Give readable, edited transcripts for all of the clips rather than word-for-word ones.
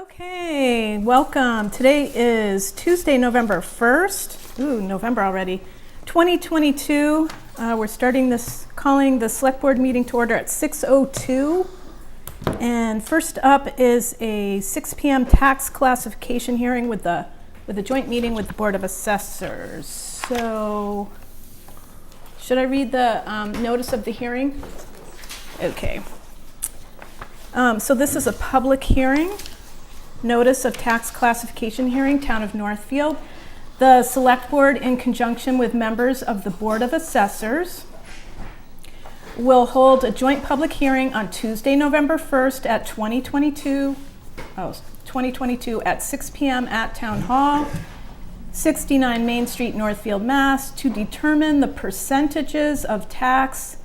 Okay, welcome. Today is Tuesday, November 1st. Ooh, November already. 2022. We're calling the select board meeting to order at 6:02. And first up is a 6 p.m. tax classification hearing with a joint meeting with the Board of Assessors. So, should I read the notice of the hearing? Okay. So this is a public hearing. Notice of tax classification hearing, Town of Northfield. The Select Board, in conjunction with members of the Board of Assessors, will hold a joint public hearing on Tuesday, November 1st at 2022 at 6 p.m. at Town Hall, 69 Main Street, Northfield, Mass, to determine the percentages of tax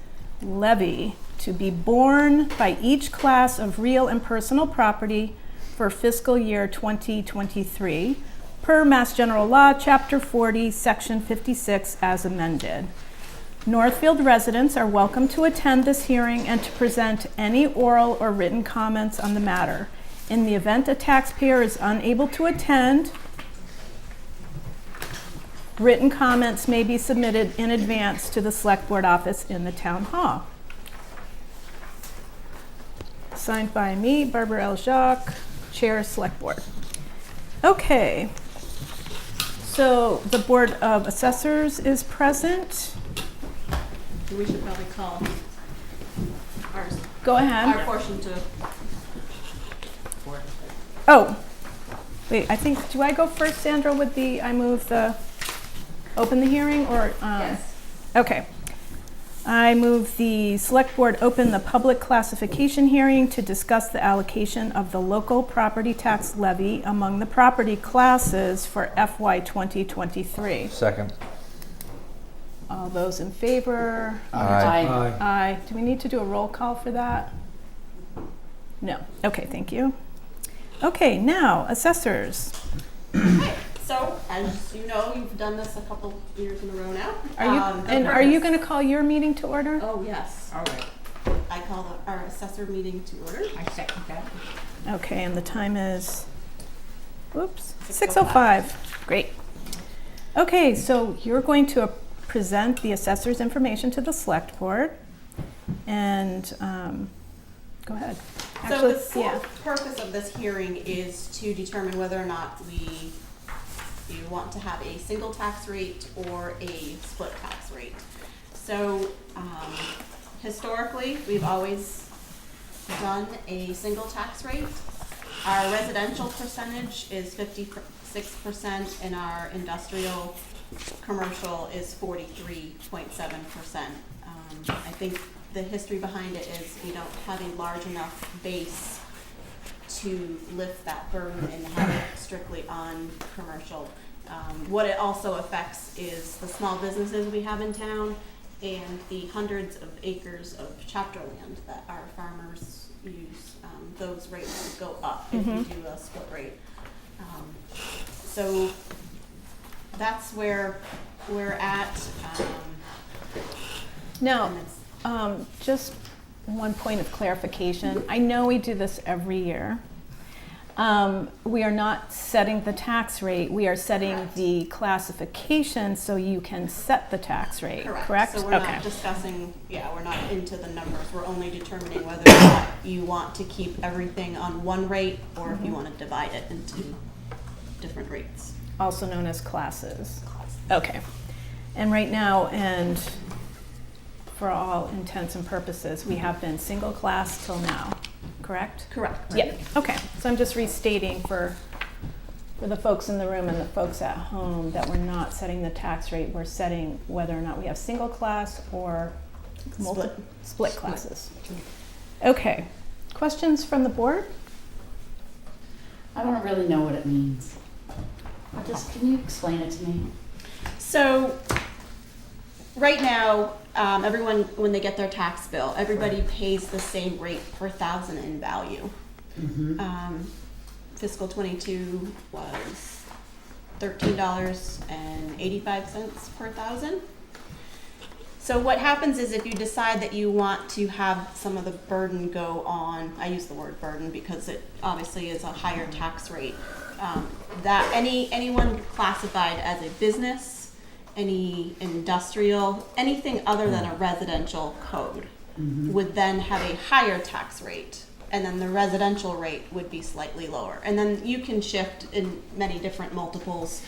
levy to be borne by each class of real and personal property for fiscal year 2023, per Mass General Law, Chapter 40, Section 56, as amended. Northfield residents are welcome to attend this hearing and to present any oral or written comments on the matter. In the event a taxpayer is unable to attend, written comments may be submitted in advance to the Select Board office in the Town Hall. Signed by me, Barbara L. Jacques, Chair, Select Board. Okay, so the Board of Assessors is present. We should probably call ours. Go ahead. Our portion to. Oh, wait, I think, do I go first, Sandra, with open the hearing, or? Yes. Okay. I move the Select Board open the public classification hearing to discuss the allocation of the local property tax levy among the property classes for FY 2023. Second. All those in favor? Aye. Aye. Do we need to do a roll call for that? No. Okay, thank you. Okay, now, assessors. Okay. So, as you know, you've done this a couple years in a row now. Are you going to call your meeting to order? Oh, yes. All right. I call our assessor meeting to order. I second that. Okay, and the time is, whoops, 6:05. Great. Okay, so you're going to present the assessor's information to the Select Board, and go ahead. So the sole purpose of this hearing is to determine whether or not you want to have a single tax rate or a split tax rate. So historically, we've always done a single tax rate. Our residential percentage is 56% and our industrial commercial is 43.7%. I think the history behind it is we don't have a large enough base to lift that burden and have it strictly on commercial. What it also affects is the small businesses we have in town and the hundreds of acres of chapter land that our farmers use. Those rates go up if you do a split rate. So that's where we're at. Now, just one point of clarification. I know we do this every year. We are not setting the tax rate. We are setting the classification so you can set the tax rate. Correct? So we're not discussing, we're not into the numbers. We're only determining whether or not you want to keep everything on one rate or if you want to divide it into different rates. Also known as classes. Okay. And right now, and for all intents and purposes, we have been single class till now, correct? Correct. Yeah, okay. So I'm just restating for the folks in the room and the folks at home that we're not setting the tax rate. We're setting whether or not we have single class or split classes. Okay. Questions from the board? I don't really know what it means. Can you explain it to me? So right now, everyone, when they get their tax bill, everybody pays the same rate per thousand in value. Fiscal 22 was $13.85 per thousand. So what happens is if you decide that you want to have some of the burden go on, I use the word burden because it obviously is a higher tax rate, that anyone classified as a business, any industrial, anything other than a residential code would then have a higher tax rate. And then the residential rate would be slightly lower. And then you can shift in many different multiples.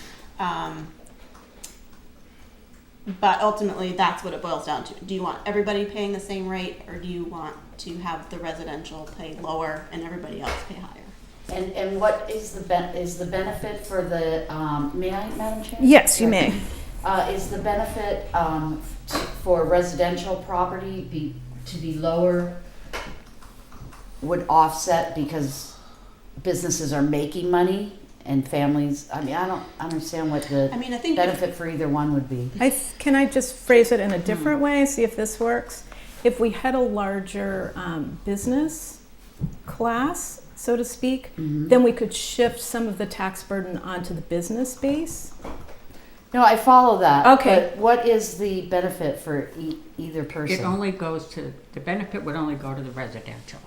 But ultimately, that's what it boils down to. Do you want everybody paying the same rate, or do you want to have the residential pay lower and everybody else pay higher? And what is the benefit for the, may I, Madam Chair? Yes, you may. Is the benefit for residential property to be lower, would offset because businesses are making money and families, I mean, I don't understand what the I think benefit for either one would be. Can I just phrase it in a different way, see if this works? If we had a larger business class, so to speak, then we could shift some of the tax burden onto the business base. No, I follow that. Okay. But what is the benefit for either person? It only goes to, the benefit would only go to the residential.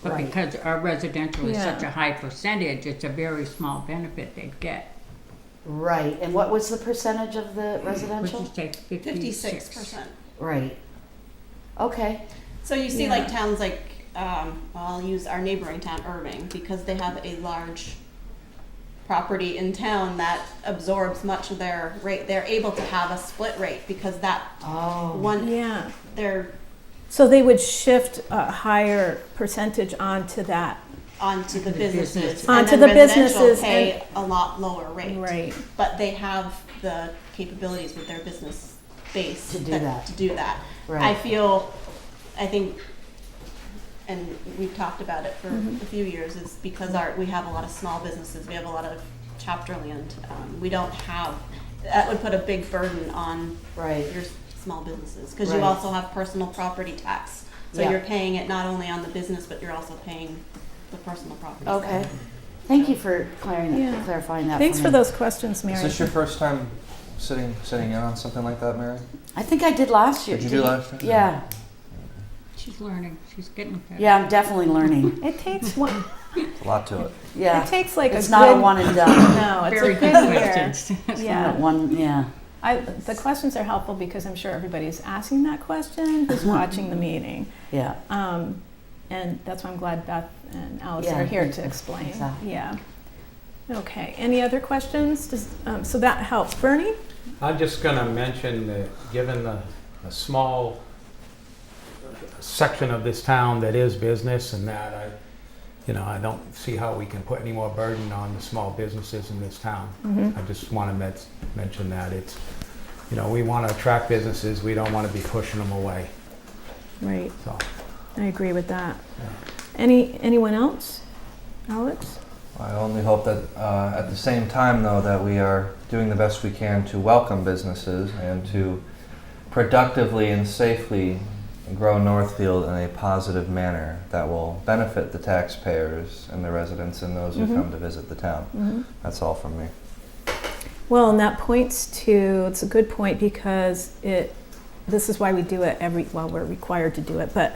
But Right. because our residential is such Yeah. a high percentage, it's a very small benefit they'd get. Right, and what was the percentage of the residential? Would you say 56%. Right. Okay. So you see Yeah. like towns like, I'll use our neighboring town, Irving, because they have a large property in town that absorbs much of their rate. They're able to have a split rate because that Oh. one, Yeah. they're So they would shift a higher percentage onto that. onto the businesses. Onto and the then residential businesses pay a lot lower rate. Right. But they have the capabilities with their business base To do that. To do that. Right. I think, and we've talked about it for a few years, is because we have a lot of small businesses, we have a lot of chapter land. We don't have, that would put a big burden on Right. your small businesses, because you Right. also have personal property tax. So Yeah. you're paying it not only on the business, but you're also paying the personal property. Okay. Thank you for Yeah. clarifying that Thanks for for me. those questions, Mary. Is this your first time sitting in on something like that, Mary? I think I did last year. Did you do last year? Yeah. She's learning, she's getting better. Yeah, I'm definitely learning. It takes one. There's a lot to it. Yeah. It takes like It's a not good. a one and done. No, it's Very a good good year. questions. Yeah. Not one, yeah. The questions are helpful because I'm sure everybody's asking that question who's watching the meeting. Yeah. And that's why I'm glad Beth and Alice Yeah. are here to explain. Exactly. Yeah. Okay, any other questions? So that helps. Bernie? I'm just going to mention that given the small section of this town that is business and that, I don't see how we can put any more burden on the small businesses in this town. I just want to mention that it's, we want to attract businesses. We don't want to be pushing them away. Right, So, I agree with that. yeah. Anyone else? Alex? I only hope that at the same time, though, that we are doing the best we can to welcome businesses and to productively and safely grow Northfield in a positive manner that will benefit the taxpayers and the residents and those who come to visit the town. That's all from me. Well, and that points to, it's a good point because this is why we do it we're required to do it, but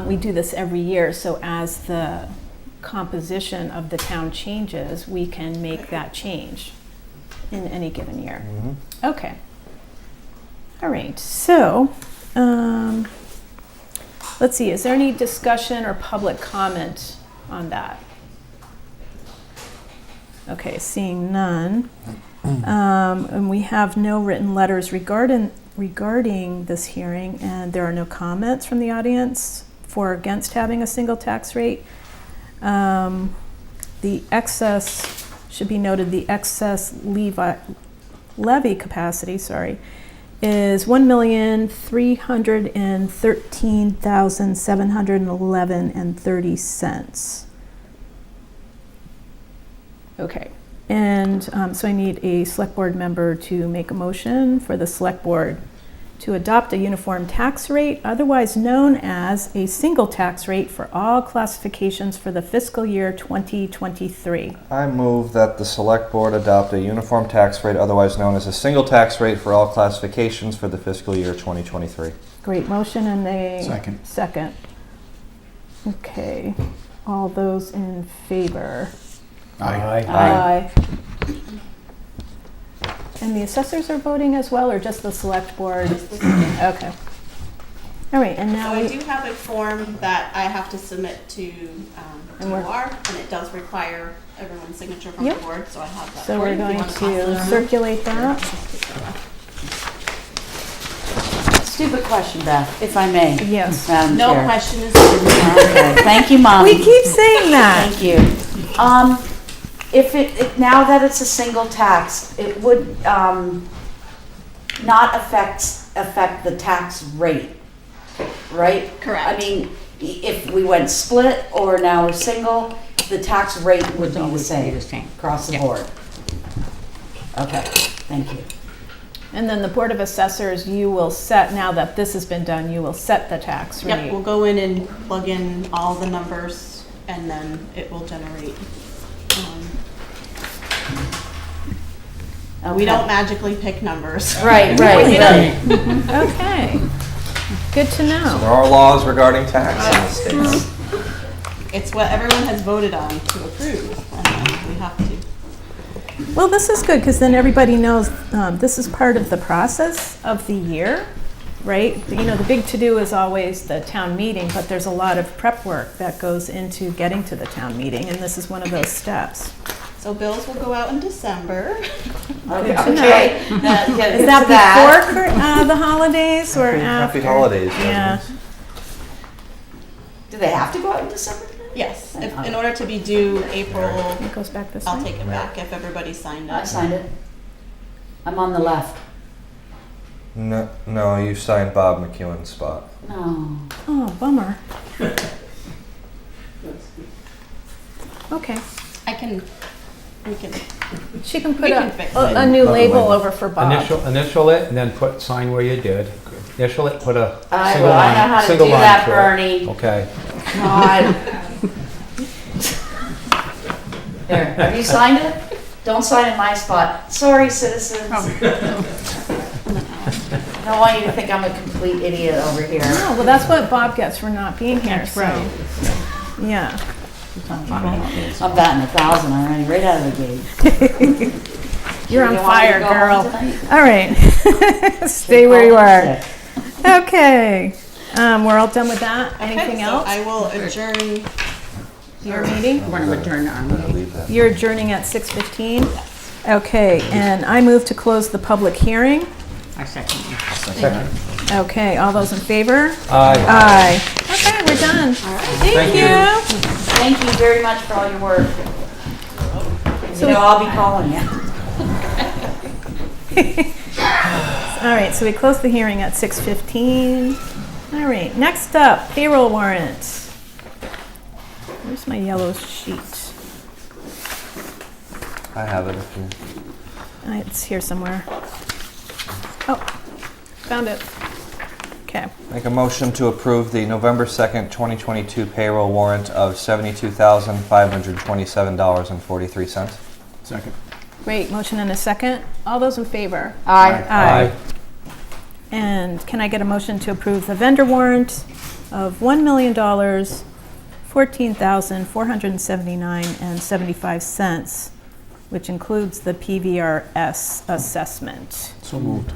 we do this every year. So as the composition of the town changes, we can make that change in any given year. Okay. All right, so let's see, is there any discussion or public comment on that? Okay, seeing none. And we have no written letters regarding this hearing, and there are no comments from the audience for or against having a single tax rate. The excess, should be noted, the excess levy capacity, is 1,313,711.30. Okay, and so I need a select board member to make a motion for the select board to adopt a uniform tax rate, otherwise known as a single tax rate for all classifications for the fiscal year 2023. I move that the Select Board adopt a uniform tax rate, otherwise known as a single tax rate for all classifications for the fiscal year 2023. Great motion and a Second. second. Okay, all those in favor? Aye. Aye. And the assessors are voting as well, or just the select board? Okay. All right, and So now I we, do have a form that I have to submit to And we're- DOR, and it does require everyone's signature from the Yep. board, so I have that. so for we're you if you going wanna pass it to around. circulate that. Stupid question, Beth, if I may. Yes. Madam No Chair. question is Okay, thank you, Mom. We keep saying that. Thank you. If now that it's a single tax, it would, not affect the tax rate, right? Correct. I mean, if we went split or now we're single, the tax rate would be the always be the same same. across the Yeah. board. Okay, thank you. And then the Board of Assessors, you will set, now that this has been done, you will set the tax Yep, rate. we'll go in and plug in all the numbers, and then it will generate. We Okay. don't magically pick numbers. Right, We right, don't. right. Okay, good to There know. are laws regarding tax in the states. It's what everyone has voted on to approve, and then we have to. Well, this is good, because then everybody knows this is part of the process of the year, right? You know, the big to-do is always the town meeting, but there's a lot of prep work that goes into getting to the town meeting, and this is one of those steps. So bills will go out in December. Okay, to know. okay. That- yeah, Is get that to that. before the holidays or after? Happy holidays, Yeah. residents. Do they have to go out in December? Yes, in order to be due April, It goes back this I'll way? take it back if everybody signed I it. signed it. I'm on the left. No, you signed Bob McEwen's spot. No. Oh, bummer. Okay. We can, She can put We a, can fix a it. new Another label label. over for Bob. Initial it, and then sign where you did. Initial it, put a I single know line, how to single do line that, through it. Bernie. Okay. God. There, have you signed it? Don't sign in my spot. Sorry, citizens. I don't want you to think I'm a complete idiot over here. No, well, that's what Bob gets for not being here, That's so. right. Yeah. I'm batting 1,000 already, right out of the gate. You're on You want me to fire, go girl. home tonight? All right. Stay where you are. Sick. Okay. We're all done with that. Anything okay, so else? I will adjourn Your meeting? We're going to return our meeting. Leave that. You're adjourning at 6:15? Okay, and I move to close the public hearing. I second you. Second. Okay, all those in favor? Aye. Aye. Okay, we're done. Thank Thank you. Thank you very much for all your work. So You know, I'll be calling you. All right, so we closed the hearing at 6:15. All right, next up, payroll warrants. Where's my yellow sheet? I have it if you. It's here somewhere. Oh, found it. Okay. Make a motion to approve the November 2nd, 2022 payroll warrant of $72,527.43. Second. Great, motion and a second. All those in favor? Aye. Aye. And can I get a motion to approve the vendor warrant of $1 million, $14,479.75, which includes the PVRS assessment? So moved.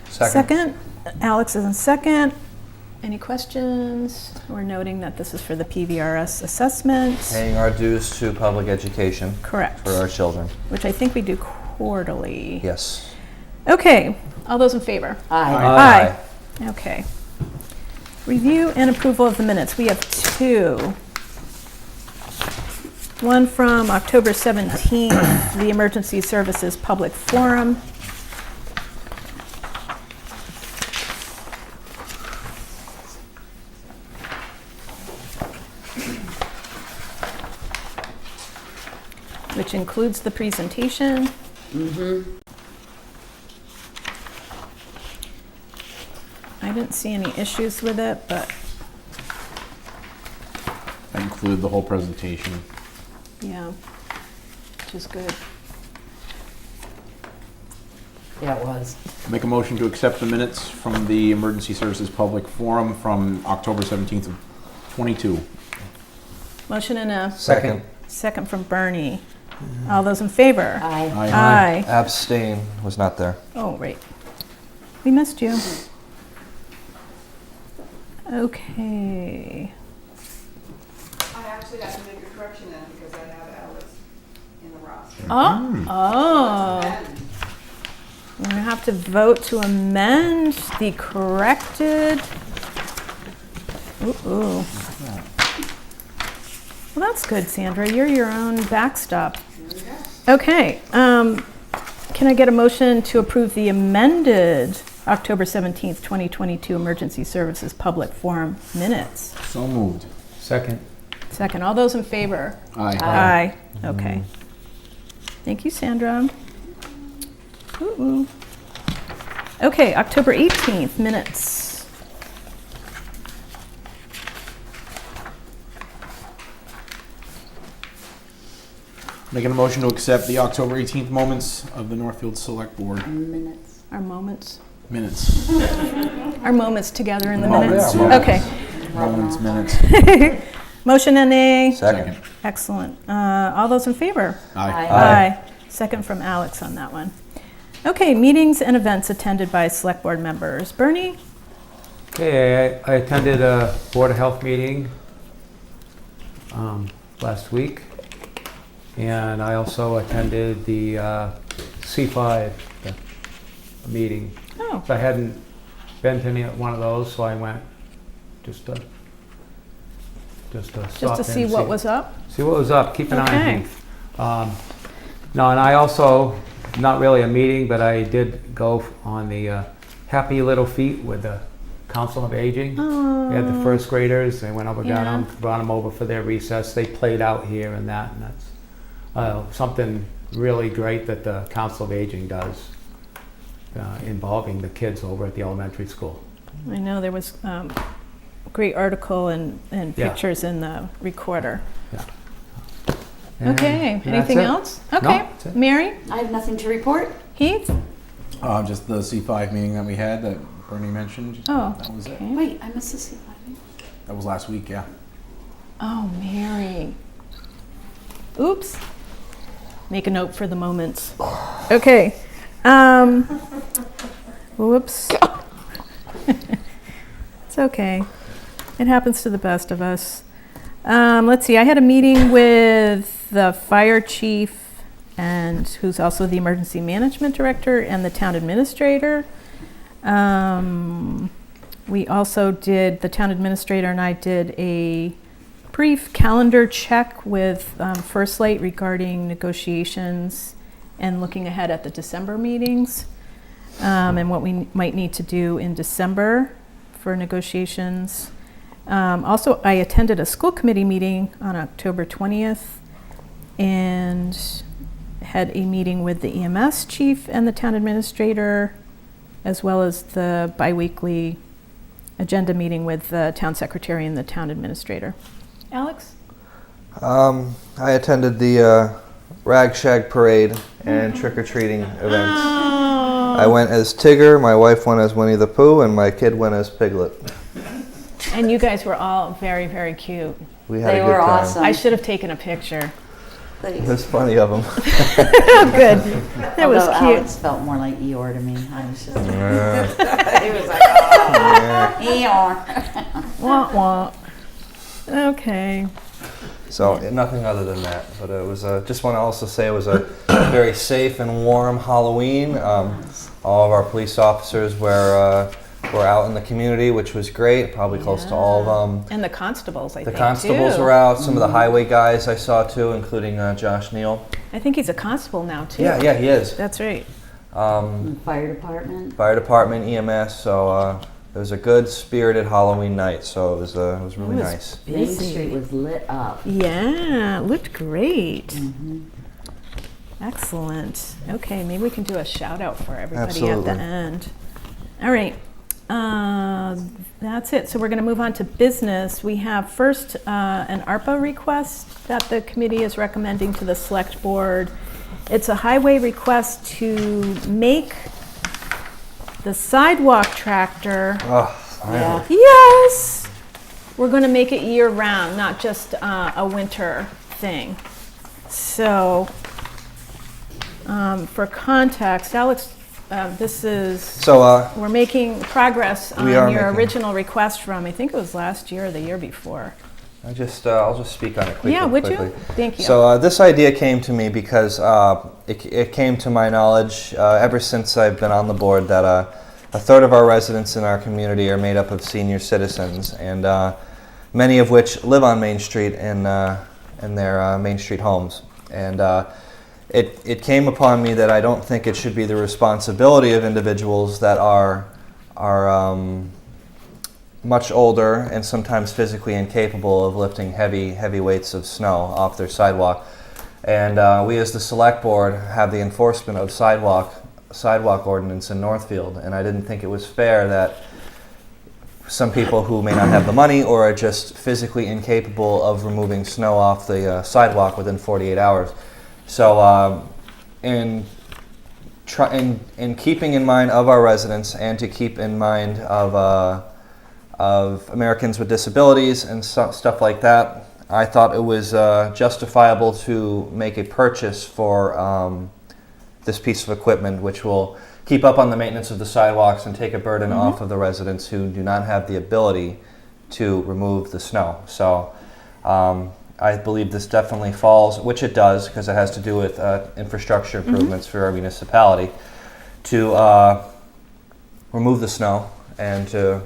Second. Alex is in second. Any questions? We're noting that this is for the PVRS assessment. Paying our dues to public education Correct. for our children. Which I think we do quarterly. Yes. Okay, all those in favor? Aye. Aye. Okay. Review and approval of the minutes. We have two. One from October 17th, the Emergency Services Public Forum. Which includes the presentation. didn't see any issues with it, but I included the whole presentation. yeah, which is good. Yeah, it was. Make a motion to accept the minutes from the Emergency Services Public Forum from October 17th of 22. Motion and a Second. second from Bernie. All those in favor? Aye. Aye. Abstain, was not there. Oh, right. We missed you. Okay. I actually have to make a correction then because I have Alice in the roster. Oh. We're gonna have to vote to amend the corrected. Ooh. Well, that's good, Sandra. You're your own backstop. Okay. Can I get a motion to approve the amended October 17th, 2022 Emergency Services Public Forum minutes? So moved. Second. Second. All those in favor? Aye. Aye. Okay. Thank you, Sandra. Ooh. Okay, October 18th, minutes. Making a motion to accept the October 18th moments of the Northfield Select Board Minutes. Our moments. minutes. Our moments together in the Oh, minutes. yeah, moments. Okay. Moments, minutes. Motion and a Second. excellent. All those in favor? Aye. Aye. Second from Alex on that one. Okay, meetings and events attended by select board members. Bernie? Okay, I attended a Board of Health meeting last week, and I also attended the C5 meeting. Oh, I hadn't been to any one of those, so I went just to stop just to see and what was up? see what was up, keep an eye on Okay. things. No, and I also, not really a meeting, but I did go on the Happy Little Feet with the Council of Aging. We had the first graders, they went over, got Yeah. them, brought them over for their recess. They played out here and that's something really great that the Council of Aging does, involving the kids over at the elementary school. I know there was a great article and Yeah. pictures in the recorder. And Okay, that's anything it. else? No, Okay, that's it. Mary? I have nothing to report. Heath? Just the C5 meeting that we had that Bernie mentioned. Oh, That was it. okay. Wait, I missed the C5. That was last week, yeah. Oh, Mary. Oops. Make a note for the moments. Okay. Whoops. It's okay. It happens to the best of us. Let's see. I had a meeting with the fire chief and who's also the emergency management director and the town administrator. We also did, the town administrator and I did a brief calendar check with First Light regarding negotiations and looking ahead at the December meetings and what we might need to do in December for negotiations. Also, I attended a school committee meeting on October 20th and had a meeting with the EMS chief and the town administrator, as well as the biweekly agenda meeting with the town secretary and the town administrator. Alex? I attended the Rag Shag Parade and trick-or-treating events. Oh. I went as Tigger, my wife went as Winnie the Pooh, and my kid went as Piglet. And you guys were all very, very cute. We had They a good were time. awesome. I should have taken a picture. There's plenty of them. Oh, good. That was Although cute. Alex felt more like Eeyore to me. I was just, Yeah. he was like, oh, Eeyore. Wah, wah. Okay. So nothing other than that, but it was just want to also say it was a very safe and warm Halloween. All of our police officers were out in the community, which was great. Probably close to all of them. And the constables, I The think, constables too. were out. Some of the highway guys I saw too, including Josh Neal. I think he's a constable now, too. Yeah, he is. That's right. Fire department. Fire department, EMS. So it was a good spirited Halloween night. So it was really It was nice. Main busy. Street was lit up. Yeah, looked great. Mm-hmm. Excellent. Okay, maybe we can do a shout out for everybody at Absolutely. the end. All right. That's it. So we're going to move on to business. We have first an ARPA request that the committee is recommending to the select board. It's a highway request to make the sidewalk tractor. Oh, finally. Yes! We're going to make it year round, not just a winter thing. So, for context, Alex, this is, So, we're making progress on We are your making- original request from, I think it was last year or the year before. I'll just speak on it quickly. Yeah, would quickly. you? Thank you. So this idea came to me because it came to my knowledge ever since I've been on the board that a third of our residents in our community are made up of senior citizens, and many of which live on Main Street in their Main Street homes. And it came upon me that I don't think it should be the responsibility of individuals that are much older and sometimes physically incapable of lifting heavy weights of snow off their sidewalk. And we as the select board have the enforcement of sidewalk ordinance in Northfield, and I didn't think it was fair that some people who may not have the money or are just physically incapable of removing snow off the sidewalk within 48 hours. So in keeping in mind of our residents and to keep in mind of Americans with disabilities and stuff like that, I thought it was justifiable to make a purchase for this piece of equipment, which will keep up on the maintenance of the sidewalks and take a burden off of the residents who do not have the ability to remove the snow. So I believe this definitely falls, which it does, because it has to do with infrastructure improvements for our municipality, to remove the snow and to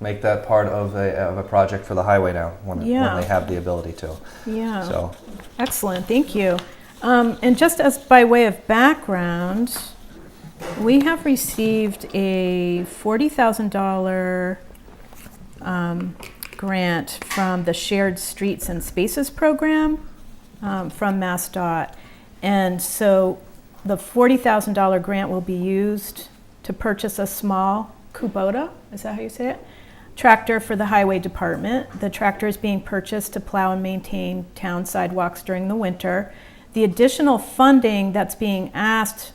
make that part of a project for the highway now when they have the ability to. Yeah. So Excellent, thank you. And just as by way of background, we have received a $40,000 grant from the Shared Streets and Spaces program from MassDOT. And so the $40,000 grant will be used to purchase a small Kubota, is that how you say it? Tractor for the highway department. The tractor is being purchased to plow and maintain town sidewalks during the winter. The additional funding that's being asked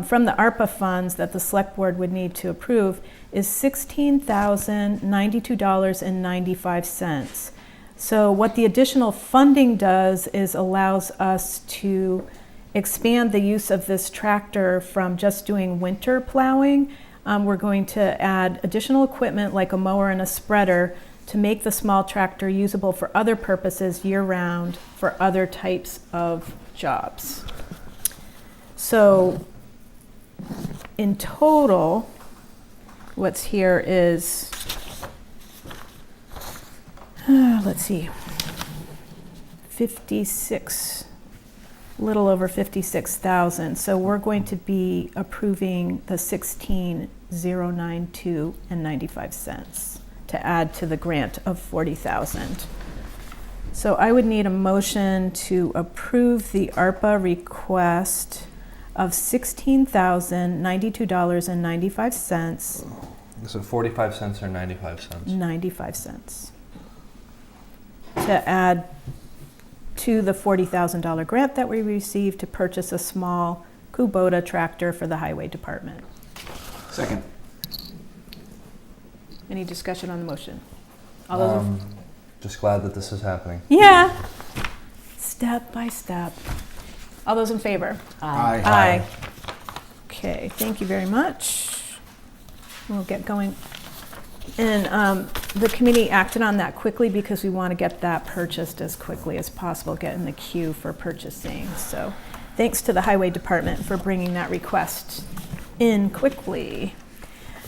from the ARPA funds that the select board would need to approve is $16,092.95. So what the additional funding does is allows us to expand the use of this tractor from just doing winter plowing. We're going to add additional equipment like a mower and a spreader to make the small tractor usable for other purposes year-round for other types of jobs. So in total, what's here is, let's see, 56, a little over 56,000. So we're going to be approving the 16,092 and 95 cents to add to the grant of 40,000. So I would need a motion to approve the ARPA request of $16,092.95. is it 45 cents or 95 cents? 95 cents. To add to the $40,000 grant that we received to purchase a small Kubota tractor for the highway department. Second. Any discussion on the motion? All those in Just glad that this is happening. Yeah. Step by step. All those in favor? Aye. Aye. Okay, thank you very much. We'll get going. And the committee acted on that quickly because we want to get that purchased as quickly as possible, get in the queue for purchasing. So thanks to the highway department for bringing that request in quickly.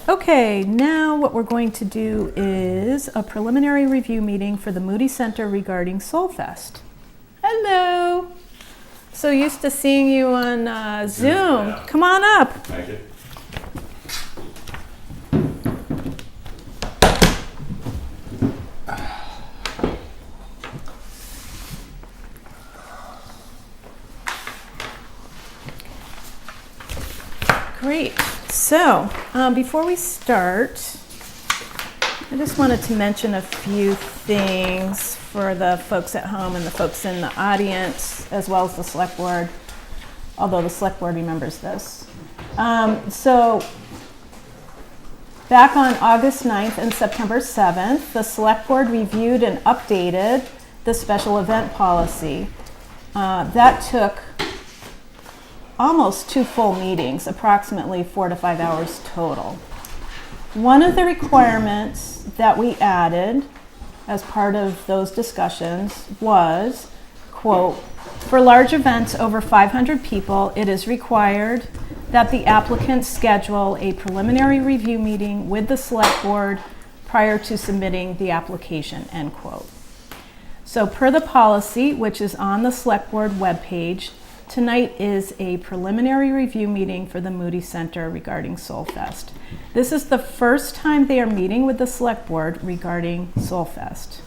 Okay, now what we're going to do is a preliminary review meeting for the Moody Center regarding Soulfest. Hello. So used to seeing you on Zoom. Yeah. Come on up. Thank you. Great. So, before we start, I just wanted to mention a few things for the folks at home and the folks in the audience, as well as the select board, although the select board remembers this. So, back on August 9th and September 7th, the select board reviewed and updated the special event policy. That took almost 2 full meetings, approximately 4 to 5 hours total. One of the requirements that we added as part of those discussions was, quote, "For large events over 500 people, it is required that the applicant schedule a preliminary review meeting with the select board prior to submitting the application," end quote. So per the policy, which is on the select board webpage, tonight is a preliminary review meeting for the Moody Center regarding Soulfest. This is the first time they are meeting with the select board regarding Soulfest.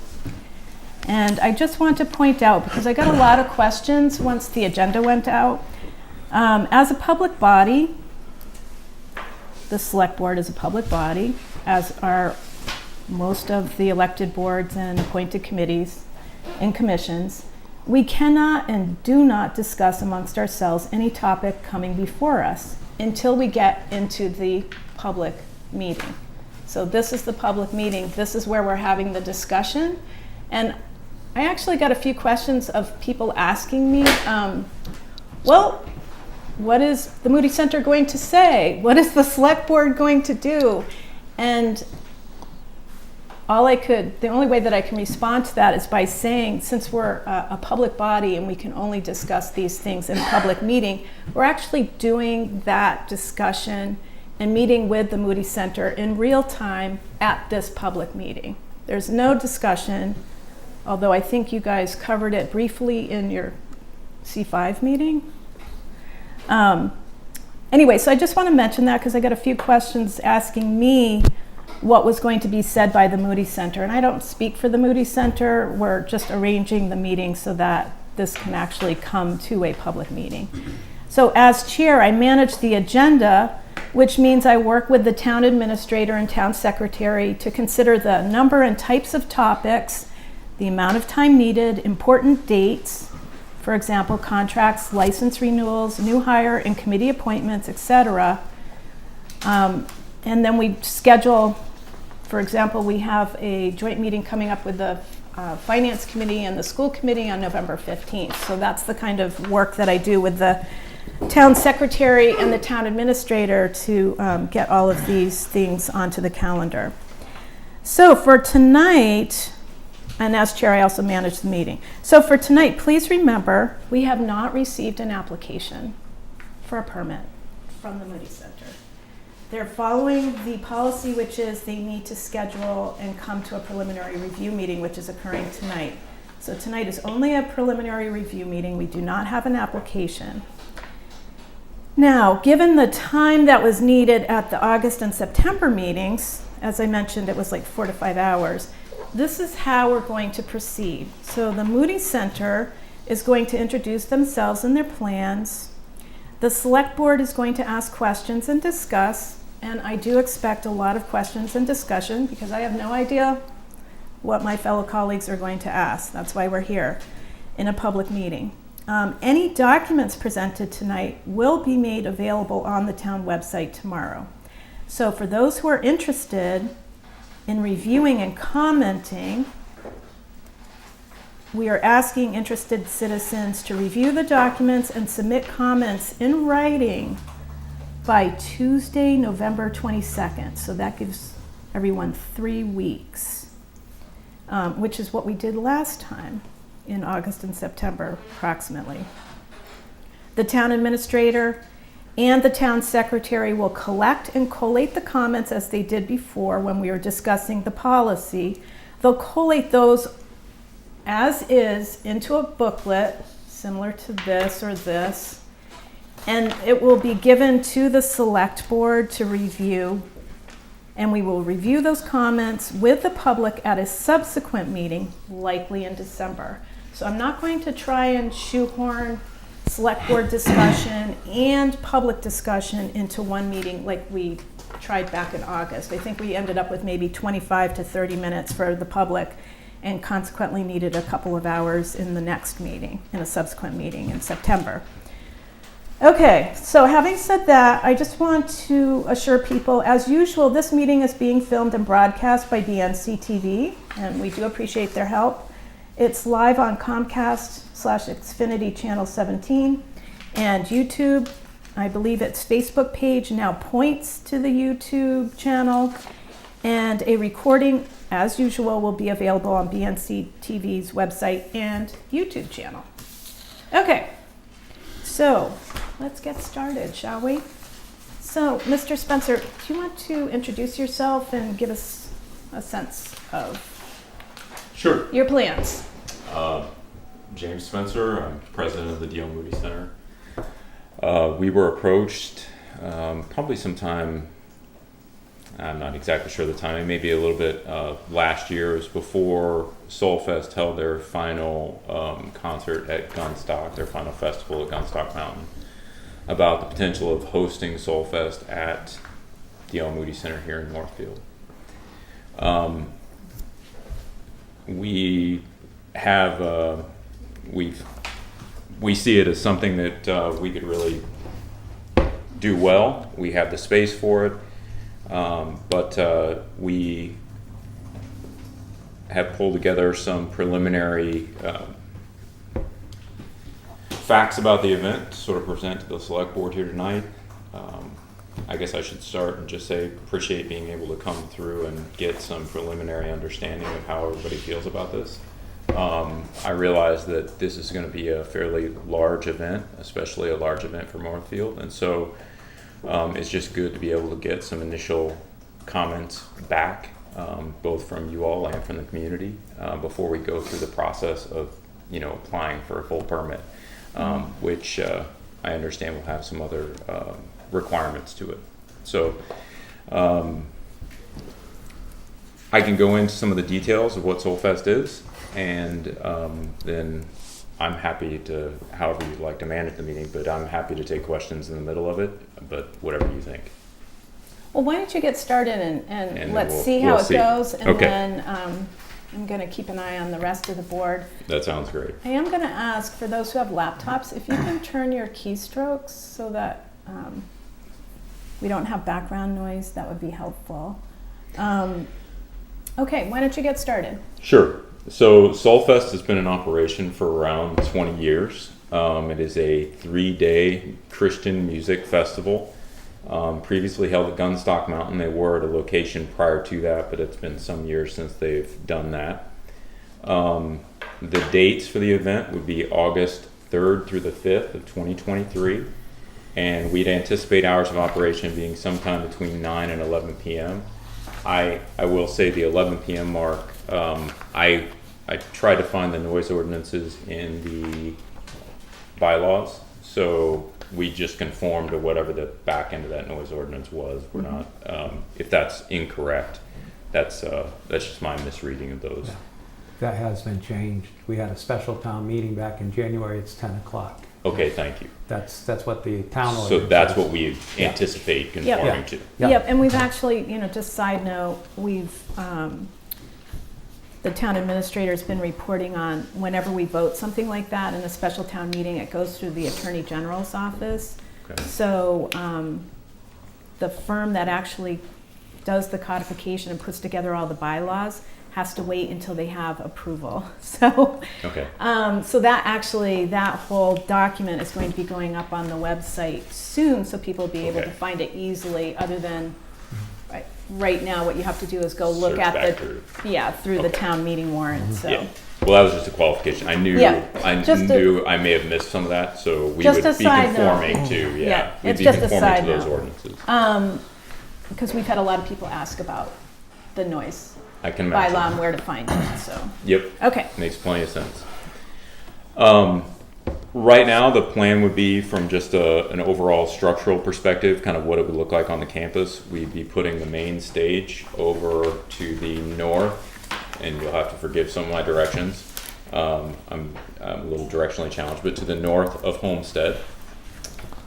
And I just want to point out, because I got a lot of questions once the agenda went out, as a public body, the select board is a public body, as are most of the elected boards and appointed committees and commissions. We cannot and do not discuss amongst ourselves any topic coming before us until we get into the public meeting. So this is the public meeting. This is where we're having the discussion. And I actually got a few questions of people asking me, well, what is the Moody Center going to say? What is the select board going to do? And the only way that I can respond to that is by saying, since we're a public body and we can only discuss these things in a public meeting, we're actually doing that discussion and meeting with the Moody Center in real time at this public meeting. There's no discussion, although I think you guys covered it briefly in your C5 meeting. Anyway, so I just want to mention that because I got a few questions asking me what was going to be said by the Moody Center. And I don't speak for the Moody Center. We're just arranging the meeting so that this can actually come to a public meeting. So as chair, I manage the agenda, which means I work with the town administrator and town secretary to consider the number and types of topics, the amount of time needed, important dates, for example, contracts, license renewals, new hire and committee appointments, etc. And then we schedule, for example, we have a joint meeting coming up with the Finance Committee and the School Committee on November 15th. So that's the kind of work that I do with the town secretary and the town administrator to get all of these things onto the calendar. So for tonight, and as chair, I also manage the meeting. So for tonight, please remember, we have not received an application for a permit from the Moody Center. They're following the policy, which is they need to schedule and come to a preliminary review meeting, which is occurring tonight. So tonight is only a preliminary review meeting. We do not have an application. Now, given the time that was needed at the August and September meetings, as I mentioned, it was like 4 to 5 hours, this is how we're going to proceed. So the Moody Center is going to introduce themselves and their plans. The select board is going to ask questions and discuss, and I do expect a lot of questions and discussion because I have no idea what my fellow colleagues are going to ask. That's why we're here in a public meeting. Any documents presented tonight will be made available on the town website tomorrow. So for those who are interested in reviewing and commenting, we are asking interested citizens to review the documents and submit comments in writing by Tuesday, November 22nd. So that gives everyone 3 weeks, which is what we did last time in August and September, approximately. The town administrator and the town secretary will collect and collate the comments as they did before when we were discussing the policy. They'll collate those as is into a booklet similar to this or this, and it will be given to the select board to review, and we will review those comments with the public at a subsequent meeting, likely in December. So I'm not going to try and shoehorn select board discussion and public discussion into one meeting like we tried back in August. I think we ended up with maybe 25 to 30 minutes for the public and consequently needed a couple of hours in the next meeting, in a subsequent meeting in September. Okay, so having said that, I just want to assure people, as usual, this meeting is being filmed and broadcast by BNC TV, and we do appreciate their help. It's live on Comcast/Xfinity Channel 17 and YouTube. I believe its Facebook page now points to the YouTube channel, and a recording, as usual, will be available on BNC TV's website and YouTube channel. Okay, so let's get started, shall we? So, Mr. Spencer, do you want to introduce yourself and give us a sense of Sure. your plans? James Spencer, I'm president of the D.L. Moody Center. We were approached probably sometime, I'm not exactly sure the timing, maybe a little bit last year. It was before Soulfest held their final concert at Gunstock, their final festival at Gunstock Mountain, about the potential of hosting Soulfest at D.L. Moody Center here in Northfield. We have we see it as something that we could really do well. We have the space for it, but we have pulled together some preliminary facts about the event to sort of present to the select board here tonight. I guess I should start and just say appreciate being able to come through and get some preliminary understanding of how everybody feels about this. I realize that this is going to be a fairly large event, especially a large event for Northfield, and so it's just good to be able to get some initial comments back, both from you all and from the community, before we go through the process of, applying for a full permit, which I understand will have some other requirements to it. So I can go into some of the details of what Soulfest is, and then I'm happy to, however you'd like to manage the meeting, but I'm happy to take questions in the middle of it, but whatever you think. Well, why don't you get started and And let's we'll- see how we'll it see. goes, and Okay. then I'm going to keep an eye on the rest of the board. That sounds great. I am going to ask, for those who have laptops, if you can turn your keystrokes so that we don't have background noise, that would be helpful. Okay, why don't you get started? Sure. So Soulfest has been in operation for around 20 years. It is a 3-day Christian music festival. Previously held at Gunstock Mountain. They were at a location prior to that, but it's been some years since they've done that. The dates for the event would be August 3rd through the 5th of 2023. And we'd anticipate hours of operation being sometime between 9 and 11 p.m. I will say the 11 p.m. mark, I tried to find the noise ordinances in the bylaws, so we just conform to whatever the back end of that noise ordinance was. We're not, if that's incorrect, that's just my misreading of those. Yeah. That has been changed. We had a special town meeting back in January. It's 10 o'clock. Okay, thank you. That's what the town So ordinance that's says. what we Yeah. anticipate Yeah. conforming to. Yeah. Yep, and we've actually, just side note, we've, the town administrator's been reporting on whenever we vote something like that in a special town meeting, it goes through the Attorney General's office. Okay. So the firm that actually does the codification and puts together all the bylaws has to wait until they have approval. So, Okay. so that whole document is going to be going up on the website soon, so people will be able to Okay. find it easily. Other than right now, what you have to do is go look Search at back the through. through the Okay. town meeting warrant. So. Yeah. Well, that was just a qualification. I knew Yeah, I just knew I may have missed some of that, so we Just would a be side note. conforming to Yeah, we'd it's be just a conforming side to those note. ordinances. Because we've had a lot of people ask about the noise I can imagine. bylaw and where to find it. So, Yep, okay. makes plenty of sense. Right now, the plan would be from just an overall structural perspective, kind of what it would look like on the campus. We'd be putting the main stage over to the north, and you'll have to forgive some of my directions. I'm a little directionally challenged, but to the north of Homestead.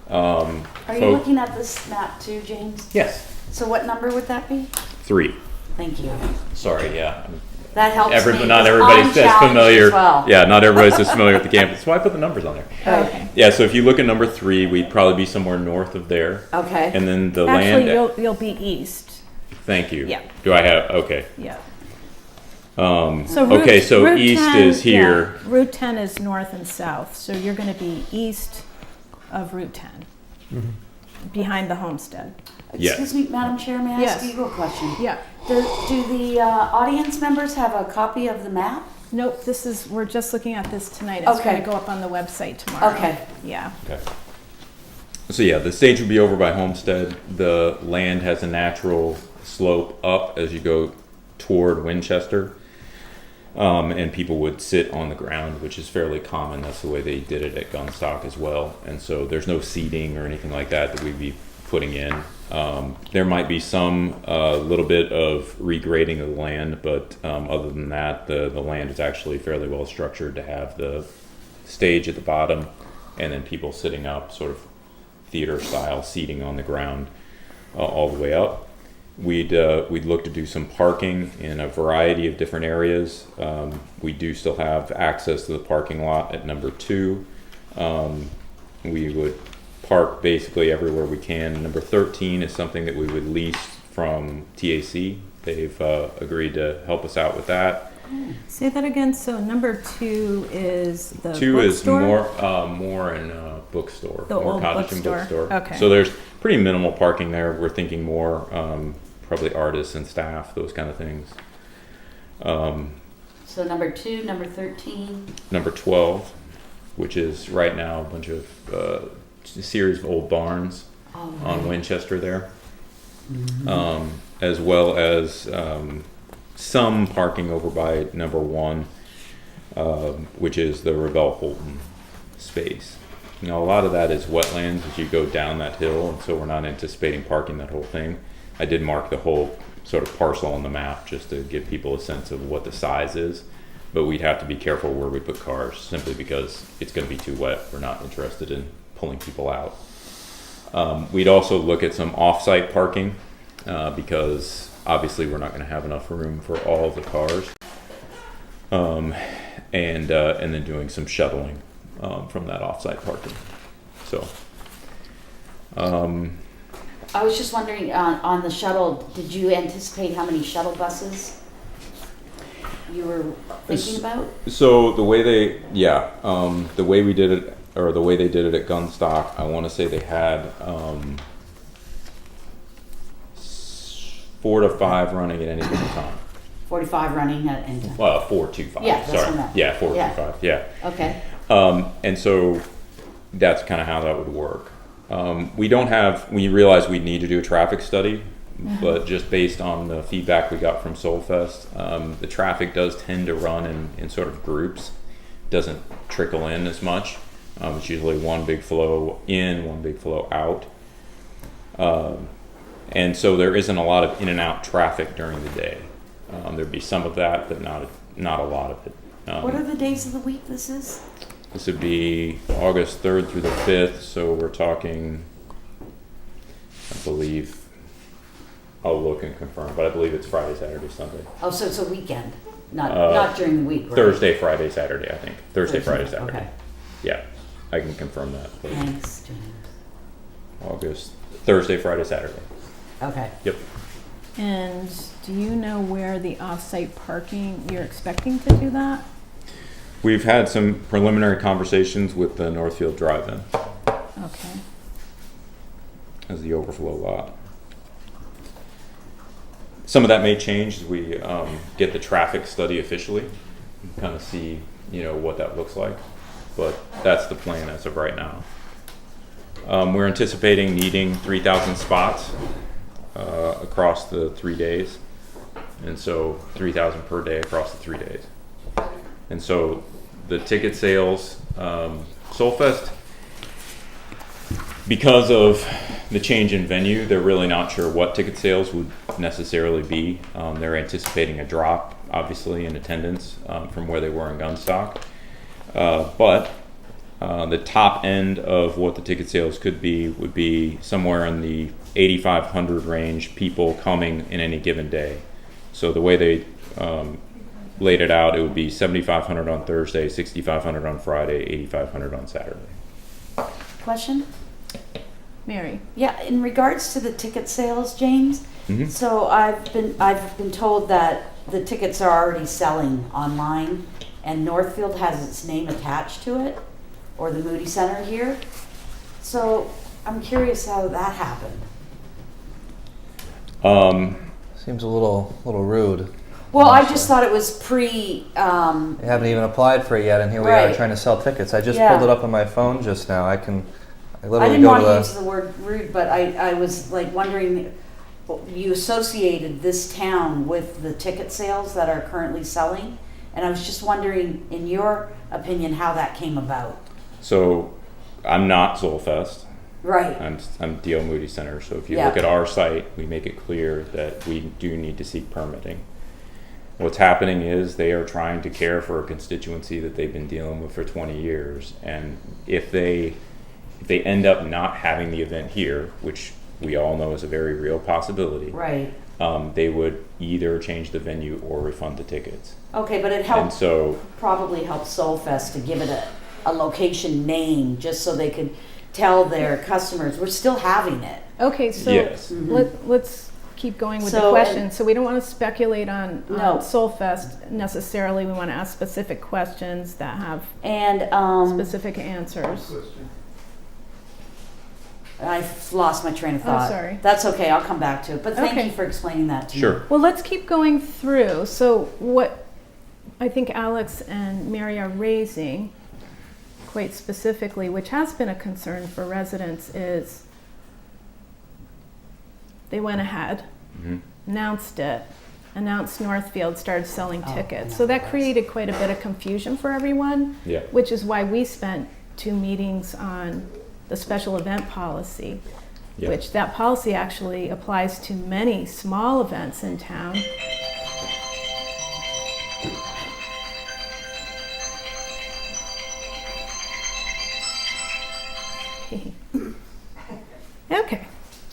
Are you looking at this map too, James? Yes. So what number would that be? 3. Thank you. Sorry, yeah. That helps me. Not 'cause everybody's I'm as challenged familiar. as well. Yeah, not everybody's as familiar with the campus. So I put the numbers on there. Okay. Yeah, so if you look at number 3, we'd probably be somewhere north of there. Okay. And then the Actually, land. you'll be east. Thank you. Yeah. Do I have? Okay. Yeah. So Route- so Route east 10 is here. yeah, Route 10 is north and south, so you're going to be east of Route 10, behind the homestead. Yes. Excuse me, Madam Chair, may I Yes. ask you a question? Yeah. Do the audience members have a copy of the map? Nope, we're just looking at this tonight. It's Okay. going to go up on the website tomorrow. Okay. Yeah. Okay. So yeah, the stage would be over by Homestead. The land has a natural slope up as you go toward Winchester. And people would sit on the ground, which is fairly common. That's the way they did it at Gunstock as well. And so there's no seating or anything like that we'd be putting in. There might be some little bit of regrading of the land, but other than that, the land is actually fairly well structured to have the stage at the bottom and then people sitting up, sort of theater style seating on the ground all the way up. We'd look to do some parking in a variety of different areas. We do still have access to the parking lot at number 2. We would park basically everywhere we can. Number 13 is something that we would lease from TAC. They've agreed to help us out with that. Say that again. So number 2 is the 2 bookstore? is more in a bookstore. The more old cottage and bookstore. Okay. So there's pretty minimal parking there. We're thinking more probably artists and staff, those kind of things. So number 2, number 13. Number 12, which is right now a bunch of a series of old barns on Winchester there, as well as some parking over by number 1, which is the Revell Holton space. Now a lot of that is wetlands as you go down that hill, and so we're not anticipating parking that whole thing. I did mark the whole sort of parcel on the map just to give people a sense of what the size is, but we'd have to be careful where we put cars simply because it's going to be too wet. We're not interested in pulling people out. We'd also look at some off-site parking because obviously we're not going to have enough room for all of the cars, and then doing some shuttling from that off-site parking. So. I was just wondering, on the shuttle, did you anticipate how many shuttle buses you were thinking about? So the way the way we did it, or the way they did it at Gunstock, I want to say they had 4 to 5 running at any given time. 45 running at any time. 4 to 5. Yeah, that's sorry. what I meant. Yeah, 4 Yeah. to 5. Yeah. Okay. And so that's kind of how that would work. We realized we'd need to do a traffic study, but just based on the feedback we got from Soulfest, the traffic does tend to run in sort of groups, doesn't trickle in as much. It's usually one big flow in, one big flow out. And so there isn't a lot of in and out traffic during the day. There'd be some of that, but not a lot of it. What are the days of the week this is? This would be August 3rd through the 5th, so we're talking, I believe, I'll look and confirm, but I believe it's Friday, Saturday, Sunday. Oh, so it's a weekend, not during the week, right? Thursday, Friday, Saturday, I think. Thursday, Friday, Saturday. Okay. Yeah, I can confirm that. But Thanks, James. Thursday, Friday, Saturday. Okay. Yep. And do you know where the off-site parking, you're expecting to do that? We've had some preliminary conversations with the Northfield Drive-In Okay. as the overflow lot. Some of that may change as we get the traffic study officially and kind of see, what that looks like. But that's the plan as of right now. We're anticipating needing 3,000 spots across the 3 days. And so 3,000 per day across the 3 days. And so the ticket sales, Soulfest, because of the change in venue, they're really not sure what ticket sales would necessarily be. They're anticipating a drop obviously in attendance from where they were in Gunstock. But the top end of what the ticket sales could be would be somewhere in the 8,500 range people coming in any given day. So the way they laid it out, it would be 7,500 on Thursday, 6,500 on Friday, 8,500 on Saturday. Question? Mary? Yeah, in regards to the ticket sales, James, Mhm. so I've been told that the tickets are already selling online and Northfield has its name attached to it, or the Moody Center here. So I'm curious how that happened. Seems a little rude. Well, I honestly. just thought it was I haven't even applied for it yet, and here we are Right. trying to sell tickets. I just Yeah. pulled it up on my phone just now. I I literally didn't go want to to the. use the word rude, but I was like wondering, you associated this town with the ticket sales that are currently selling, and I was just wondering, in your opinion, how that came about. So I'm not Soulfest. Right. I'm DL Moody Center. So if you Yeah. look at our site, we make it clear that we do need to seek permitting. What's happening is they are trying to care for a constituency that they've been dealing with for 20 years. And if they end up not having the event here, which we all know is a very real possibility, Right. they would either change the venue or refund the tickets. Okay, but it And helped, so, probably helped Soulfest to give it a location name, just so they could tell their customers, we're still having it. Okay, so yes. let's keep going with So, the question. So we don't want to speculate on No. Soulfest necessarily. We want to ask specific questions that have And specific answers. I've lost my train of Oh, thought. sorry. That's okay, I'll come back to it, but thank Okay. you for explaining that to me. Sure. Well, let's keep going through. So what I think Alex and Mary are raising quite specifically, which has been a concern for residents, is they went ahead, Mhm. announced it, announced Northfield, started selling Oh, tickets. I So know that this. created quite a bit of confusion for everyone, Yeah. which is why we spent 2 meetings on the special event policy, Yeah. which that policy actually applies to many small events in town. Okay,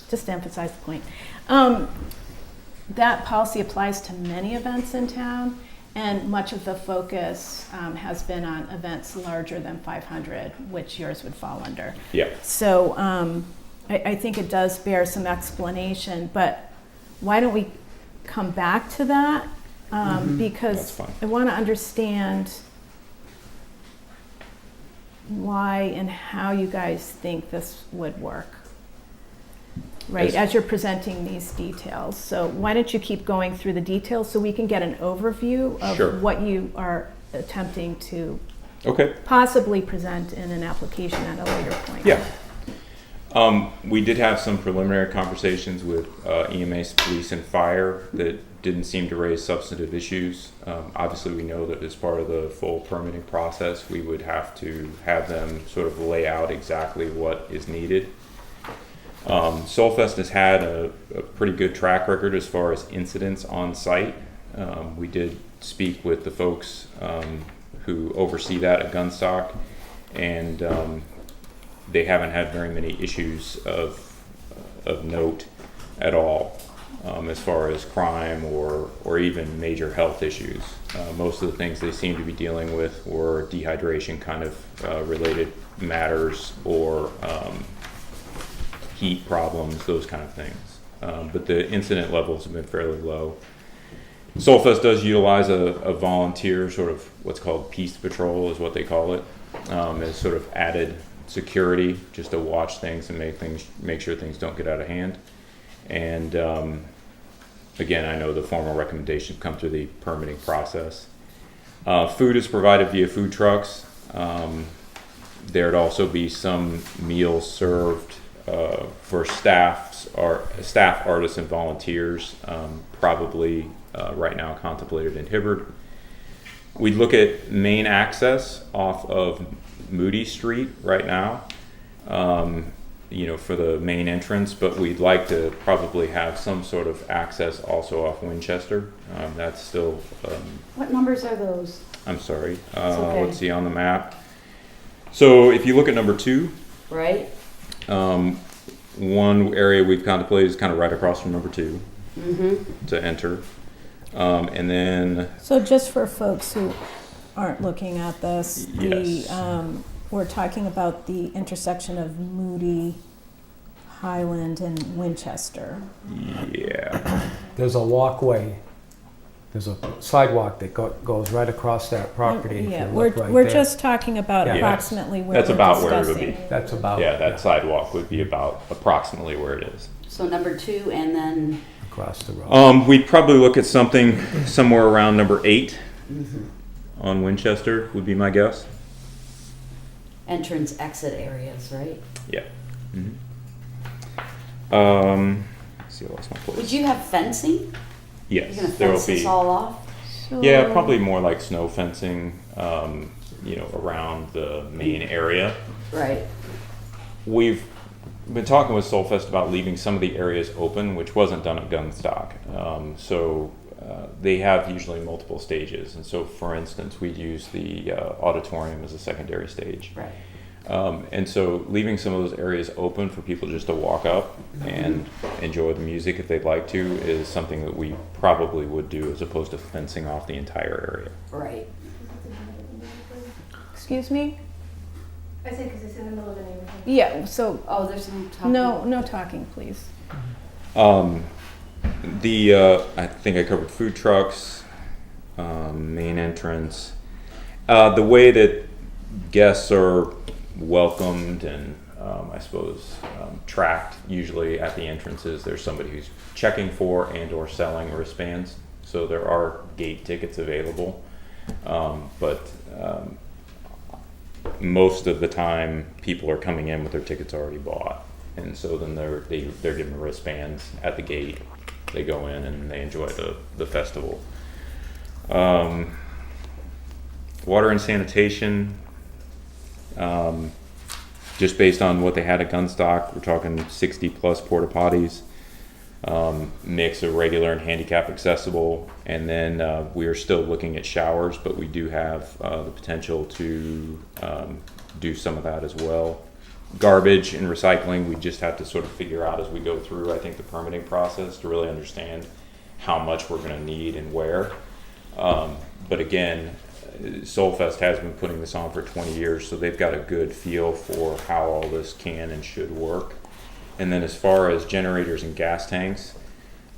just to emphasize the point. That policy applies to many events in town, and much of the focus has been on events larger than 500, which yours would fall under. Yeah. So I think it does bear some explanation, but why don't we come back to that? That's Because fine. I want to understand why and how you guys think this would work. Right, Yes. as you're presenting these details. So why don't you keep going through the details so we can get an overview of Sure. what you are attempting to Okay. possibly present in an application at a later point. Yeah. We did have some preliminary conversations with EMA, police, and fire that didn't seem to raise substantive issues. Obviously, we know that as part of the full permitting process, we would have to have them sort of lay out exactly what is needed. Soulfest has had a pretty good track record as far as incidents on site. We did speak with the folks who oversee that at Gunstock, and they haven't had very many issues of note at all as far as crime or even major health issues. Most of the things they seem to be dealing with were dehydration kind of related matters or heat problems, those kind of things. But the incident levels have been fairly low. Soulfest does utilize a volunteer sort of what's called peace patrol is what they call it, as sort of added security just to watch things and make sure things don't get out of hand. And again, I know the formal recommendations come through the permitting process. Food is provided via food trucks. There'd also be some meals served for staff, artists, and volunteers, probably right now contemplated in Hibbard. We'd look at main access off of Moody Street right now. for the main entrance, but we'd like to probably have some sort of access also off Winchester. That's still, What numbers are those? I'm sorry, okay. let's see on the map. So if you look at number 2, Right? one area we've contemplated is kind of right across from number 2 to enter. And then, So just for folks who aren't looking at this, Yes. we're talking about the intersection of Moody, Highland, and Winchester. yeah, There's a walkway, there's a sidewalk that goes right across that property. If Yeah, you we're, look right we're there. just talking about Yeah. approximately where That's we're about where it would discussing. be. That's about. yeah, that sidewalk would be about approximately where it is. So number 2 and then, Across the road. We'd probably look at something somewhere around number 8 on Winchester would be my guess. entrance exit areas, right? Yeah. Let's see, I lost my place. Would you have fencing? Yes, You're gonna there will fence this be. all off? Yeah, probably more like snow fencing, around the main area. Right. We've been talking with Soulfest about leaving some of the areas open, which wasn't done at Gunstock. They have usually multiple stages, and so, for instance, we'd use the auditorium as a secondary stage. Right. And so leaving some of those areas open for people just to walk up and enjoy the music if they'd like to is something that we probably would do, as opposed to fencing off the entire area. Right. Excuse me? I said because it's in the middle of a neighborhood. Yeah, so, Oh, there's no talking. no talking, please. I think I covered food trucks, main entrance. The way that guests are welcomed and I suppose tracked usually at the entrances, there's somebody who's checking for and or selling wristbands. So there are gate tickets available, but most of the time people are coming in with their tickets already bought, and so then they're given wristbands at the gate. They go in and they enjoy the festival. Water and sanitation, just based on what they had at Gunstock, we're talking 60 plus porta potties, mix of regular and handicap accessible, and then we are still looking at showers, but we do have the potential to do some of that as well. Garbage and recycling, we just have to sort of figure out as we go through, I think, the permitting process to really understand how much we're going to need and where. But again, Soulfest has been putting this on for 20 years, so they've got a good feel for how all this can and should work. And then as far as generators and gas tanks,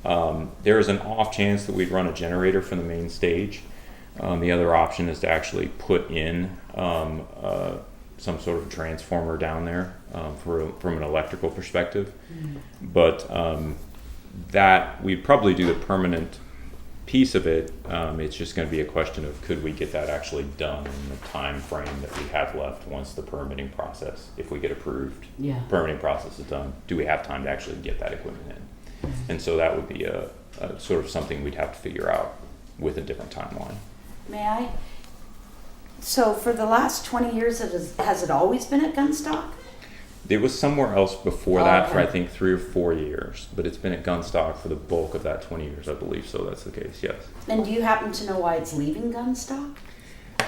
there is an off chance that we'd run a generator from the main stage. The other option is to actually put in some sort of transformer down there from an electrical perspective. But that we'd probably do the permanent piece of it. It's just going to be a question of could we get that actually done in the time frame that we have left once the permitting process, if we get approved, Yeah. permitting process is done, do we have time to actually get that equipment in? And so that would be a sort of something we'd have to figure out with a different timeline. May I? So for the last 20 years, has it always been at Gunstock? It was somewhere else before that for I Okay. think 3 or 4 years, but it's been at Gunstock for the bulk of that 20 years, I believe. So that's the case, yes. And do you happen to know why it's leaving Gunstock?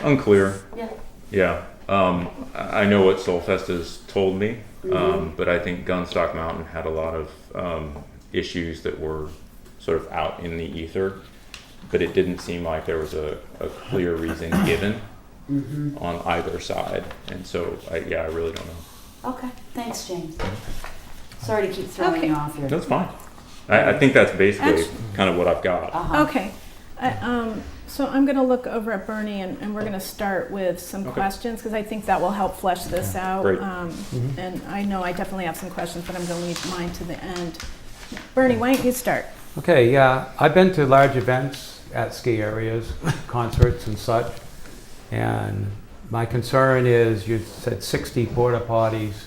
Unclear. Yeah. Yeah. I know what Soulfest has told me, but I think Gunstock Mountain had a lot of issues that were sort of out in the ether, but it didn't seem like there was a clear reason given on either side. And so, I really don't know. Okay. Thanks, James. Sorry to keep throwing Okay. you off here. That's fine. I think that's basically Actu- kind of what I've got. Uh-huh. Okay. So I'm going to look over at Bernie and we're going to start with some Okay. questions because I think that will help flesh this out. Great. And I know I definitely have some questions, but I'm going to leave mine to the end. Bernie, why don't you start? Okay, yeah, I've been to large events at ski areas, concerts and such, and my concern is, you said 60 porta potties,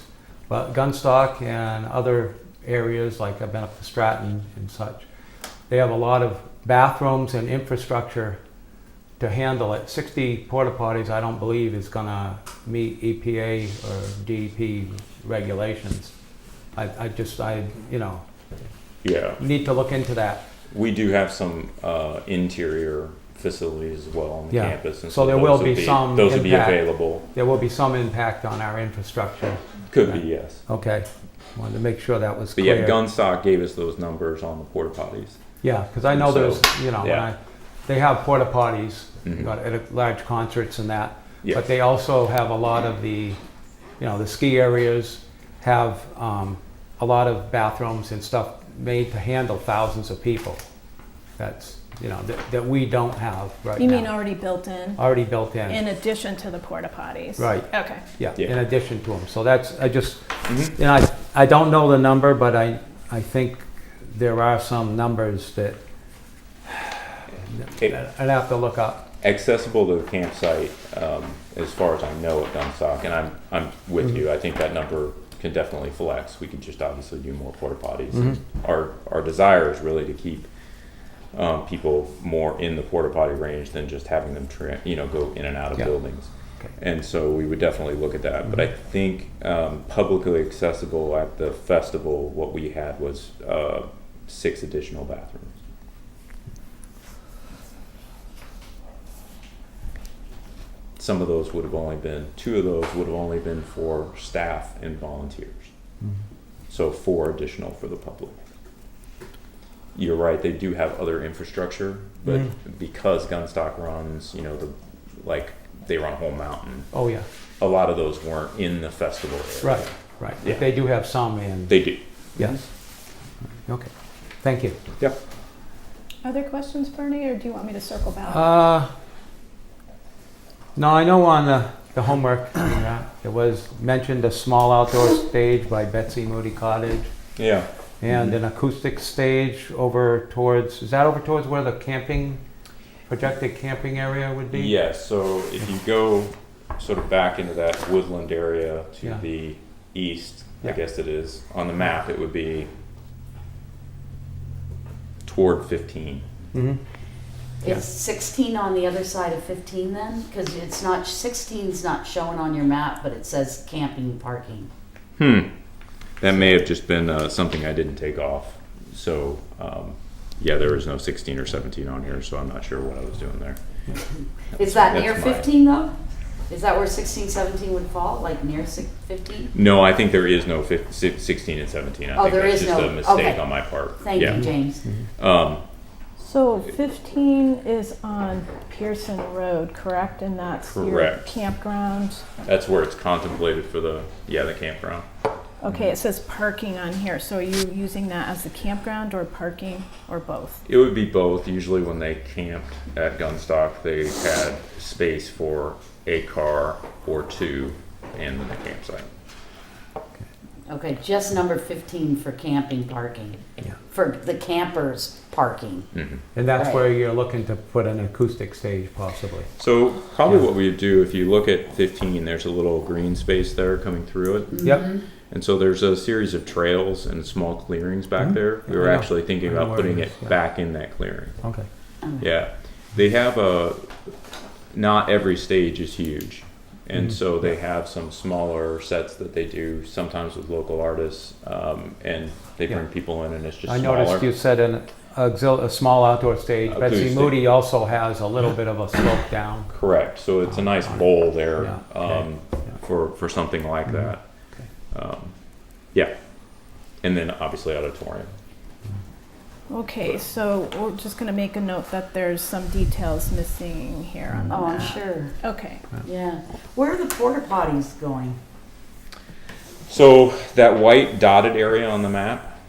but Gunstock and other areas, like I've been up to Stratton and such, they have a lot of bathrooms and infrastructure to handle it. 60 porta potties, I don't believe is gonna meet EPA or DEP regulations. you know, Yeah. need to look into that. We do have some interior facilities as well on the Yeah. campus, and So there those will be some those will be impact. available. There will be some impact on our infrastructure. Could be, yes. Okay, wanted to make sure that was But clear. yeah, Gunstock gave us those numbers on the porta potties. Yeah, because I know So, there's, you know, yeah. they have porta potties Mhm. at large concerts and that, Yes. but they also have a lot of the, you know, the ski areas have a lot of bathrooms and stuff made to handle thousands of people. That's, you know, that we don't have right now. You mean already built in? Already built In addition to the porta potties? Right. Okay. Yeah, Yeah. in addition to them. So that's, I just, Mhm. you know, I don't know the number, but I think there are some numbers that I'd have to look up. Accessible to the campsite, as far as I know at Gunstock, and I'm with Mhm. you. I think that number can definitely flex. We could just obviously do more porta potties. Mhm. Our desire is really to keep people more in the porta potty range than just having them go in and out of Yeah. buildings. Okay. And so we would definitely look at that. But I think publicly accessible at the festival, what we had was 6 additional bathrooms. Some of those would have only been, 2 of those would have only been for staff and volunteers. So 4 additional for the public. You're right, they do have other infrastructure, but because Gunstock runs, they run Whole Mountain, Oh, yeah, a lot of those weren't in the festival area. right. Yeah. But they do have some in, They do. yes. Okay, thank you. Yep. Other questions, Bernie, or do you want me to circle back? No, I know on the homework, it was mentioned a small outdoor stage by Betsy Moody Cottage Yeah. and an acoustic stage over towards, is that over towards where the projected camping area would be? Yes, so if you go sort of back into that woodland area to Yeah. the east, I Yeah. guess it is, on the map, it would be toward 15. Mhm. Is 16 on the other side of 15 then? Because it's not, 16's not shown on your map, but it says camping parking. That may have just been something I didn't take off. So, yeah, there was no 16 or 17 on here, so I'm not sure what I was doing there. Is that That's near mine. 15 though? Is that where 16, 17 would fall, like near 15? No, I think there is no 16 and 17. I Oh, think there that's is just no- a mistake okay. on my part. Thank yeah. you, James. So 15 is on Pearson Road, correct? And that's your Correct. campground? That's where it's contemplated for the campground. Okay, it says parking on here. So are you using that as the campground or parking or both? It would be both. Usually when they camped at Gunstock, they had space for a car or 2 and then the campsite. Okay, just number 15 for camping parking. Yeah. For the campers parking. Mhm. And that's Right. where you're looking to put an acoustic stage possibly. So probably Yeah. what we would do, if you look at 15, there's a little green space there coming through it. Yep. And so there's a series of trails and small clearings back there. We were I know. actually thinking I know about where putting it it is, yeah. back in that clearing. Okay. Yeah. They have not every stage is huge. And so they have some smaller sets that they do sometimes with local artists. And they bring Yeah. people in and it's just I smaller. noticed you said a small outdoor stage. Betsy Acoustic. Moody also has a little bit of a slope down. Correct. So it's a nice bowl there Yeah, okay. for something like that. Okay. Yeah. And then obviously auditorium. Okay, so we're just going to make a note that there's some details missing here on the Oh, I'm map. sure. Okay. Yeah. Where are the porta potties going? So that white dotted area on the map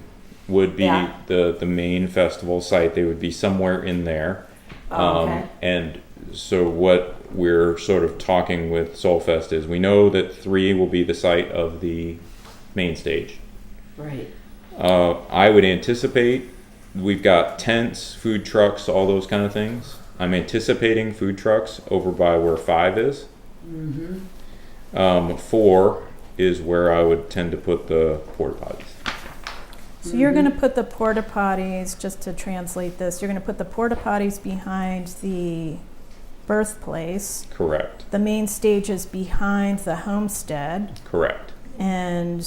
would be Yeah. the main festival site. They would be somewhere in there. Oh, okay. And so what we're sort of talking with Soulfest is we know that 3 will be the site of the main stage. Right. I would anticipate we've got tents, food trucks, all those kind of things. I'm anticipating food trucks over by where 5 is. 4 is where I would tend to put the porta potties. So you're going to put the porta potties, just to translate this, you're going to put the porta potties behind the birthplace. Correct. The main stage is behind the homestead. Correct. And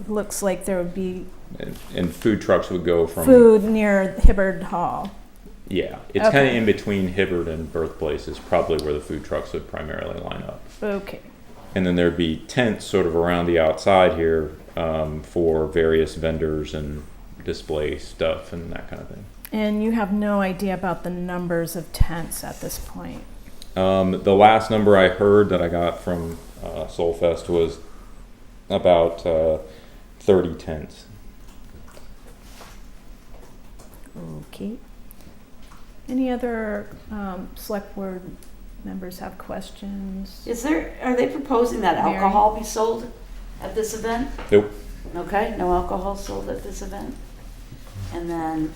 looks like there would be And food trucks would go from food near Hibbard Hall. Yeah, it's Okay. kind of in between Hibbard and Birthplace is probably where the food trucks would primarily line up. Okay. And then there'd be tents sort of around the outside here for various vendors and display stuff and that kind of thing. And you have no idea about the numbers of tents at this point? The last number I heard that I got from Soulfest was about 30 tents. Okay. Any other select board members have questions? Are they proposing that Mary? alcohol be sold at this event? Nope. Okay, no alcohol sold at this event. And then,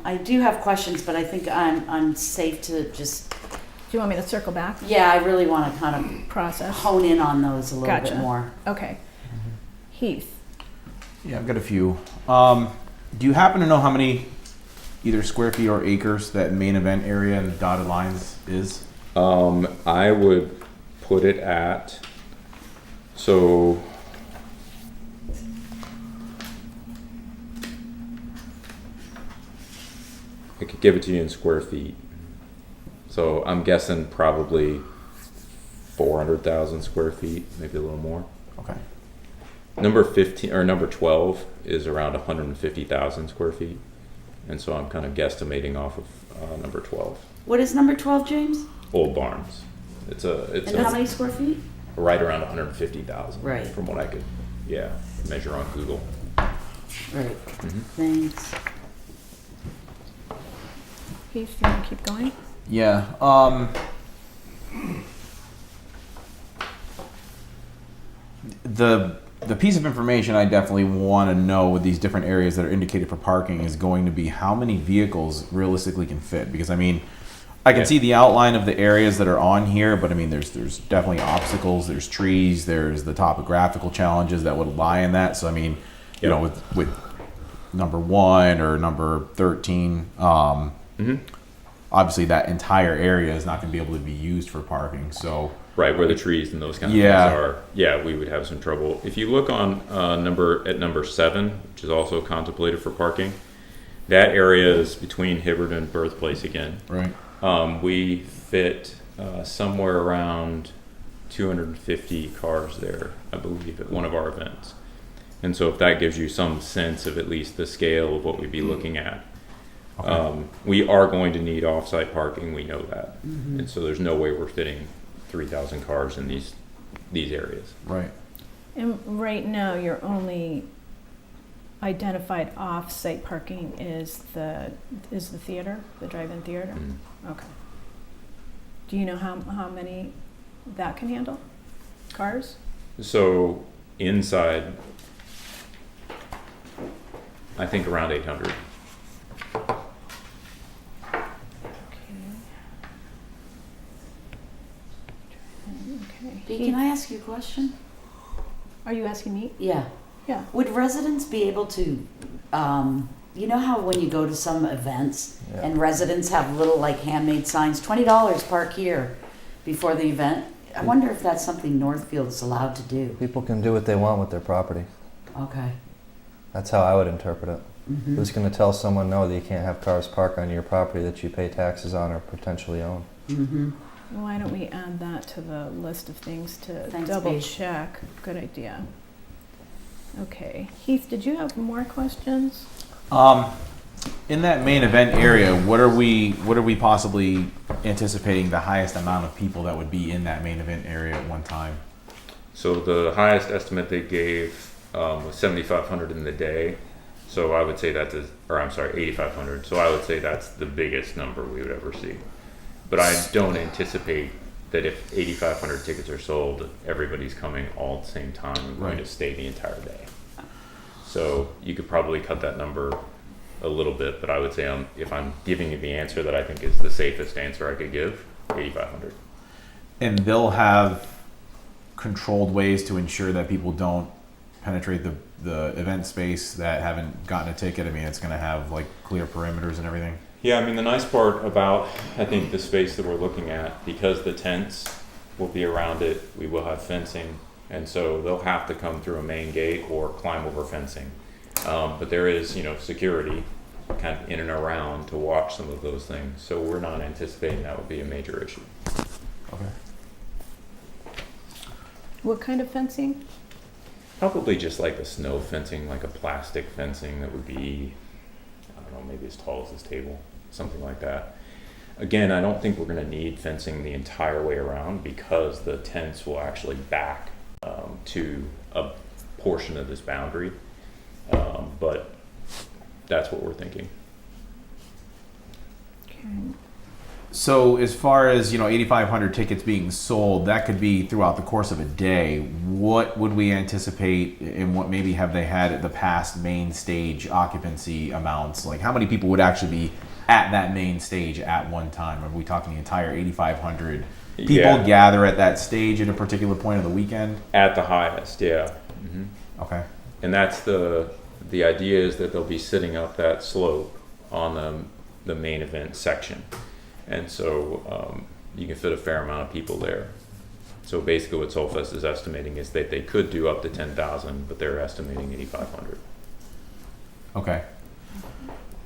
I do have questions, but I think I'm safe to just, Do you want me to circle back? yeah, I really want to kind of Process? hone in on those a little bit Gotcha. more. Okay. Heath? Yeah, I've got a few. Do you happen to know how many either square feet or acres that main event area and the dotted lines is? I would put it at, so I could give it to you in square feet. So I'm guessing probably 400,000 square feet, maybe a little more. Okay. Number 15 or number 12 is around 150,000 square feet. And so I'm kind of guesstimating off of number 12. What is number 12, James? Old Barns. It's And how many square feet? right around 150,000. Right. From what I could, measure on Google. Right, thanks. Heath, you want to keep going? Yeah. The piece of information I definitely want to know with these different areas that are indicated for parking is going to be how many vehicles realistically can fit. Because I mean, I can see the outline of the areas that are on here, but I mean, there's definitely obstacles, there's trees, there's the topographical challenges that would lie in that. So I mean, you know, with number 1 or number 13, obviously that entire area is not going to be able to be used for parking. So Right, where the trees and those kind of things are. We would have some trouble. If you look on number 7, which is also contemplated for parking, that area is between Hibbard and Birthplace again. right. We fit somewhere around 250 cars there, I believe, at one of our events. And so if that gives you some sense of at least the scale of what we'd be looking at. Okay. We are going to need off-site parking, we know that. And so there's no way we're fitting 3,000 cars in these areas. Right. And right now, your only identified off-site parking is the theater, the drive-in theater? Okay. Do you know how many that can handle? Cars? So inside, I think around 800. Okay. Dee, can I ask you a question? Are you asking me? Yeah. Yeah. Would residents be able to, you know how when you go to some events Yeah. and residents have little like handmade signs, $20 park here before the event? I wonder if that's something Northfield is allowed to do. People can do what they want with their property. Okay. That's how I would interpret it. Mhm. Who's going to tell someone no that you can't have cars parked on your property that you pay taxes on or potentially own? Mhm. Why don't we add that to the list of things to Thanks, double Paige. check? Good idea. Okay. Heath, did you have more questions? In that main event area, what are we possibly anticipating the highest amount of people that would be in that main event area at one time? So the highest estimate they gave was 7,500 in the day. So I would say that's, 8,500. So I would say that's the biggest number we would ever see. But I don't anticipate that if 8,500 tickets are sold, everybody's coming all at the same time and going to stay the entire day. So you could probably cut that number a little bit, but I would say if I'm giving you the answer that I think is the safest answer I could give, 8,500. And they'll have controlled ways to ensure that people don't penetrate the event space that haven't gotten a ticket. I mean, it's going to have like clear perimeters and everything. Yeah, I mean, the nice part about, I think, the space that we're looking at, because the tents will be around it, we will have fencing, and so they'll have to come through a main gate or climb over fencing. But there is, security kind of in and around to watch some of those things, so we're not anticipating that would be a major issue. Okay. What kind of fencing? Probably just like a snow fencing, like a plastic fencing that would be, I don't know, maybe as tall as this table, something like that. Again, I don't think we're going to need fencing the entire way around because the tents will actually back to a portion of this boundary, but that's what we're thinking. Okay. So as far as 8,500 tickets being sold, that could be throughout the course of a day. What would we anticipate, and what maybe have they had at the past main stage occupancy amounts? Like how many people would actually be at that main stage at one time? Are we talking the entire 8,500 people Yeah. gather at that stage at a particular point of the weekend? At the highest, yeah. Okay. And that's the idea, is that they'll be sitting up that slope on the main event section. And so you can fit a fair amount of people there. So basically what Soulfest is estimating is that they could do up to 10,000, but they're estimating 8,500. Okay.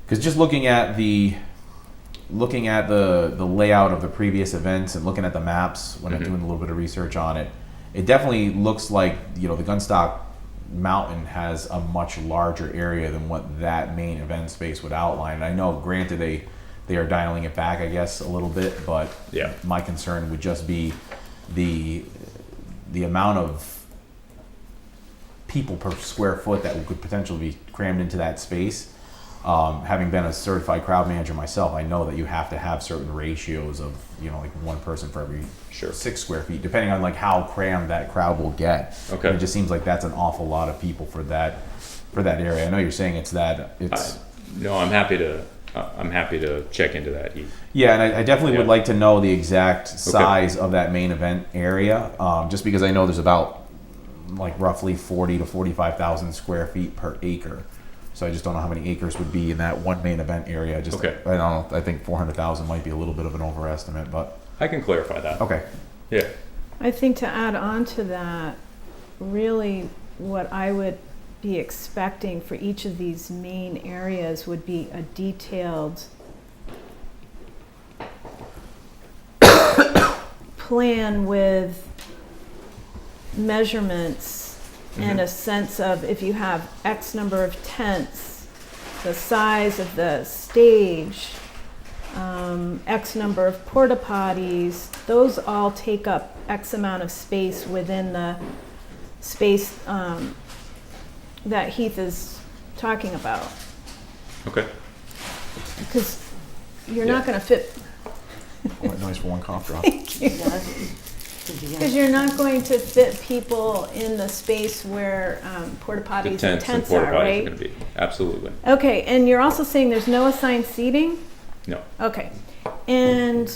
Because just looking at the layout of the previous events and looking at the maps when I'm doing a little bit of research on it, it definitely looks like the Gunstock Mountain has a much larger area than what that main event space would outline. And I know, granted, they are dialing it back, I guess, a little bit, but Yeah. my concern would just be the amount of people per square foot that could potentially be crammed into that space. Having been a certified crowd manager myself, I know that you have to have certain ratios of, like one person for every Sure. 6 square feet, depending on like how crammed that crowd will get. Okay. And it just seems like that's an awful lot of people for that area. I know you're saying it's. No, I'm happy to check into that, Heath. Yeah, and I definitely would Yeah. like to know the exact size of that main event area, just because I know there's about like roughly 40 to 45,000 square feet per acre. So I just don't know how many acres would be in that one main event area. Just Okay. I don't know. I think 400,000 might be a little bit of an overestimate, but I can clarify that. okay. Yeah. I think to add on to that, really what I would be expecting for each of these main areas would be a detailed plan with measurements and a sense of, if you have X number of tents, the size of the stage, X number of porta potties, those all take up X amount of space within the space that Heath is talking about. Okay. Because you're Yeah. not going to fit, Oh, nice for one cough drop. because you're not going to fit people in the space where porta The potties and tents and tents porta are, potties are right? going to be. Absolutely. Okay, and you're also saying there's no assigned seating? No. Okay. And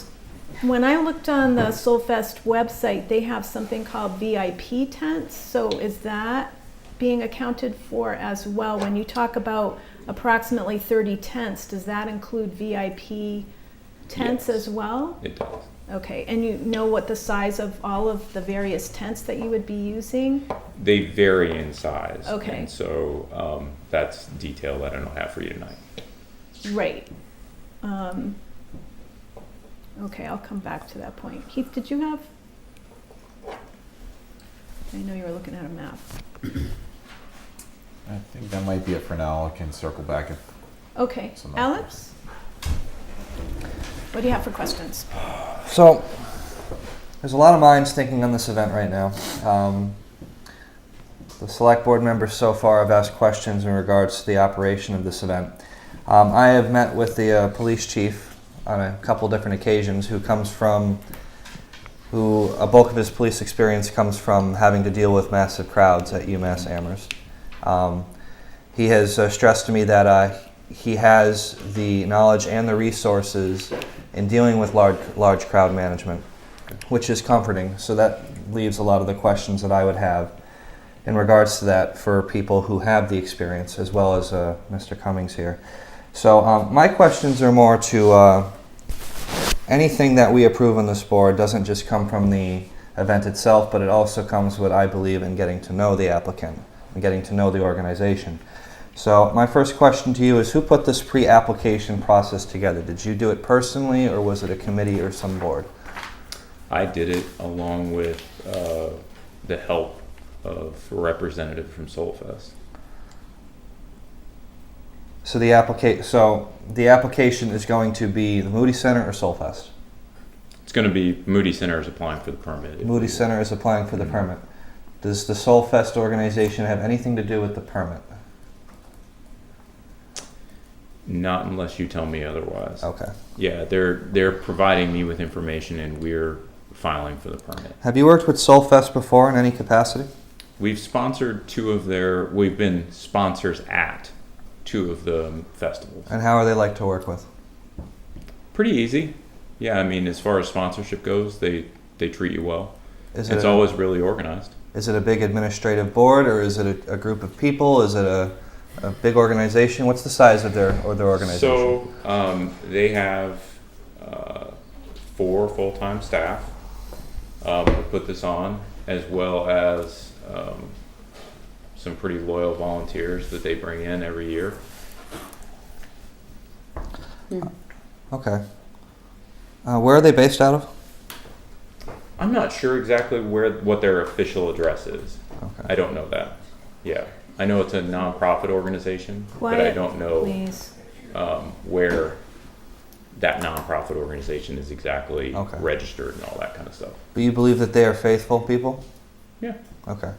when I looked on the Soulfest website, they have something called VIP tents. So is that being accounted for as well? When you talk about approximately 30 tents, does that include VIP tents Yes. as well? It does. Okay, and you know what the size of all of the various tents that you would be using? They vary in size. Okay. And so that's detail that I don't have for you tonight. Right. Okay, I'll come back to that point. Keith, did you have? I know you were looking at a map. I think that might be it for now. I can circle back if. Okay, Some Alex? What do you have for questions? So, there's a lot of minds thinking on this event right now. The select board members so far have asked questions in regards to the operation of this event. I have met with the police chief on a couple different occasions, who a bulk of his police experience comes from having to deal with massive crowds at UMass Amherst. He has stressed to me that he has the knowledge and the resources in dealing with large crowd management, which is comforting. So that leaves a lot of the questions that I would have in regards to that for people who have the experience, as well as Mr. Cummings here. So my questions are more to anything that we approve on this board doesn't just come from the event itself, but it also comes with, I believe, in getting to know the applicant and getting to know the organization. So my first question to you is, who put this pre-application process together? Did you do it personally, or was it a committee or some board? I did it along with the help of a representative from Soulfest. So the application is going to be the Moody Center or Soulfest? It's going to be Moody Center is applying for the permit. Moody Center is applying for the permit. Does the Soulfest organization have anything to do with the permit? Not unless you tell me otherwise. Okay. Yeah, they're providing me with information, and we're filing for the permit. Have you worked with Soulfest before in any capacity? We've been sponsors at 2 of the festivals. And how are they like to work with? Pretty easy. Yeah, I mean, as far as sponsorship goes, they treat you well. It's always really organized. Is it a big administrative board, or is it a group of people? Is it a big organization? What's the size of their organization? So they have 4 full-time staff to put this on, as well as some pretty loyal volunteers that they bring in every year. Okay. Where are they based out of? I'm not sure exactly what their official address is. Okay. I don't know that. Yeah, I know it's a nonprofit organization, but I Quiet, don't know please. where that nonprofit organization is exactly Okay. registered and all that kind of stuff. Do you believe that they are faithful people? Yeah. Okay,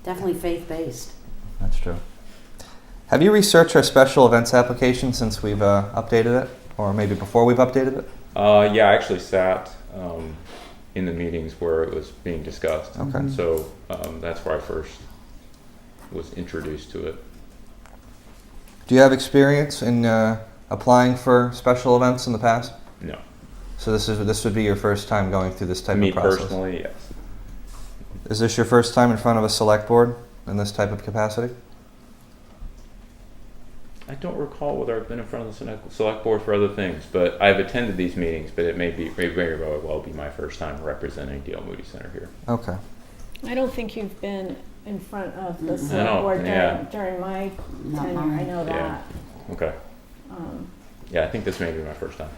Definitely faith-based. that's true. Have you researched our special events application since we've updated it, or maybe before we've updated it? Yeah, I actually sat in the meetings where it was being discussed. Okay. So that's where I first was introduced to it. Do you have experience in applying for special events in the past? No. So this would be your first time going through this type Me of process? personally, yes. Is this your first time in front of a select board in this type of capacity? I don't recall whether I've been in front of the select board for other things, but I've attended these meetings, but it may very well be my first time representing DL Moody Center here. Okay. I don't think you've been in front of the Mm-mm. select No, board yeah. during my Not tenure. I mine. know Yeah. that. Okay. Yeah, I think this may be my first time.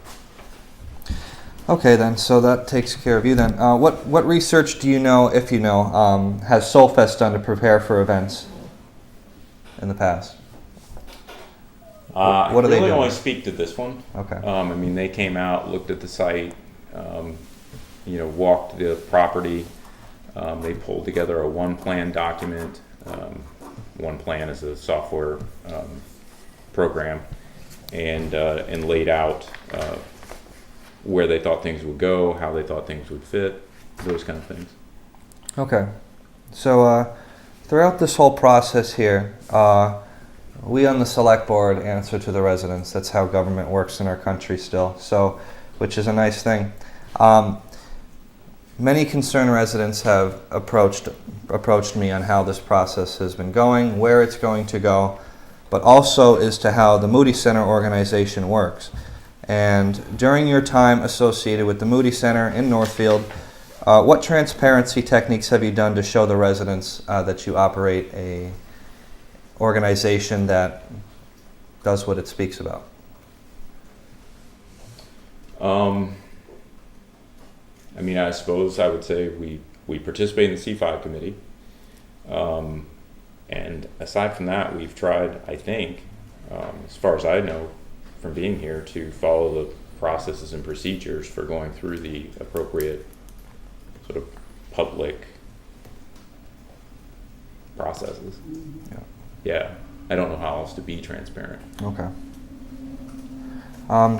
Okay then, so that takes care of you then. What research do you know, if you know, has Soulfest done to prepare for events in the past? What I are they really doing? only speak to this one. Okay. I mean, they came out, looked at the site, walked the property. They pulled together a one-plan document. One plan is a software program, and laid out where they thought things would go, how they thought things would fit, those kind of things. Okay. So throughout this whole process here, we on the select board answer to the residents. That's how government works in our country still. So, which is a nice thing. Many concerned residents have approached me on how this process has been going, where it's going to go, but also as to how the Moody Center organization works. And during your time associated with the Moody Center in Northfield, what transparency techniques have you done to show the residents that you operate a organization that does what it speaks about? I mean, I suppose I would say we participate in the C5 committee. And aside from that, we've tried, I think, as far as I know from being here, to follow the processes and procedures for going through the appropriate sort of public processes. Yeah, I don't know how else to be transparent. Okay.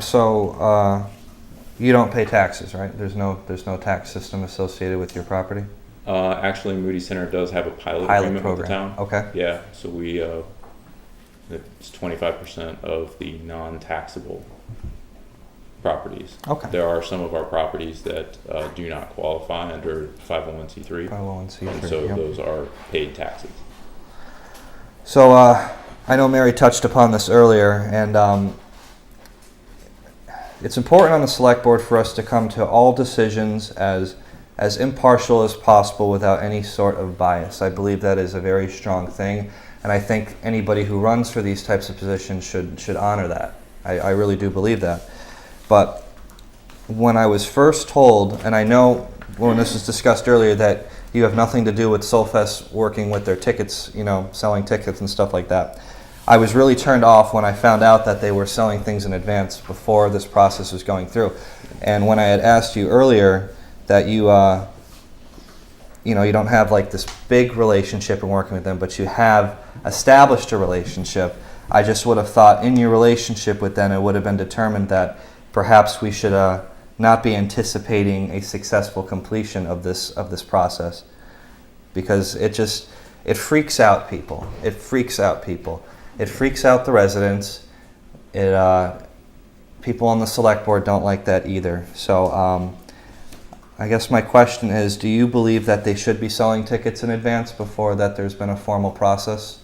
So you don't pay taxes, right? There's no tax system associated with your property? Actually, Moody Center does have a pilot agreement with the town. Okay. Yeah, so we it's 25% of the non-taxable properties. Okay. There are some of our properties that do not qualify under 501c3, 501c3. and so yep. those are paid taxes. So I I know Mary touched upon this earlier, and it's important on the select board for us to come to all decisions as impartial as possible without any sort of bias. I believe that is a very strong thing, and I think anybody who runs for these types of positions should honor that. I really do believe that. But when I was first told, and I know when this was discussed earlier, that you have nothing to do with Soulfest working with their tickets, selling tickets and stuff like that, I was really turned off when I found out that they were selling things in advance before this process was going through. And when I had asked you earlier that you don't have like this big relationship in working with them, but you have established a relationship, I just would have thought in your relationship with them, it would have been determined that perhaps we should not be anticipating a successful completion of this process, because it freaks out people. It freaks out people. It freaks out the residents. People on the select board don't like that either. So I guess my question is, do you believe that they should be selling tickets in advance before that there's been a formal process,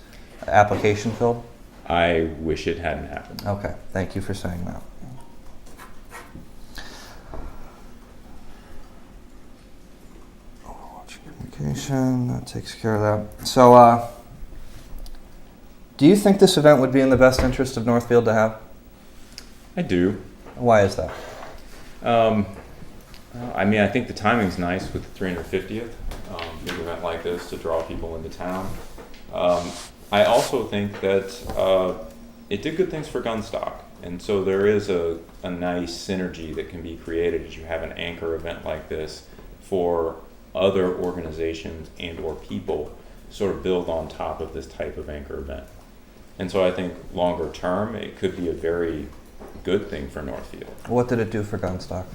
application filled? I wish it hadn't happened. Okay, thank you for saying that. Communication, that takes care of that. So, do you think this event would be in the best interest of Northfield to have? I do. Why is that? I think the timing's nice with the 350th, big event like this to draw people into town. I also think that it did good things for Gunstock, and so there is a nice synergy that can be created as you have an anchor event like this for other organizations and or people sort of build on top of this type of anchor event. And so I think longer term, it could be a very good thing for Northfield. What did it do for Gunstock?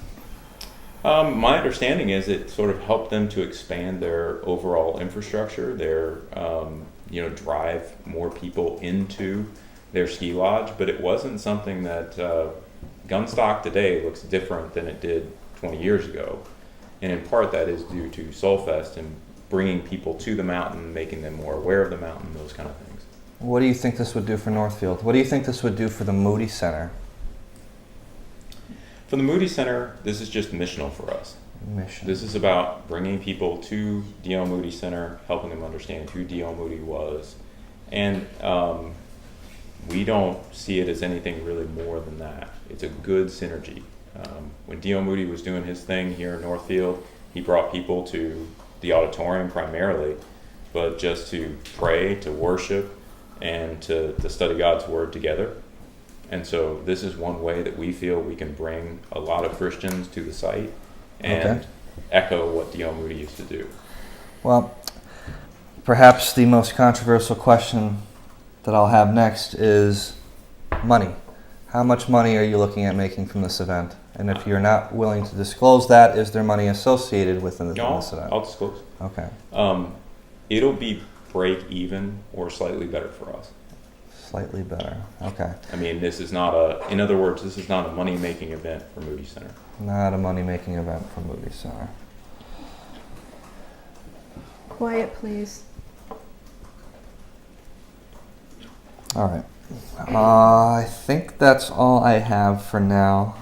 My understanding is it sort of helped them to expand their overall infrastructure, their drive more people into their ski lodge, but it wasn't something that Gunstock today looks different than it did 20 years ago. And in part that is due to Soulfest and bringing people to the mountain, making them more aware of the mountain, those kind of things. What do you think this would do for Northfield? What do you think this would do for the Moody Center? For the Moody Center, this is just missional for us. Mission. This is about bringing people to D.L. Moody Center, helping them understand who D.L. Moody was. And we don't see it as anything really more than that. It's a good synergy. When D.L. Moody was doing his thing here in Northfield, he brought people to the auditorium primarily, but just to pray, to worship, and to study God's Word together. And so this is one way that we feel we can bring a lot of Christians to the site and echo what D.L. Moody used to do. Well, perhaps the most controversial question that I'll have next is money. How much money are you looking at making from this event? And if you're not willing to disclose that, is there money associated with this event? I'll disclose. Okay. It'll be break even or slightly better for us. Slightly better. Okay. This is not in other words, this is not a money-making event for Moody Center. Not a money-making event for Moody Center. Quiet, please. All right. I think that's all I have for now.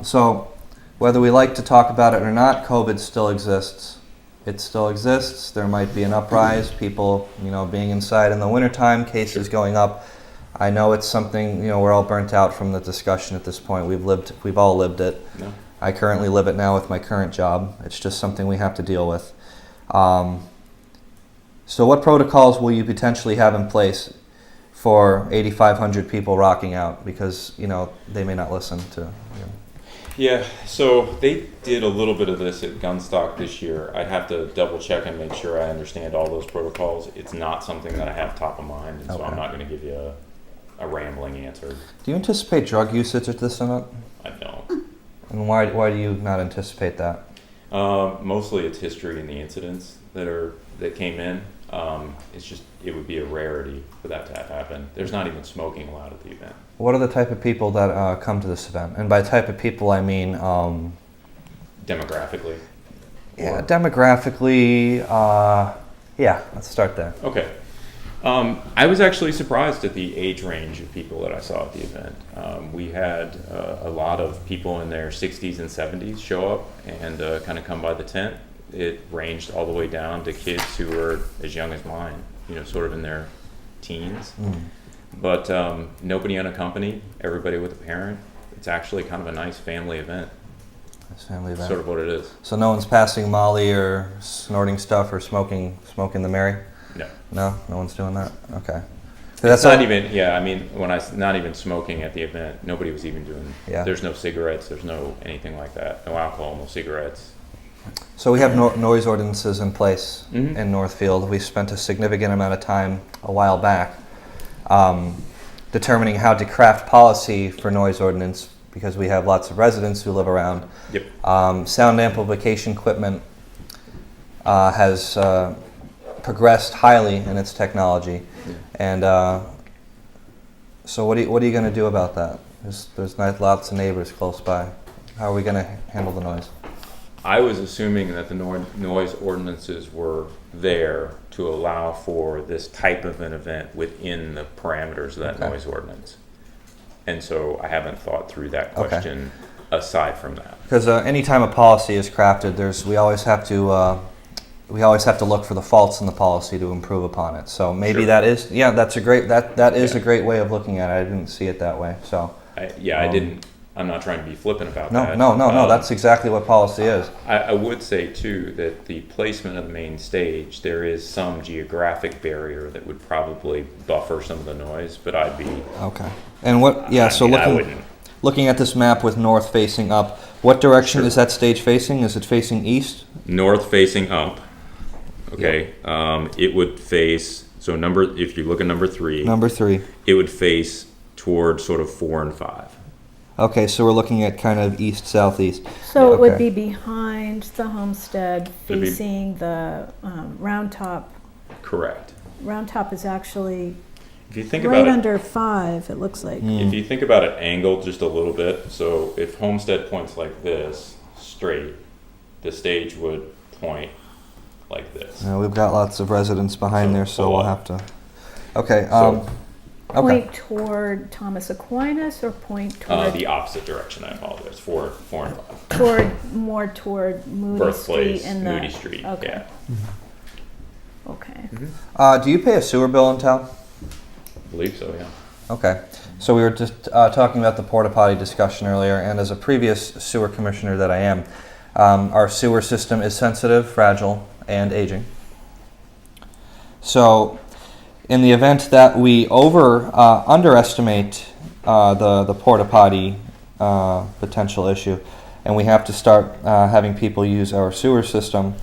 So whether we like to talk about it or not, COVID still exists. It still exists. There might be an uprise, people, being inside in the wintertime, cases going up. I know it's something, we're all burnt out from the discussion at this point. We've all lived it. No. I currently live it now with my current job. It's just something we have to deal with. So what protocols will you potentially have in place for 8,500 people rocking out? Because, they may not listen to. Yeah, so they did a little bit of this at Gunstock this year. I'd have to double check and make sure I understand all those protocols. It's not something that I have top of mind, and so I'm not going to give you a rambling answer. Do you anticipate drug usage at this event? I don't. And why do you not anticipate that? Mostly it's history and the incidents that came in. It would be a rarity for that to happen. There's not even smoking allowed at the event. What are the type of people that come to this event? And by type of people, I mean... demographically? Yeah, demographically, Yeah, let's start there. Okay. I was actually surprised at the age range of people that I saw at the event. We had a lot of people in their 60s and 70s show up and kind of come by the tent. It ranged all the way down to kids who were as young as mine, sort of in their teens. But nobody unaccompanied, everybody with a parent. It's actually kind of a nice family event. Nice family event. Sort of what it is. So no one's passing Molly or snorting stuff or smoking the Mary? No. No one's doing that? Okay. That's not even, not even smoking at the event, nobody was even doing, Yeah. there's no cigarettes, there's no anything like that. No alcohol, no cigarettes. So we have noise ordinances in place Mhm. in Northfield. We spent a significant amount of time a while back determining how to craft policy for noise ordinance because we have lots of residents who live around. Yep. Sound amplification equipment has progressed highly in its technology, and so what are you going to do about that? There's lots of neighbors close by. How are we going to handle the noise? I was assuming that the noise ordinances were there to allow for this type of an event within the parameters of that Okay. noise ordinance. And so I haven't thought through that question aside from that. Because anytime a policy is crafted, we always have to look for the faults in the policy to improve upon it. So maybe Sure. that is a great way of looking at it. I didn't see it that way. So I'm not trying to be flippant about no, that. no. That's exactly what policy is. I would say too that the placement of the main stage, there is some geographic barrier that would probably buffer some of the noise, but I'd be Okay. And what? Yeah. So I wouldn't. looking at this map with north facing up, what direction is that stage facing? Is it facing east? North facing up. Okay. It would face if you look at number 3. Number 3. It would face toward sort of 4 and 5. Okay, so we're looking at kind of east southeast. So Yeah, it would okay. be behind the homestead, It'd be- facing the Round Top. Correct. Round Top is actually If you think right about it, under 5, it looks like. Hmm. if you think about it angled just a little bit, so if Homestead points like this straight, the stage would point like this. We've got lots of residents behind So there, so pull we'll up. have to. Okay. So- Okay. Point toward Thomas Aquinas or point toward The opposite direction. I apologize. 4 and 5. toward Moody Street Birthplace, and Moody Street. Okay. Yeah. Okay. Do you pay a sewer bill in town? I believe so. Yeah. Okay. So we were just talking about the porta potty discussion earlier, and as a previous sewer commissioner that I am, our sewer system is sensitive, fragile, and aging. So, in the event that we underestimate the porta potty potential issue, and we have to start having people use our sewer system,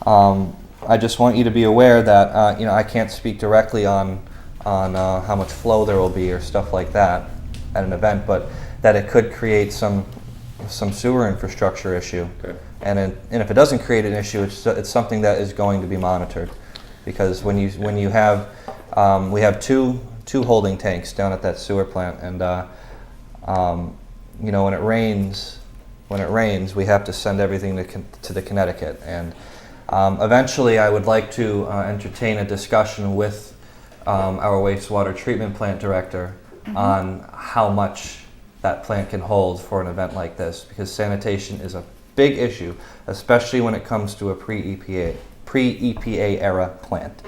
I just want you to be aware that I can't speak directly on how much flow there will be or stuff like that at an event, but that it could create some sewer infrastructure issue. Okay. And if it doesn't create an issue, it's something that is going to be monitored, because when you have we have two holding tanks down at that sewer plant, and when it rains, we have to send everything to the Connecticut, and eventually I would like to entertain a discussion with our wastewater treatment plant director on how much that plant can hold for an event like this, because sanitation is a big issue, especially when it comes to a pre-EPA era plant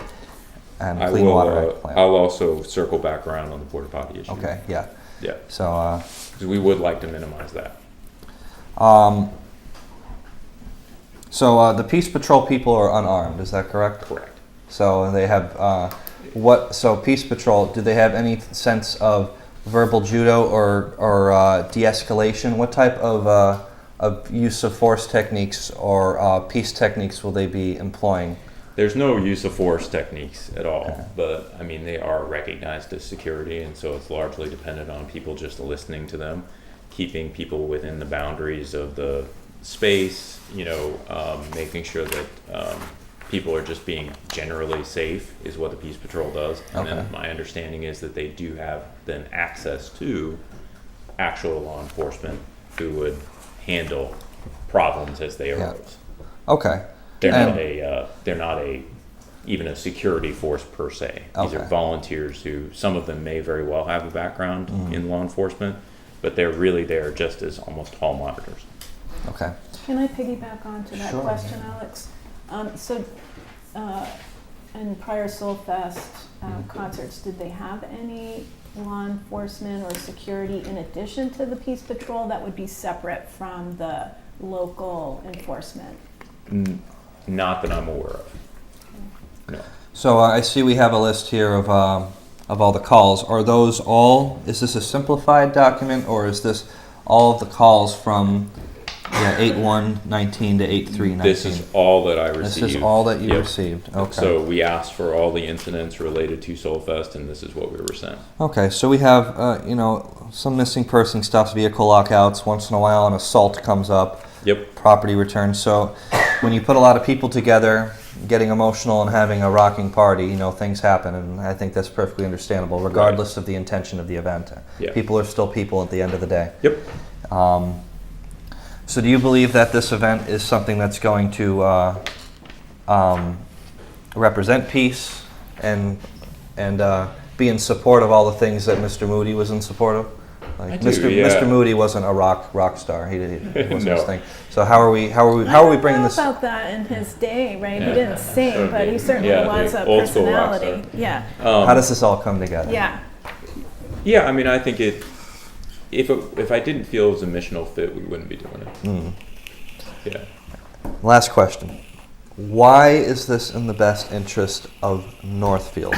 and Clean Water Act plant. I'll also circle back around on the porta potty issue. Okay, yeah. Yeah. So, 'Cause we would like to minimize that. the Peace Patrol people are unarmed, is that correct? Correct. So they have, so Peace Patrol, do they have any sense of verbal judo or de-escalation? What type of use of force techniques or peace techniques will they be employing? There's no use of force techniques at all, Okay. but I mean, they are recognized as security, and so it's largely dependent on people just listening to them, keeping people within the boundaries of the space, making sure that people are just being generally safe is what the Peace Patrol does. And Okay. then my understanding is that they do have then access to actual law enforcement who would handle problems as they Yeah. arose. Okay. They're And- not a even a security force per se. These are Okay. volunteers who, some of them may very well have a background in law enforcement, but they're really there just as almost hall monitors. Okay. Can I piggyback on to that Sure. question, Alex? In prior Soulfest concerts, did they have any law enforcement or security in addition to the Peace Patrol that would be separate from the local enforcement? Not that I'm aware of. No. So I see we have a list here of all the calls. Are those all? Is this a simplified document, or is this all of the calls from 8/1/19 to 8/3/19? This is all that I received. This is all that you Yep. received. Okay. So we asked for all the incidents related to Soulfest, and this is what we were sent. Okay, so we have, some missing person stuff, vehicle lockouts. Once in a while, an assault comes up. Yep. Property returns. So when you put a lot of people together, getting emotional and having a rocking party, things happen, and I think that's perfectly understandable, regardless of the intention of the event. Yeah. People are still people at the end of the day. Yep. So do you believe that this event is something that's going to represent peace and be in support of all the things that Mr. Moody was in support of? Like I do, yeah. Mr. Moody wasn't a rock star. He wasn't No. his thing. So how are we bringing this? I don't know about that in his day, right? Yeah. He didn't sing, but he certainly Yeah, was the a old school rock personality. star. Yeah, How does this all come together? yeah. Yeah, I mean, I think if I didn't feel it was a missional fit, we wouldn't be doing it. Yeah. Last question. Why is this in the best interest of Northfield?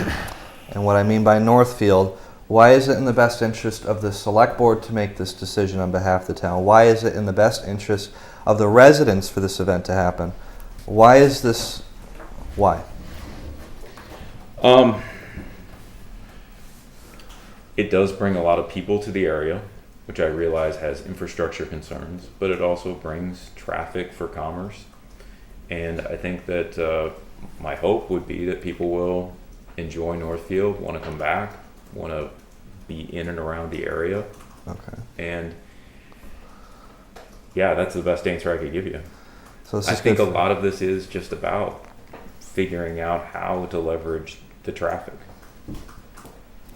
And what I mean by Northfield, why is it in the best interest of the select board to make this decision on behalf of the town? Why is it in the best interest of the residents for this event to happen? Why is this? Why? It does bring a lot of people to the area, which I realize has infrastructure concerns, but it also brings traffic for commerce. And I think that my hope would be that people will enjoy Northfield, want to come back, want to be in and around the area. Okay. And yeah, that's the best answer I could give you. So this I is think good a lot of this is just about figuring out how to leverage the traffic.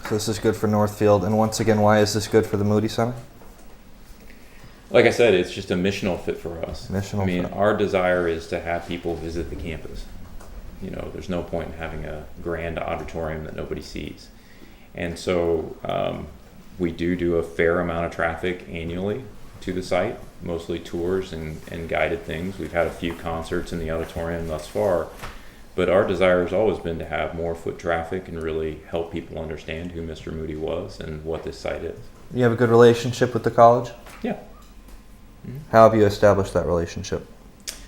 So this is good for Northfield. And once again, why is this good for the Moody Center? Like I said, it's just a missional fit for us. Missional I mean, fit. our desire is to have people visit the campus. There's no point in having a grand auditorium that nobody sees. And so we do a fair amount of traffic annually to the site, mostly tours and guided things. We've had a few concerts in the auditorium thus far, but our desire has always been to have more foot traffic and really help people understand who Mr. Moody was and what this site is. You have a good relationship with the college? Yeah. How have you established that relationship?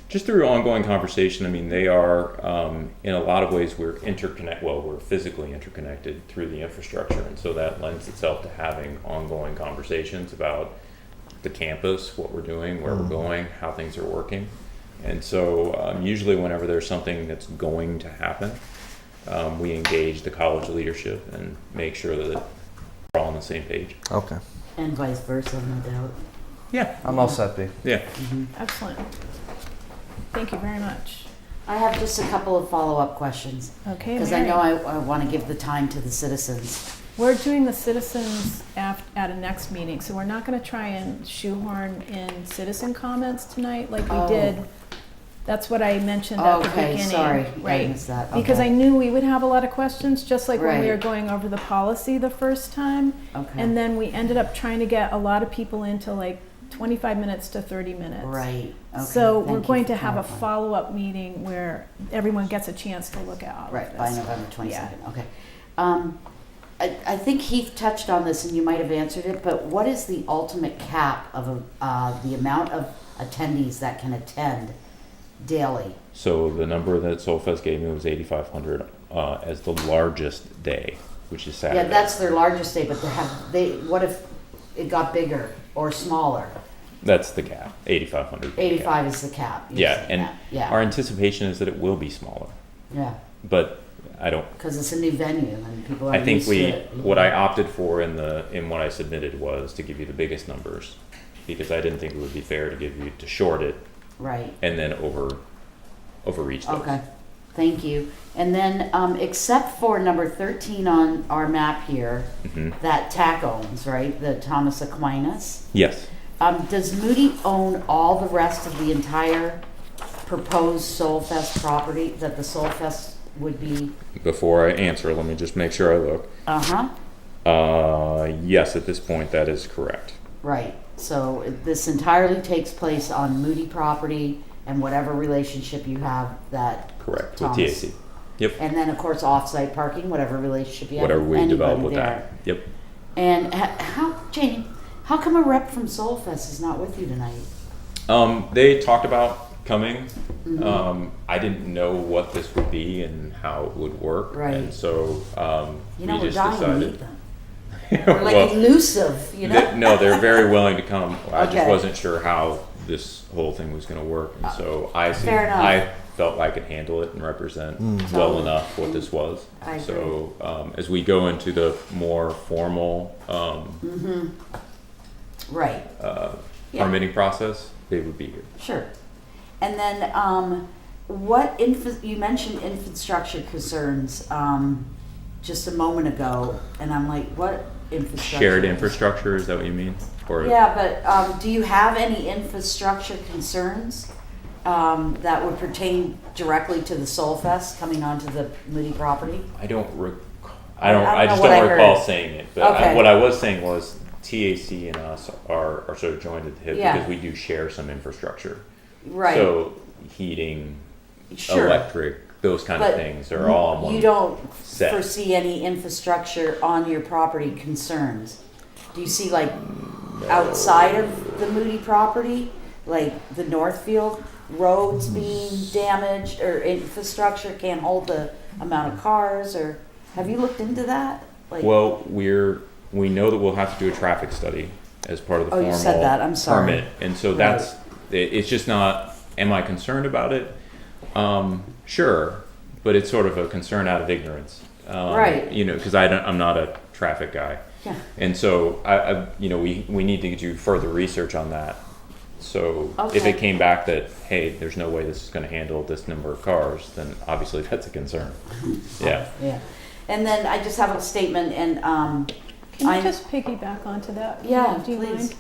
Just through ongoing conversation. I mean, they are, in a lot of ways, we're physically interconnected through the infrastructure. And so that lends itself to having ongoing conversations about the campus, what we're doing, where we're going, how things are working. And so usually whenever there's something that's going to happen, we engage the college leadership and make sure that we're all on the same page. Okay. And vice versa, no doubt. Yeah. I'm all set, B. Yeah. Excellent. Thank you very much. I have just a couple of follow-up questions, Okay, because I Mary. know I want to give the time to the citizens. We're doing the citizens at a next meeting, so we're not going to try and shoehorn in citizen comments tonight like we Oh. did. That's what I mentioned at the Okay, beginning. sorry, I Right. missed that. Because Okay. I knew we would have a lot of questions, just like when we Right. were going over the policy the first time. Okay. And then we ended up trying to get a lot of people into like 25 minutes to 30 minutes. Right, okay. So we're thank you going for to have a clarifying. follow-up meeting where everyone gets a chance to look at all of Right, by this. November 22nd, okay. I think Heath touched on this and you might have answered it, but what is the ultimate cap of the amount of attendees that can attend daily? So the number that Soulfest gave me was 8,500 as the largest day, which is Saturday. Yeah, that's their largest day, but what if it got bigger or smaller? That's the cap, 8,500. 85 is the cap. you're Yeah, saying and that. Yeah, our anticipation is that it will be smaller, yeah, but I don't. because it's a new venue and people are I think used to it. what I opted for in what I submitted was to give you the biggest numbers, because I didn't think it would be fair to short it Right, and then overreach those. okay, Thank you. And then, except for number 13 on our map here, that TAC owns, right, the Thomas Aquinas, Yes. does Moody own all the rest of the entire proposed Soulfest property that the Soulfest would be? Before I answer, let me just make sure I look. Yes, at this point, that is correct. Right. So this entirely takes place on Moody property and whatever relationship you have that. Correct, Thomas. with TAC. Yep. And then, of course, off-site parking, whatever relationship you have Whatever with we develop anybody with there. that. Yep. And Jane, how come a rep from Soulfest is not with you tonight? They talked about coming. I didn't know what this would be and how it would work. Right. And so You know, we we're just dying to decided. meet them. They're like Well, elusive, you know? no, they're very willing to come. I just Okay. wasn't sure how this whole thing was going to work. And so Fair enough. I felt I could handle it and represent well Totally. enough what this was. I agree. So as we go into the more formal Right. Yeah. permitting process, they would be here. Sure. And then, you mentioned infrastructure concerns, just a moment ago, and I'm like, what infrastructure? Shared infrastructure, is that what you mean? Or Yeah, but, do you have any infrastructure concerns, that would pertain directly to the Soulfest coming onto the Moody property? I don't I I don't just know what don't I recall heard. saying it. But Okay. what I was saying was TAC and us are sort of joined at the hip Yeah. because we do share some infrastructure. Right. So heating, Sure. electric, those kind But of things are all in one. You don't set. foresee any infrastructure on your property concerns? Do you see like outside of the Moody property, like the Northfield roads being damaged or infrastructure can't hold the amount of cars, or have you looked into that? Like, Well, we know that we'll have to do a traffic study as part of the Oh, you formal said that. I'm sorry. permit. And so it's just not, am I concerned about it? Sure, but it's sort of a concern out of ignorance. Right. You know, because I'm not a traffic guy. Yeah. And so we need to do further research on that. So if Okay. it came back that, hey, there's no way this is going to handle this number of cars, then obviously that's a concern. Yeah. Yeah. And then I just have a statement, and Can I just piggyback onto that? Yeah, Do you please. mind?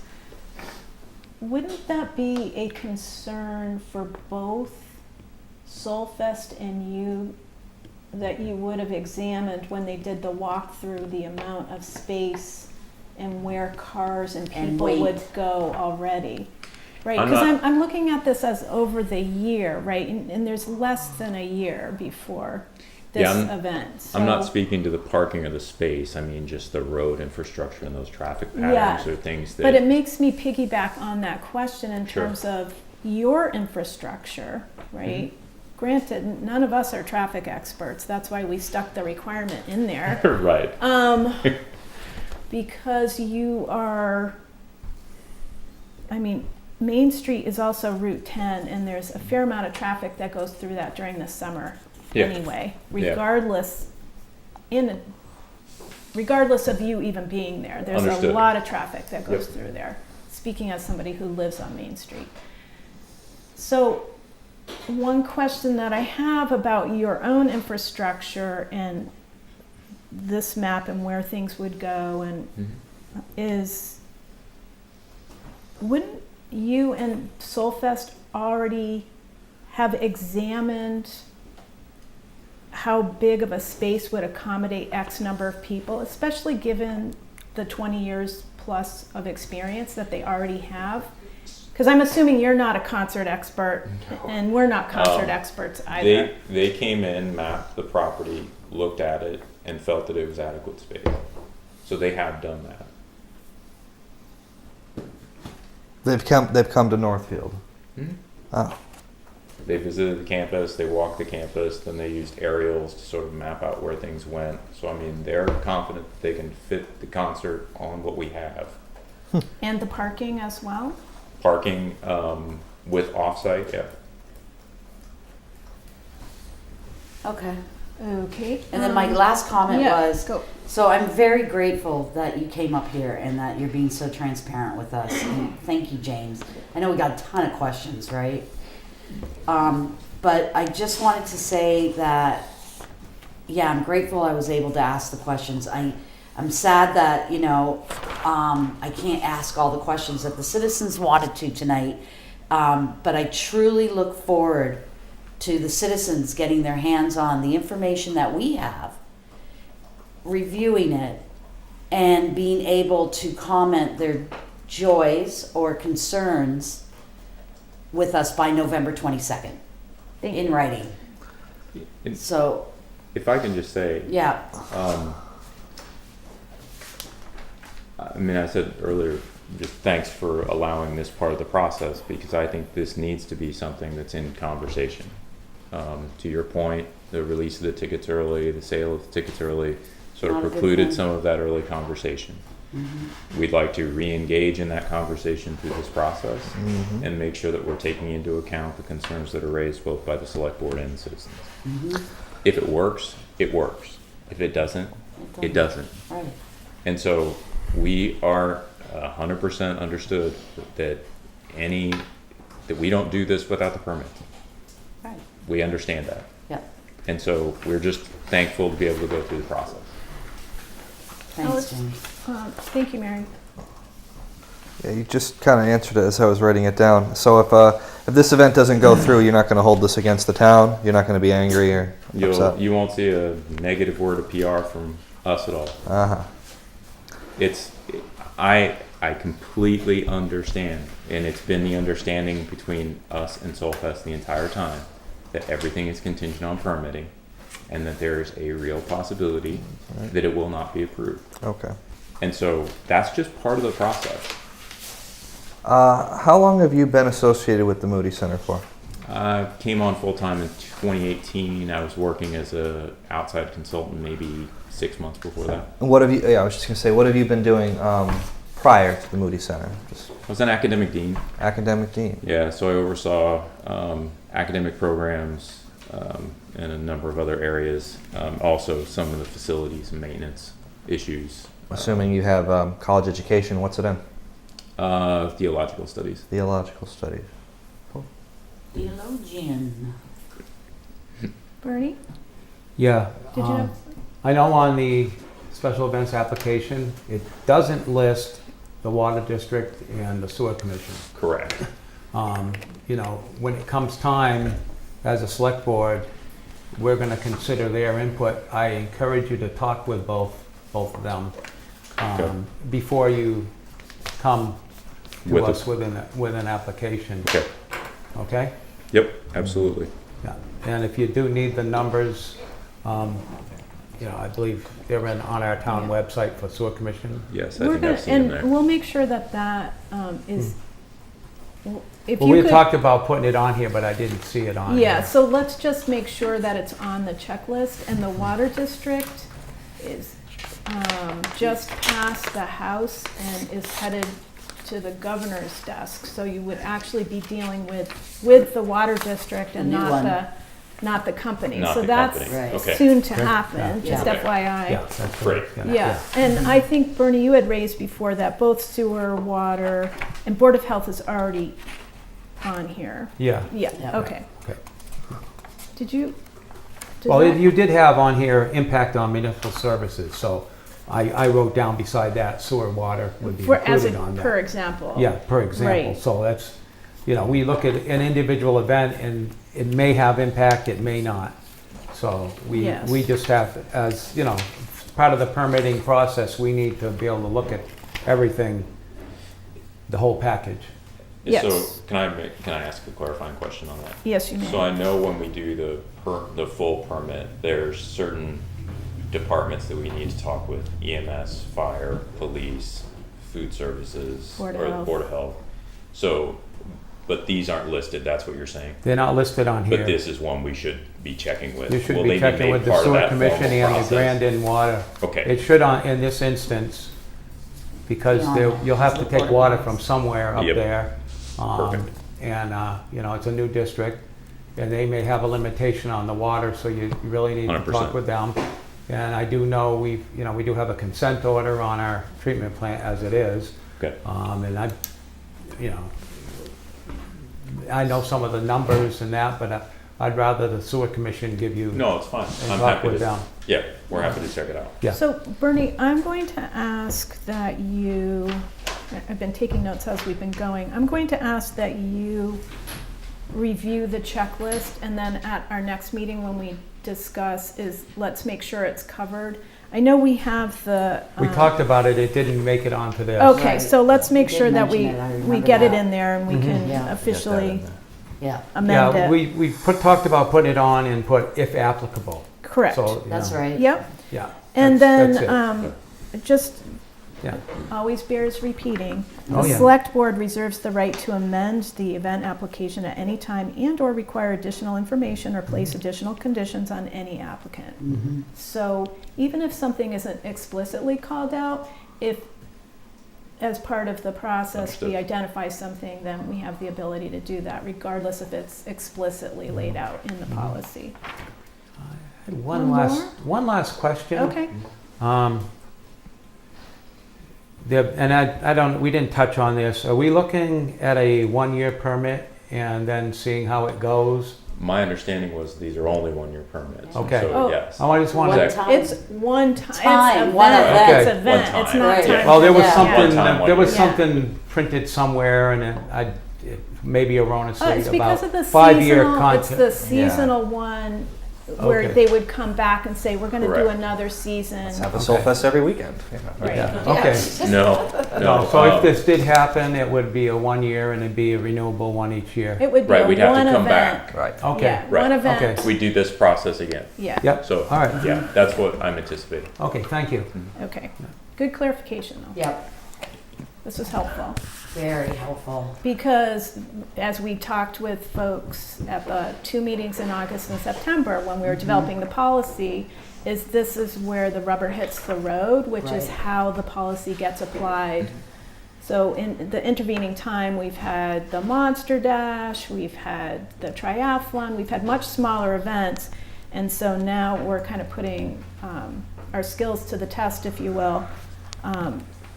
Wouldn't that be a concern for both Soulfest and you, that you would have examined when they did the walkthrough, the amount of space and where cars and And people weight. would go already? Right, I'm because not- I'm looking at this as over the year, right? And there's less than a year before this Yeah, event. I'm not So- speaking to the parking or the space. I mean, just the road infrastructure and those traffic Yeah. patterns are things that. But it makes me piggyback on that question in Sure. terms of your infrastructure, right? Granted, none of us are traffic experts. That's why we stuck the requirement in there. Right. Because you are, I mean, Main Street is also Route 10, and there's a fair amount of traffic that goes through that during the summer Yeah. anyway, Yeah. regardless of you even being there. There's Understood. a lot of traffic that goes Yep. through there, speaking as somebody who lives on Main Street. So one question that I have about your own infrastructure and this map and where things would go and is, wouldn't you and Soulfest already have examined how big of a space would accommodate X number of people, especially given the 20 years plus of experience that they already have? Because I'm assuming you're not a concert expert, and we're not concert experts either. They came in, mapped the property, looked at it, and felt that it was adequate space. So they have done that. They've come to Northfield. Oh. They visited the campus, they walked the campus, then they used aerials to sort of map out where things went. So I mean, they're confident that they can fit the concert on what we have. And the parking as well? Parking with offsite, yeah. okay. Okay. And then my last comment yeah, was, go. so I'm very grateful that you came up here and that you're being so transparent with us. And thank you, James. I know we got a ton of questions, right? But I just wanted to say that, yeah, I'm grateful I was able to ask the questions. I'm sad that, I can't ask all the questions that the citizens wanted to tonight. But I truly look forward to the citizens getting their hands on the information that we have, reviewing it, and being able to comment their joys or concerns with us by November 22nd in writing. And So, if I can just say, yeah, I said earlier, just thanks for allowing this part of the process, because I think this needs to be something that's in conversation. To your point, the release of the tickets early, the sale of the tickets early, sort of Not a good precluded thing. some of that early conversation. We'd like to re-engage in that conversation through this process and make sure that we're taking into account the concerns that are raised both by the select board and the citizens. If it works, it works. If it doesn't, it doesn't. right. And so we are 100% understood that we don't do this without the permit. Right. We understand that. Yeah. And so we're just thankful to be able to go through the process. Thanks, Alice? Jamie. Thank you, Mary. Yeah, you just kind of answered it as I was writing it down. So if this event doesn't go through, you're not going to hold this against the town. You're not going to be angry or upset. You won't see a negative word of PR from us at all. I completely understand, and it's been the understanding between us and Soulfest the entire time, that everything is contingent on permitting, and that there's a real possibility that it will not be approved. Okay. And so that's just part of the process. How long have you been associated with the Moody Center for? I came on full-time in 2018. I was working as a outside consultant maybe 6 months before that. And what have you? Yeah, I was just gonna say, what have you been doing prior to the Moody Center? Just I was an academic dean. academic dean. Yeah, so I oversaw academic programs in a number of other areas. Also some of the facilities and maintenance issues. Assuming you have college education, what's it in? Theological studies. Theological studies. Theologian. Bernie, Yeah. did you have? I know on the special events application, it doesn't list the water district and the sewer commission. Correct. When it comes time as a select board, we're going to consider their input. I encourage you to talk with both of them before you come to With us with an application. Okay. Okay? Yep, absolutely. Yeah. And if you do need the numbers, I believe they're on our town website for sewer commission. Yes, I think I've seen them there. And we'll make sure that is. If Well, you we could, talked about putting it on here, but I didn't see it on yeah. here. So let's just make sure that it's on the checklist. And the water district is just past the house and is headed to the governor's desk. So you would actually be dealing with the water district and The new one. not the company. Not so the that's company. Right. Okay. soon to Okay. happen. Yeah. Just Okay. FYI. Yeah, that's Great. Yeah, and I think, Bernie, you had raised before that both sewer, water, and Board of Health is already on here. Yeah. Yeah, Yeah. okay. Okay. Did you? Well, you did have on here impact on municipal services, so I wrote down beside that sewer, water would be as included a, on that. per example. Yeah, per example. Right. So that's, we look at an individual event and it may have impact, it may not. So Yes. we just have, as, part of the permitting process, we need to be able to look at everything, the whole package. Yes. So can I ask a clarifying question on that? Yes, you may. So I know when we do the full permit, there's certain departments that we need to talk with: EMS, fire, police, food services, Board of or the Health. Board of Health. So, but these aren't listed. That's what you're saying. They're not listed on here. But this is one we should be checking with. You should Will be they checking made with the part of sewer that commission formal and the process? Grandin Water. Okay. It should in this instance, because you'll have to take water from somewhere up Yep. there. Perfect. And, it's a new district, and they may have a limitation on the water, so you really need to 100%. talk with them. And I do know we do have a consent order on our treatment plant as it is. Okay. And I know some of the numbers and that, but I'd rather the sewer commission give you. No, it's fine. and I'm talk happy with to. them. Yeah, we're happy to check it out. Yeah. So Bernie, I'm going to ask that you, I've been taking notes as we've been going. I'm going to ask that you review the checklist, and then at our next meeting when we discuss let's make sure it's covered. I know we have the. We talked about it, it didn't make it onto this. Okay, Right. so let's make You did sure that we mention it, I remember get it that. in there and we Mhm. can Yeah. officially Yeah, amend Yeah, it. we talked about putting it on and put if applicable. Correct. So, you that's know, right. Yep. Yeah. And that's then, it. just Yeah. always bears repeating. Oh, The yeah. select board reserves the right to amend the event application at any time and/or require additional information or place additional conditions on any applicant. Mhm. So even if something isn't explicitly called out, if as part of the process we Understood. identify something, then we have the ability to do that regardless if it's explicitly laid out in the policy. One One last question. Okay. We didn't touch on this. Are we looking at a 1-year permit and then seeing how it goes? My understanding was these are only 1-year permits. Okay. So, Oh. yes. Oh, I just One wanted. time. It's one time. Time, It's one event. event. It's Okay. event. One It's time. not Right. time. Well, there was Yeah. something. One time, There was Yeah. something printed somewhere, and maybe erroneously It's about because of the 5-year seasonal, it's the contract. seasonal one where Okay. they would come back and say, we're gonna do Correct. another season. Let's have a Okay. Soul Fest every weekend. Right. Yeah. Okay. No. No, so if um, this did happen, it would be a 1-year and it'd be a renewable one each year. It would be Right, a we'd have one to come event. back. Right. Okay. Yeah, Right. one event. Okay. We do this process again. Yeah, Yep. So, All right. yeah, that's what I'm anticipating. Okay. Thank you. okay. Good clarification though. Yep, This is helpful. very helpful. Because as we talked with folks at the 2 meetings in August and September, when we were developing the policy, this is where the rubber hits the road, which is Right. how the policy gets applied. So in the intervening time, we've had the Monster Dash, we've had the triathlon, we've had much smaller events. And so now we're kind of putting our skills to the test, if you will,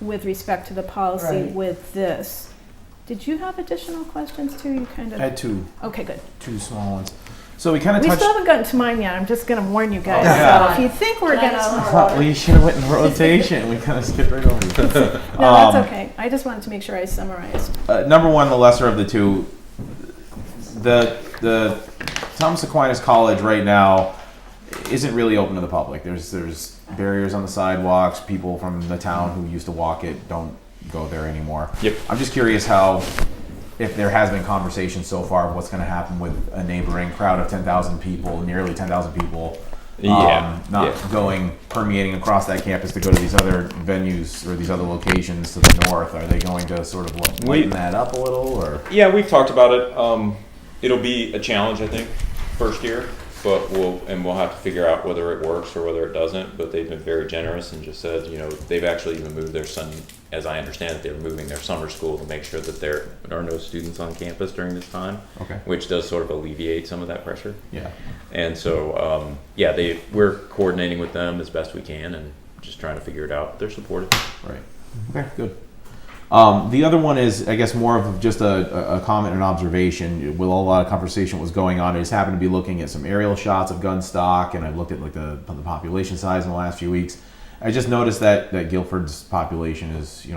with respect to the policy Right. with this. Did you have additional questions too? You kind I of, had two okay, good. small ones. So we kind of We touched. still haven't gotten to mine yet. I'm just gonna warn you guys. Yeah. So if you think we're gonna, Well, you should have went in rotation. We kind of skipped right over you. no, that's okay. I just wanted to make sure I summarized. Number one, the lesser of the two. The Thomas Aquinas College right now isn't really open to the public. There's barriers on the sidewalks. People from the town who used to walk it don't go there anymore. Yep. I'm just curious if there has been conversation so far of what's going to happen with a neighboring crowd of 10,000 people, nearly 10,000 people, not going permeating across that campus to go to these other venues or these other locations to the north. Are they going to sort of lighten that up a little, or? Yeah, we've talked about it. It'll be a challenge, I think, first year, but we'll have to figure out whether it works or whether it doesn't. But they've been very generous and just said, they've actually even moved their son, as I understand it, they were moving their summer school to make sure that there are no students on campus during this time. Okay. Which does sort of alleviate some of that pressure. Yeah. And so, we're coordinating with them as best we can and just trying to figure it out. They're supportive. Right. Okay, good. The other one is, I guess, more of just a comment and observation. With a lot of conversation was going on, I just happened to be looking at some aerial shots of gun stock, and I looked at like the population size in the last few weeks. I just noticed that Guilford's population is,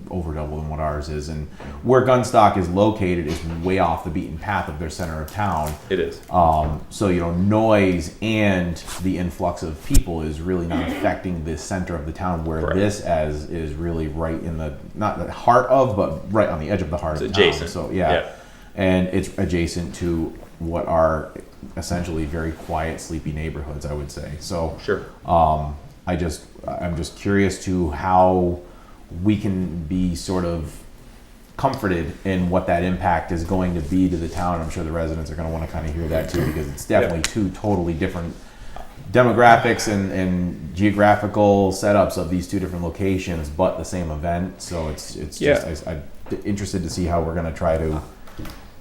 over double than what ours is, and where gun stock is located is way off the beaten path of their center of town. It is. So noise and the influx of people is really not affecting the center of the town, where Correct. this is really right in not the heart of, but right on the edge of the heart It's of town. adjacent. So and it's adjacent to what are essentially very quiet, sleepy neighborhoods, I would say. So Sure. I'm just curious to how we can be sort of comforted in what that impact is going to be to the town. I'm sure the residents are going to want to kind of hear that too, because it's definitely two totally different demographics and geographical setups of these two different locations, but the same event. So it's just I'm interested to see how we're going to try to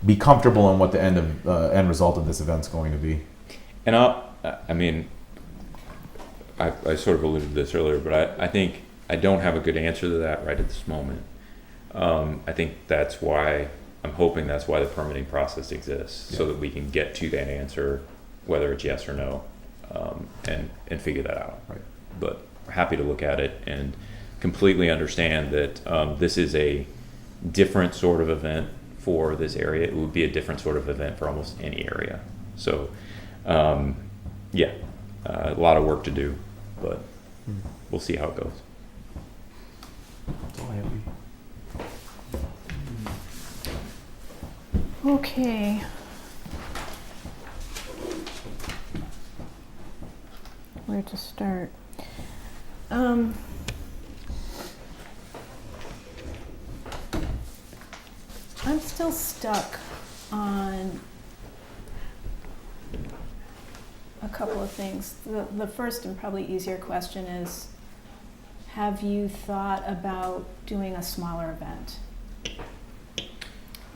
be comfortable in what the end result of this event's going to be. And I sort of alluded to this earlier, but I think I don't have a good answer to that right at this moment. I think that's why I'm hoping that's why the permitting process exists, so that we can get to that answer, whether it's yes or no, and figure that out. Right. But we're happy to look at it and completely understand that this is a different sort of event for this area. It would be a different sort of event for almost any area. So, yeah, a lot of work to do, but we'll see how it goes. That's all I have. Okay. Where to start? I'm still stuck on a couple of things. The first and probably easier question is, have you thought about doing a smaller event?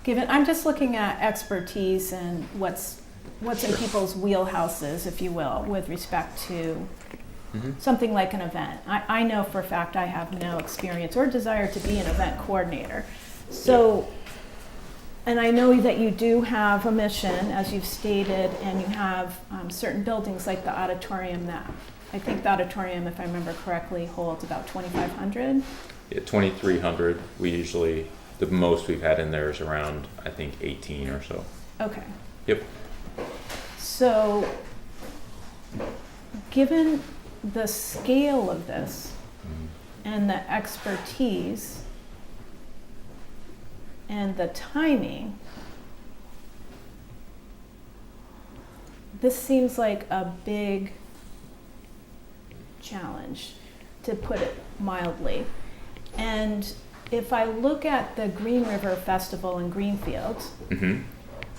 I'm just looking at expertise and what's in people's wheelhouses, if you will, with respect to something like an event. I know for a fact I have no experience or desire to be an event coordinator. So, and I know that you do have a mission, as you've stated, and you have certain buildings like the auditorium that, I think the auditorium, if I remember correctly, holds about 2,500. Yeah, 2,300. We usually, the most we've had in there is around, I think, 18 or so. Okay. Yep. So, given the scale of this and the expertise and the timing, this seems like a big challenge, to put it mildly. And if I look at the Green River Festival in Greenfield,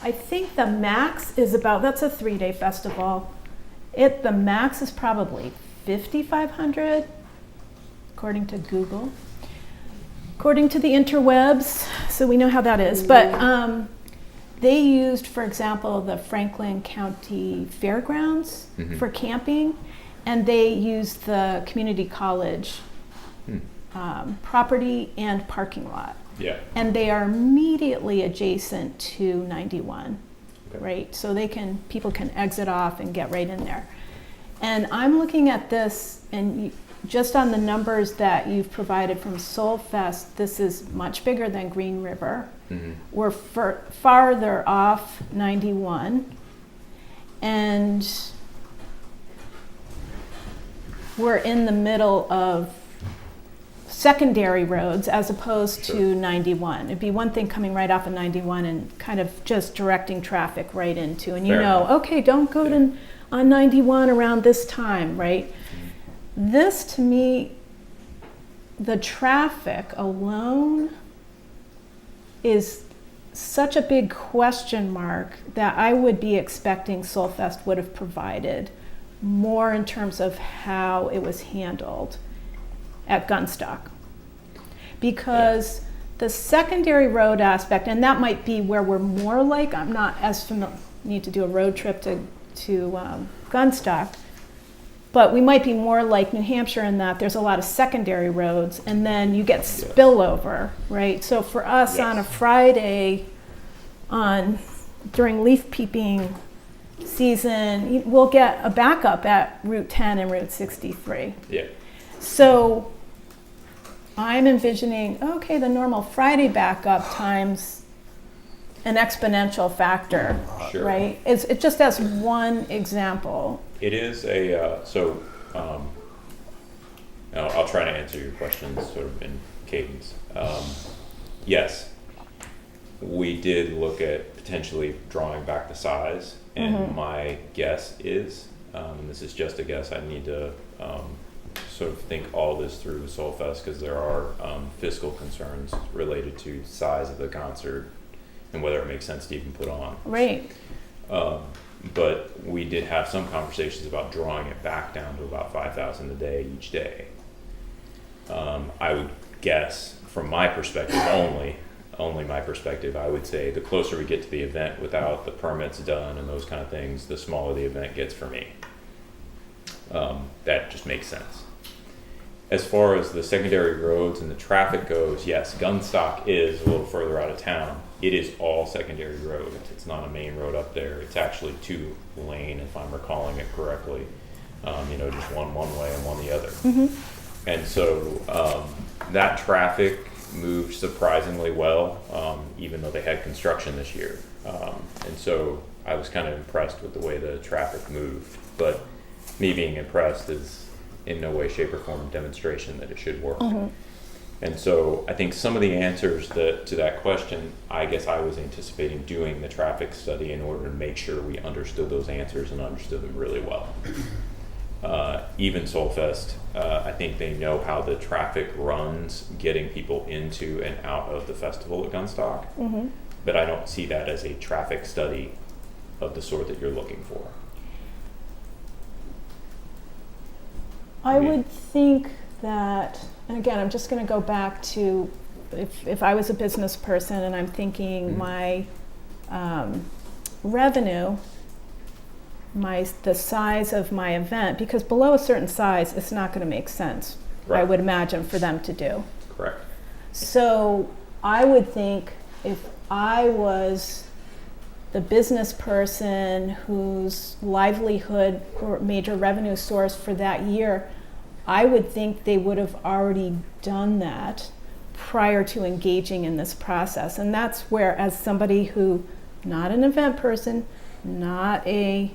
I think the max is about, that's a 3-day festival. The max is probably 5,500, according to Google. According to the interwebs, so we know how that is. But they used, for example, the Franklin County Fairgrounds for camping, and they used the community college property and parking lot. Yeah. And they are immediately adjacent to 91, Okay. right? So people can exit off and get right in there. And I'm looking at this, and just on the numbers that you've provided from Soulfest, this is much bigger than Green River. We're farther off 91, and we're in the middle of secondary roads as opposed to 91. It'd be one thing coming right off of 91 and kind of just directing traffic right into, and Fair enough. okay, don't go on 91 around this time, right? This, to me, the traffic alone is such a big question mark that I would be expecting Soulfest would have provided more in terms of how it was handled at Gunstock. Because the secondary road aspect, and that might be where we're more like, I'm not as familiar, need to do a road trip to Gunstock, but we might be more like New Hampshire in that there's a lot of secondary roads, and then you get spillover, right? So for us on a Friday during leaf peeping season, we'll get a backup at Route 10 and Route 63. Yeah. So I'm envisioning, okay, the normal Friday backup times an exponential factor, Sure. right? It's just as one example. It is I'll try to answer your questions sort of in cadence. Yes, we did look at potentially drawing back the size, and my guess is, and this is just a guess, I need to sort of think all this through with Soulfest, because there are fiscal concerns related to size of the concert and whether it makes sense to even put on. Right. But we did have some conversations about drawing it back down to about 5,000 a day each day. I would guess, from my perspective only my perspective, I would say the closer we get to the event without the permits done and those kind of things, the smaller the event gets for me. That just makes sense. As far as the secondary roads and the traffic goes, yes, Gunstock is a little further out of town. It is all secondary road. It's not a main road up there. It's actually 2-lane, if I'm recalling it correctly. Just one way and one the other. And so that traffic moved surprisingly well, even though they had construction this year. And so I was kind of impressed with the way the traffic moved. But me being impressed is in no way, shape, or form a demonstration that it should work. And so I think some of the answers to that question, I guess I was anticipating doing the traffic study in order to make sure we understood those answers and understood them really well. Even Soulfest, I think they know how the traffic runs getting people into and out of the festival at Gunstock, but I don't see that as a traffic study of the sort that you're looking for. I would think that, and again, I'm just going to go back to if I was a business person and I'm thinking my revenue, the size of my event, because below a certain size, it's not going to make sense, Right. I would imagine, for them to do. Correct. So I would think if I was the business person whose livelihood or major revenue source for that year, I would think they would have already done that prior to engaging in this process. And that's where, as somebody who, not an event person, not a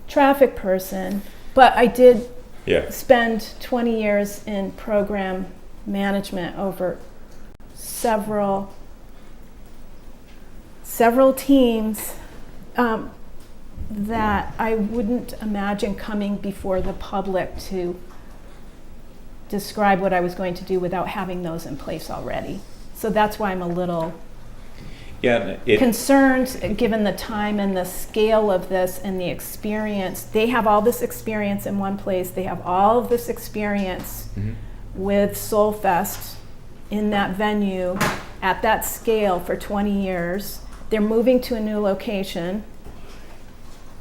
traffic person, but I did spend 20 years in program management over several teams that I wouldn't imagine coming before the public to describe what I was going to do without having those in place already. So that's why I'm a little concerned, given the time and the scale of this and the experience. They have all this experience in one place. They have all of this experience with Soulfest in that venue at that scale for 20 years. They're moving to a new location.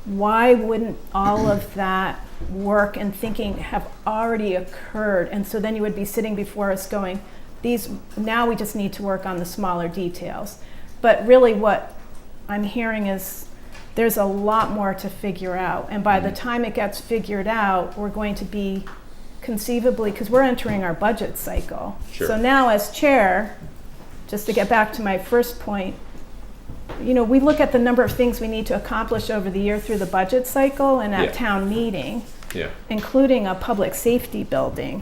Why wouldn't all of that work and thinking have already occurred? And so then you would be sitting before us going, now we just need to work on the smaller details. But really what I'm hearing is there's a lot more to figure out. And by the time it gets figured out, we're going to be conceivably, because we're entering our budget cycle. Sure. So now as chair, just to get back to my first point, we look at the number of things we need to accomplish over the year through the budget cycle and at town meeting, including a public safety building.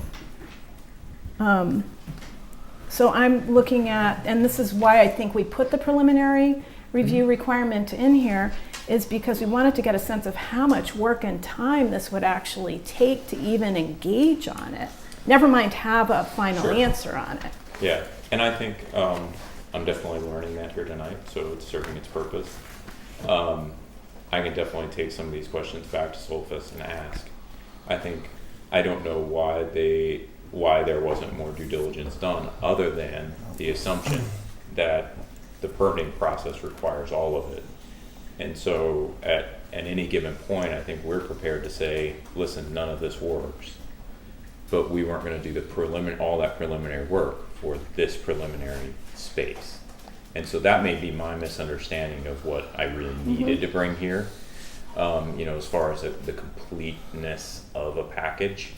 So I'm looking at, and this is why I think we put the preliminary review requirement in here, is because we wanted to get a sense of how much work and time this would actually take to even engage on it. Never mind have a final answer on it. Yeah, and I think I'm definitely learning that here tonight, so it's serving its purpose. I can definitely take some of these questions back to Soulfest and ask. I don't know why there wasn't more due diligence done, other than the assumption that the permitting process requires all of it. And so at any given point, I think we're prepared to say, listen, none of this works. But we weren't going to do all that preliminary work for this preliminary space. And so that may be my misunderstanding of what I really needed to bring here, as far as the completeness of a package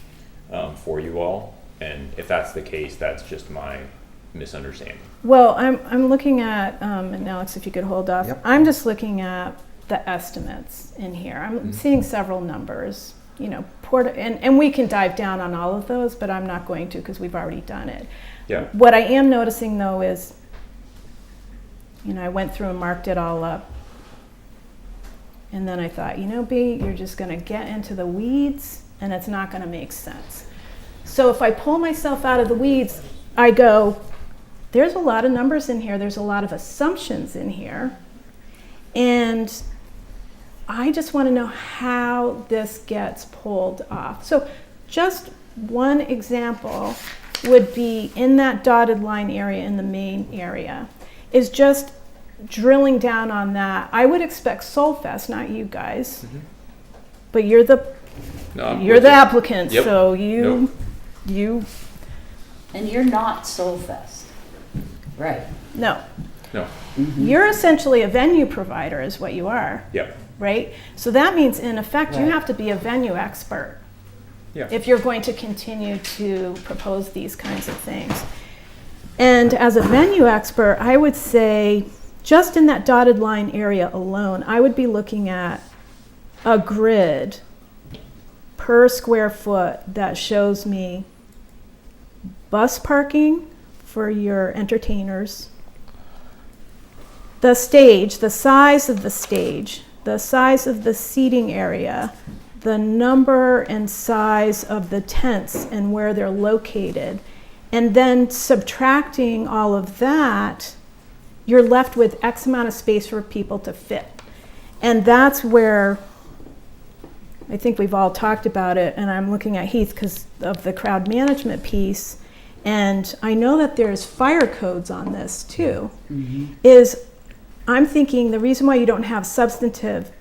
for you all. And if that's the case, that's just my misunderstanding. Well, I'm looking at, and Alex, if you could hold off, Yep. I'm just looking at the estimates in here. I'm seeing several numbers, and we can dive down on all of those, but I'm not going to because we've already done it. Yeah. What I am noticing though is, I went through and marked it all up. And then I thought, B, you're just going to get into the weeds and it's not going to make sense. So if I pull myself out of the weeds, I go, there's a lot of numbers in here. There's a lot of assumptions in here. And I just want to know how this gets pulled off. So just one example would be in that dotted line area in the main area is just drilling down on that. I would expect Soulfest, not you guys, but you're the No, I'm You're with the you. applicant, Yep. so Nope. you, And you're not Soulfest, right? no. No. You're essentially a venue provider is what you are, Yep. right? So that means in effect, you Right. have to be a venue expert Yeah. if you're going to continue to propose these kinds of things. And as a venue expert, I would say just in that dotted line area alone, I would be looking at a grid per square foot that shows me bus parking for your entertainers, the stage, the size of the stage, the size of the seating area, the number and size of the tents and where they're located, and then subtracting all of that, you're left with X amount of space for people to fit. And that's where I think we've all talked about it, and I'm looking at Heath because of the crowd management piece. And I know that there's fire codes on this too. Is I'm thinking the reason why you don't have substantive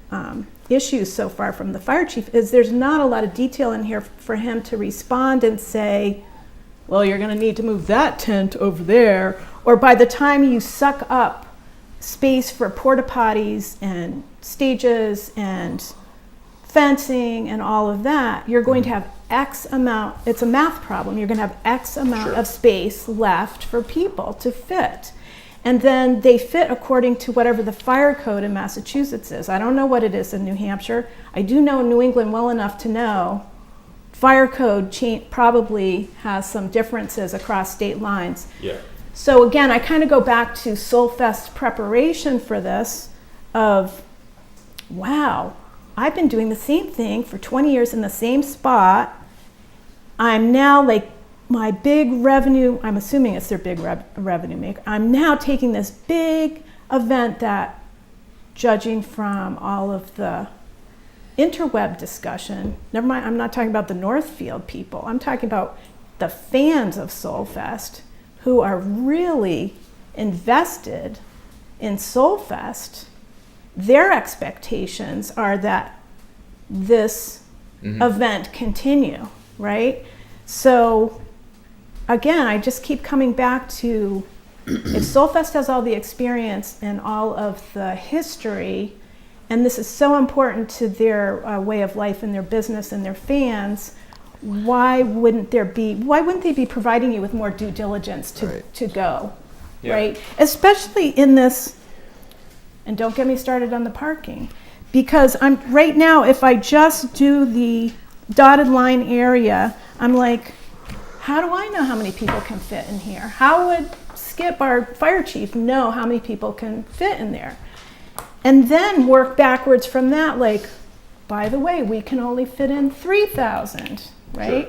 issues so far from the fire chief is there's not a lot of detail in here for him to respond and say, well, you're going to need to move that tent over there. Or by the time you suck up space for porta potties and stages and fencing and all of that, you're going to have X amount, it's a math problem, you're going to have X amount of space left for people to fit. And then they fit according to whatever the fire code in Massachusetts is. I don't know what it is in New Hampshire. I do know New England well enough to know fire code probably has some differences across state lines. Yeah. So again, I kind of go back to Soulfest preparation for this of, wow, I've been doing the same thing for 20 years in the same spot. I'm now like my big revenue, I'm assuming it's their big revenue maker. I'm now taking this big event that, judging from all of the interweb discussion, never mind, I'm not talking about the Northfield people. I'm talking about the fans of Soulfest who are really invested in Soulfest. Their expectations are that this event continue, right? So again, I just keep coming back to if Soulfest has all the experience and all of the history, and this is so important to their way of life and their business and their fans, why wouldn't they be providing you with more due diligence to go, right? Especially in this, and don't get me started on the parking, because right now, if I just do the dotted line area, I'm like, how do I know how many people can fit in here? How would Skip, our fire chief, know how many people can fit in there? And then work backwards from that, like, by the way, we can only fit in 3,000, right?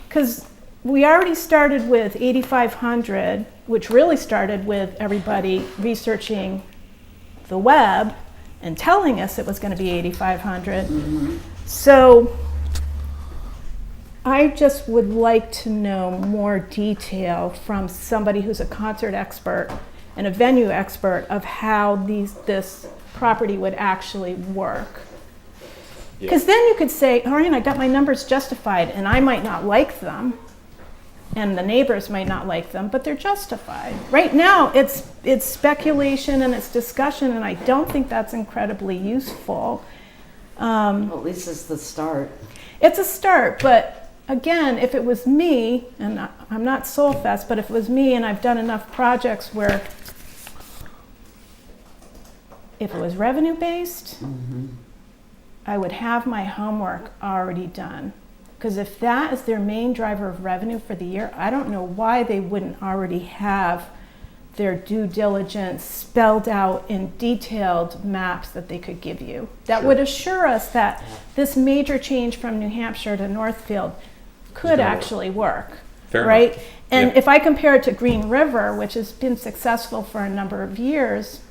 Because we already started with 8,500, which really started with everybody researching the web and telling us it was going to be 8,500. So I just would like to know more detail from somebody who's a concert expert and a venue expert of how this property would actually work. Because then you could say, all right, I got my numbers justified, and I might not like them, and the neighbors might not like them, but they're justified. Right now, it's speculation and it's discussion, and I don't think that's incredibly useful. Well, at least it's the start. It's a start, but again, if it was me, and I'm not Soulfest, but if it was me and I've done enough projects where if it was revenue-based, I would have my homework already done. Because if that is their main driver of revenue for the year, I don't know why they wouldn't already have their due diligence spelled out in detailed maps that they could give you. That would assure us that this major change from New Hampshire to Northfield could actually work. Fair right? enough. And Yeah. if I compare it to Green River, which has been successful for a number of years,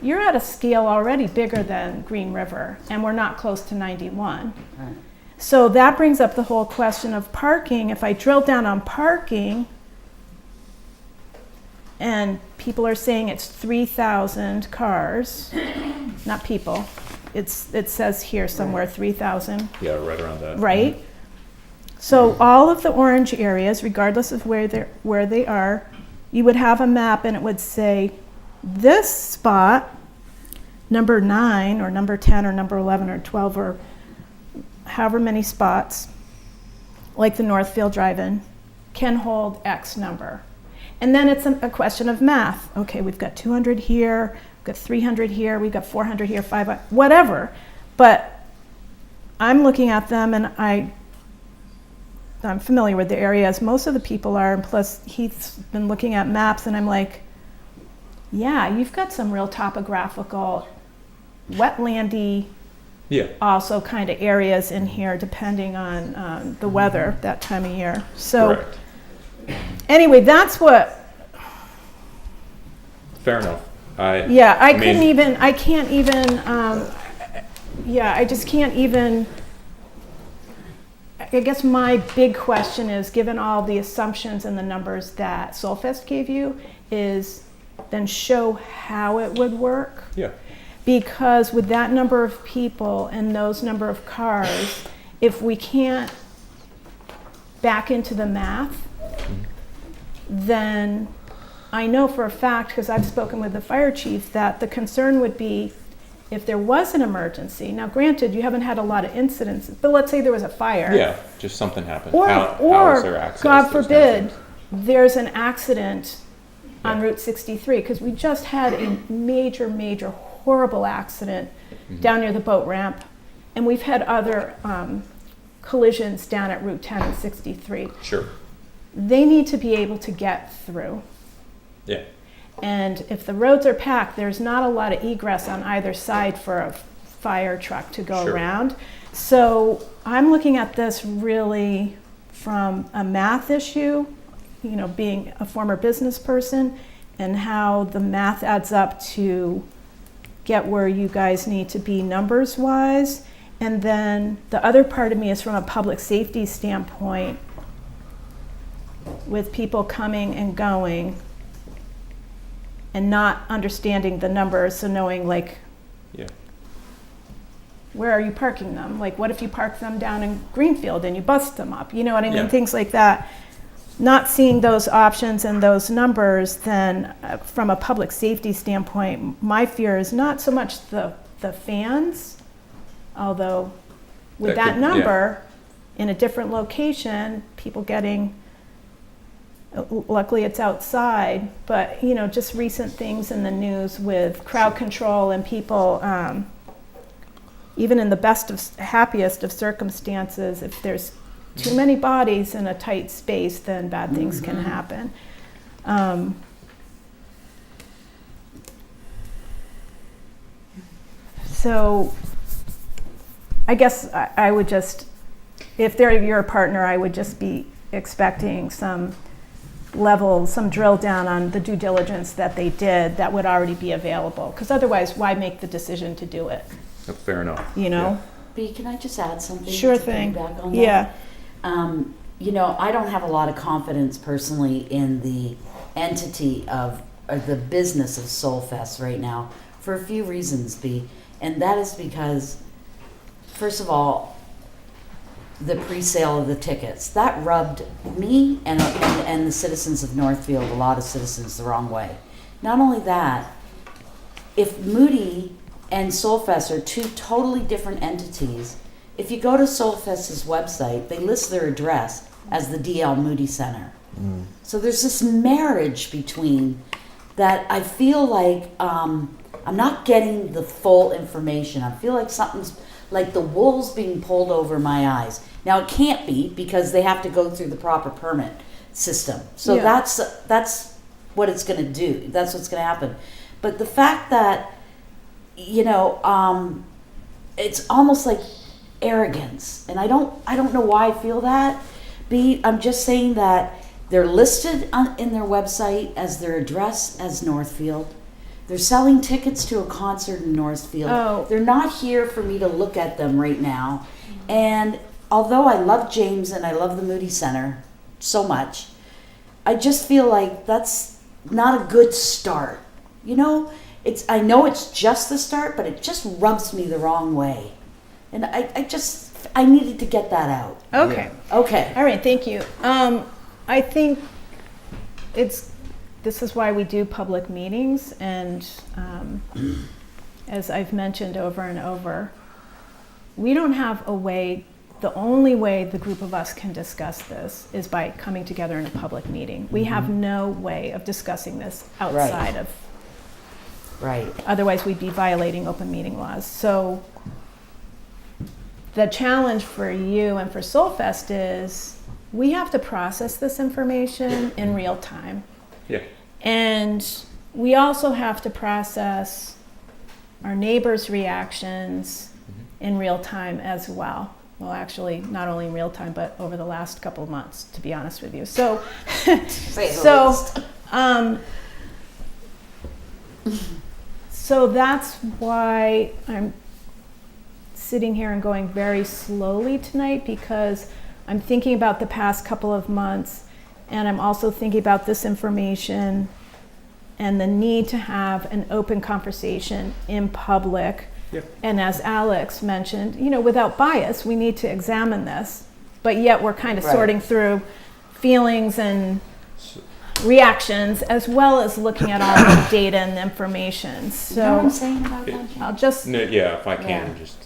you're at a scale already bigger than Green River, and we're not close to 91. Right. So that brings up the whole question of parking. If I drill down on parking, and people are saying it's 3,000 cars, not people, it says here somewhere 3,000, Yeah, right around that. right? So all of the orange areas, regardless of where they are, you would have a map and it would say, this spot, number 9 or number 10 or number 11 or 12 or however many spots, like the Northfield Drive-In, can hold X number. And then it's a question of math. Okay, we've got 200 here, we've got 300 here, we've got 400 here, 500, whatever. But I'm looking at them and I'm familiar with the areas. Most of the people are, and plus Heath's been looking at maps and I'm like, yeah, you've got some real topographical, wetlandy, Yeah. also kind of areas in here depending on the weather that time of year. So Correct. anyway, that's what, Fair enough. I just can't even, I guess my big question is, given all the assumptions and the numbers that Solfest gave you, is then show how it would work. Yeah. Because with that number of people and those number of cars, if we can't back into the math, then I know for a fact, because I've spoken with the fire chief, that the concern would be if there was an emergency. Now, granted, you haven't had a lot of incidents, but let's say there was a fire. Yeah, just something happened. Or, How is there access? God those kinds of forbid, things? there's an accident on Yeah. Route 63, because we just had a major, horrible accident down near the boat ramp, and we've had other collisions down at Route 10 and 63. Sure. They need to be able to get through. Yeah. And if the roads are packed, there's not a lot of egress on either side for a fire truck to go Sure. around. So I'm looking at this really from a math issue, you know, being a former business person, and how the math adds up to get where you guys need to be numbers wise. And then the other part of me is from a public safety standpoint, with people coming and going and not understanding the numbers, so knowing like, Yeah. where are you parking them? Like, what if you park them down in Greenfield and you bust them up? You know what I mean? Yeah. Things like that. Not seeing those options and those numbers, then from a public safety standpoint, my fear is not so much the fans, although with That that could- yeah. number in a different location, people getting, luckily it's outside, but you know, just recent things in the news with crowd control and people, even in the best of, happiest of circumstances, if there's too many bodies in a tight space, then bad things can happen. So I guess I would just, if they're your partner, I would just be expecting some level, some drill down on the due diligence that they did that would already be available. Because otherwise, why make the decision to do it? Fair enough. You know? B, can I just add something? Sure to thing. piggyback on that? Yeah. You know, I don't have a lot of confidence personally in the entity of or the business of Soulfest right now for a few reasons, B. And that is because, first of all, the pre-sale of the tickets, that rubbed me and the citizens of Northfield, a lot of citizens, the wrong way. Not only that, if Moody and Soulfest are two totally different entities, if you go to Soulfest's website, they list their address as the DL Moody Center. So there's this marriage between that. I feel like I'm not getting the full information. I feel like something's like the wool's being pulled over my eyes. Now it can't be, because they have to go through the proper permit system. So Yeah. that's what it's going to do. That's what's going to happen. But the fact that, you know, it's almost like arrogance, and I don't know why I feel that. B, I'm just saying that they're listed in their website as their address as Northfield. They're selling tickets to a concert in Northfield. Oh. They're not here for me to look at them right now. And although I love James and I love the Moody Center so much, I just feel like that's not a good start. You know, I know it's just the start, but it just rubs me the wrong way. And I needed to get that out. Okay. Okay. All right, thank you. I think this is why we do public meetings, and as I've mentioned over and over, we don't have a way, the only way the group of us can discuss this is by coming together in a public meeting. We have no way of discussing this outside of, Right. otherwise we'd be violating open meeting laws. So the challenge for you and for Soulfest is we have to process this information in real time. Yeah. And we also have to process our neighbors' reactions in real time as well. Well, actually, not only in real time, but over the last couple of months, to be honest with you. So, so that's why I'm sitting here and going very slowly tonight, because I'm thinking about the past couple of months, and I'm also thinking about this information and the need to have an open conversation in public. Yep. And as Alex mentioned, without bias, we need to examine this, but yet we're kind of sorting through feelings and reactions, as well as looking at all the data and the information. So You know what I'm saying about that? I'll just, No, yeah, if I can, Yeah. just,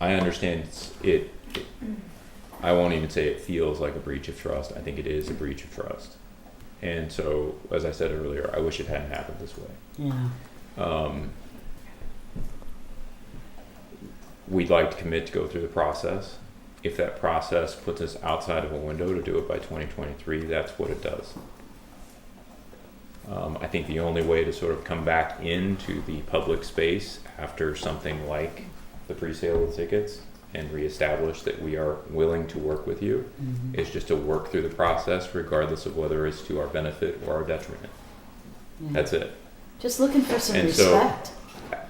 I understand I won't even say it feels like a breach of trust. I think it is a breach of trust. And so, as I said earlier, I wish it hadn't happened this way. Yeah. We'd like to commit to go through the process. If that process puts us outside of a window to do it by 2023, that's what it does. I think the only way to sort of come back into the public space after something like the pre-sale of tickets and reestablish that we are willing to work with you is just to work through the process, regardless of whether it's to our benefit or our detriment. Yeah. That's it. Just looking for some And so- respect.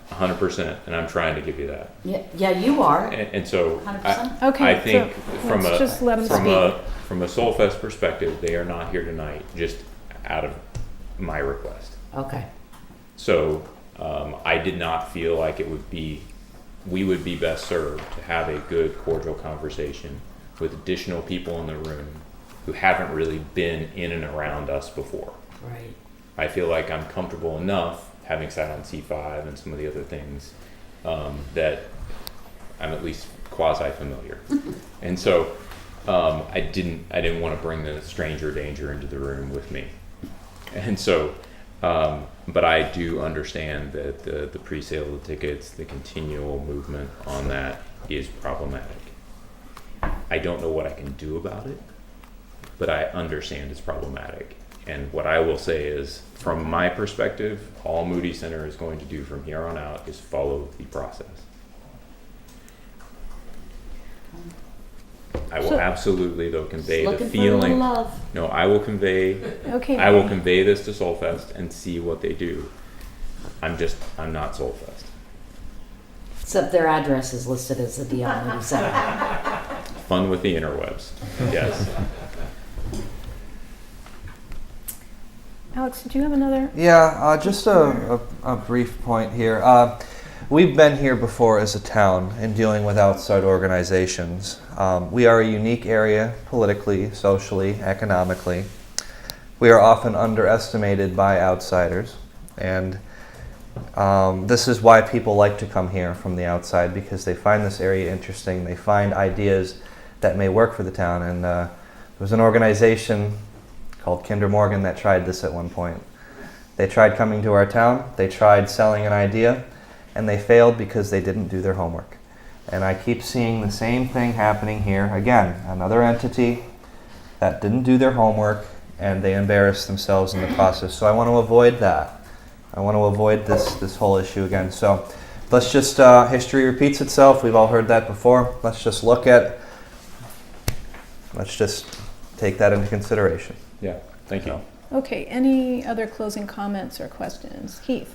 100%, and I'm trying to give you that. Yeah, you are. And so 100%. okay. I think so let's just let them speak. from a Soulfest perspective, they are not here tonight just out of my request. Okay. So I did not feel like we would be best served to have a good, cordial conversation with additional people in the room who haven't really been in and around us before. Right. I feel like I'm comfortable enough, having sat on C5 and some of the other things, that I'm at least quasi-familiar. And so I didn't want to bring the stranger danger into the room with me. And so, but I do understand that the pre-sale of the tickets, the continual movement on that is problematic. I don't know what I can do about it, but I understand it's problematic. And what I will say is, from my perspective, all Moody Center is going to do from here on out is follow the process. I will absolutely, though, convey the Looking feeling. for a little love. No, I will convey this to Soulfest and see what they do. I'm not Soulfest. Except their address is listed as the DL Moody Center. Fun with the interwebs. Yes. Alex, did you have another? Yeah, just a brief point here. We've been here before as a town in dealing with outside organizations. We are a unique area politically, socially, economically. We are often underestimated by outsiders, and this is why people like to come here from the outside, because they find this area interesting. They find ideas that may work for the town, and there was an organization called Kinder Morgan that tried this at one point. They tried coming to our town, they tried selling an idea, and they failed because they didn't do their homework. And I keep seeing the same thing happening here. Again, another entity that didn't do their homework, and they embarrassed themselves in the process. So I want to avoid that. I want to avoid this whole issue again. So let's just, history repeats itself. We've all heard that before. Let's just take that into consideration. Yeah. Thank you. Okay, any other closing comments or questions? Keith?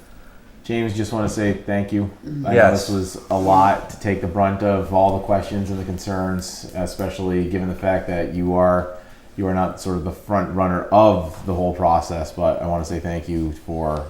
James, just want to say thank you. I know Yes. this was a lot to take the brunt of all the questions and the concerns, especially given the fact that you are you are not sort of the front runner of the whole process, but I want to say thank you for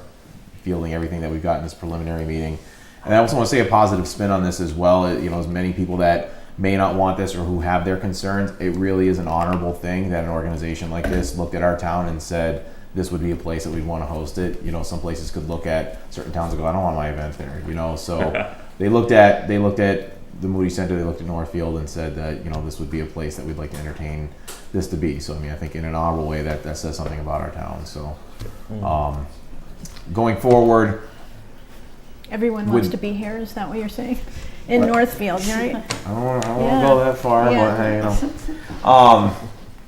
fielding everything that we've got in this preliminary meeting. And I also want to say a positive spin on this as well. You know, as many people that may not want this or who have their concerns, it really is an honorable thing that an organization like this looked at our town and said, this would be a place that we'd want to host it. You know, some places could look at certain towns and go, I don't want my event there, you know, so they looked at the Moody Center, they looked at Northfield and said that, you know, this would be a place that we'd like to entertain this to be. So, I mean, I think in an honorable way that says something about our town. So, going forward, Everyone wants to be here, is that what you're saying? In Northfield, right? I don't want to Yeah. go that far, Yeah. but hey, you know,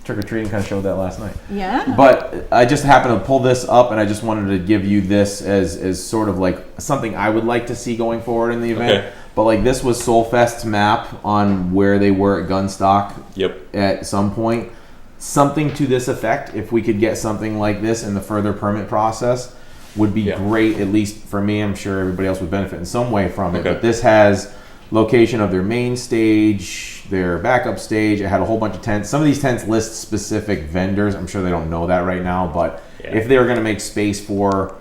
trick-or-treating kind of showed that last night. Yeah. But I just happened to pull this up, and I just wanted to give you this as sort of like something I would like to see going forward in the event. Okay. But like this was Solfest's map on where they were at Gunstock Yep. at some point. Something to this effect, if we could get something like this in the further permit process, would be Yeah. great, at least for me. I'm sure everybody else would benefit in some way from it. Okay. But this has location of their main stage, their backup stage. It had a whole bunch of tents. Some of these tents list specific vendors. I'm sure they don't know that right now, but Yeah. if they were going to make space for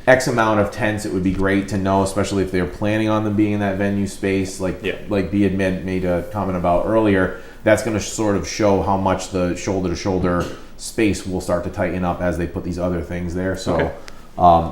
X amount of tents, it would be great to know, especially if they're planning on them being in that venue space, like Yeah. B had made a comment about earlier. That's going to sort of show how much the shoulder-to-shoulder space will start to tighten up as they put these other things there. So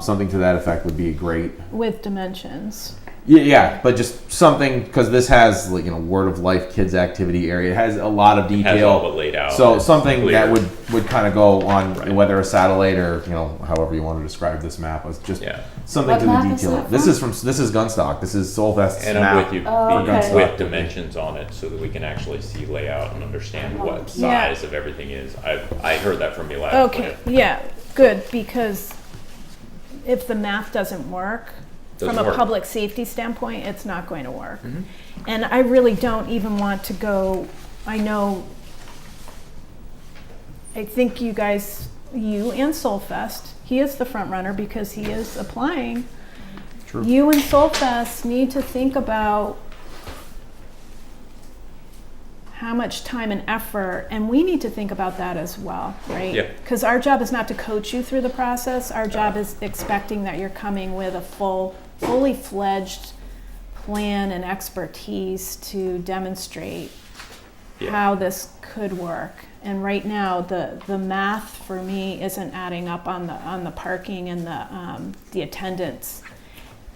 something to that effect would be great. With dimensions. Yeah, but just something, because this has, like, you know, Word of Life kids activity area. It has a lot of detail. Has all it laid out. So It's something clear. that would kind of go on, Right. whether a satellite or, you know, however you want to describe this map. It's just Yeah. something What to the map is detail. that This from? is Gunstock. This is Solfest's And I'm map. with you, Oh, being okay. with dimensions on it so that we can actually see layout and understand what Yeah. size of everything is. I heard that from you last Okay, night. yeah, good, because if the math doesn't work, from Doesn't a work. public safety standpoint, it's not going to work. And I really don't even want to go, I think you guys, you and Soulfest, he is the front runner because he is applying. True. You and Soulfest need to think about how much time and effort, and we need to think about that as well, right? Yeah. Because our job is not to coach you through the process. Our job is expecting that you're coming with a fully fledged plan and expertise to demonstrate Yeah. how this could work. And right now, the math for me isn't adding up on the parking and the attendance.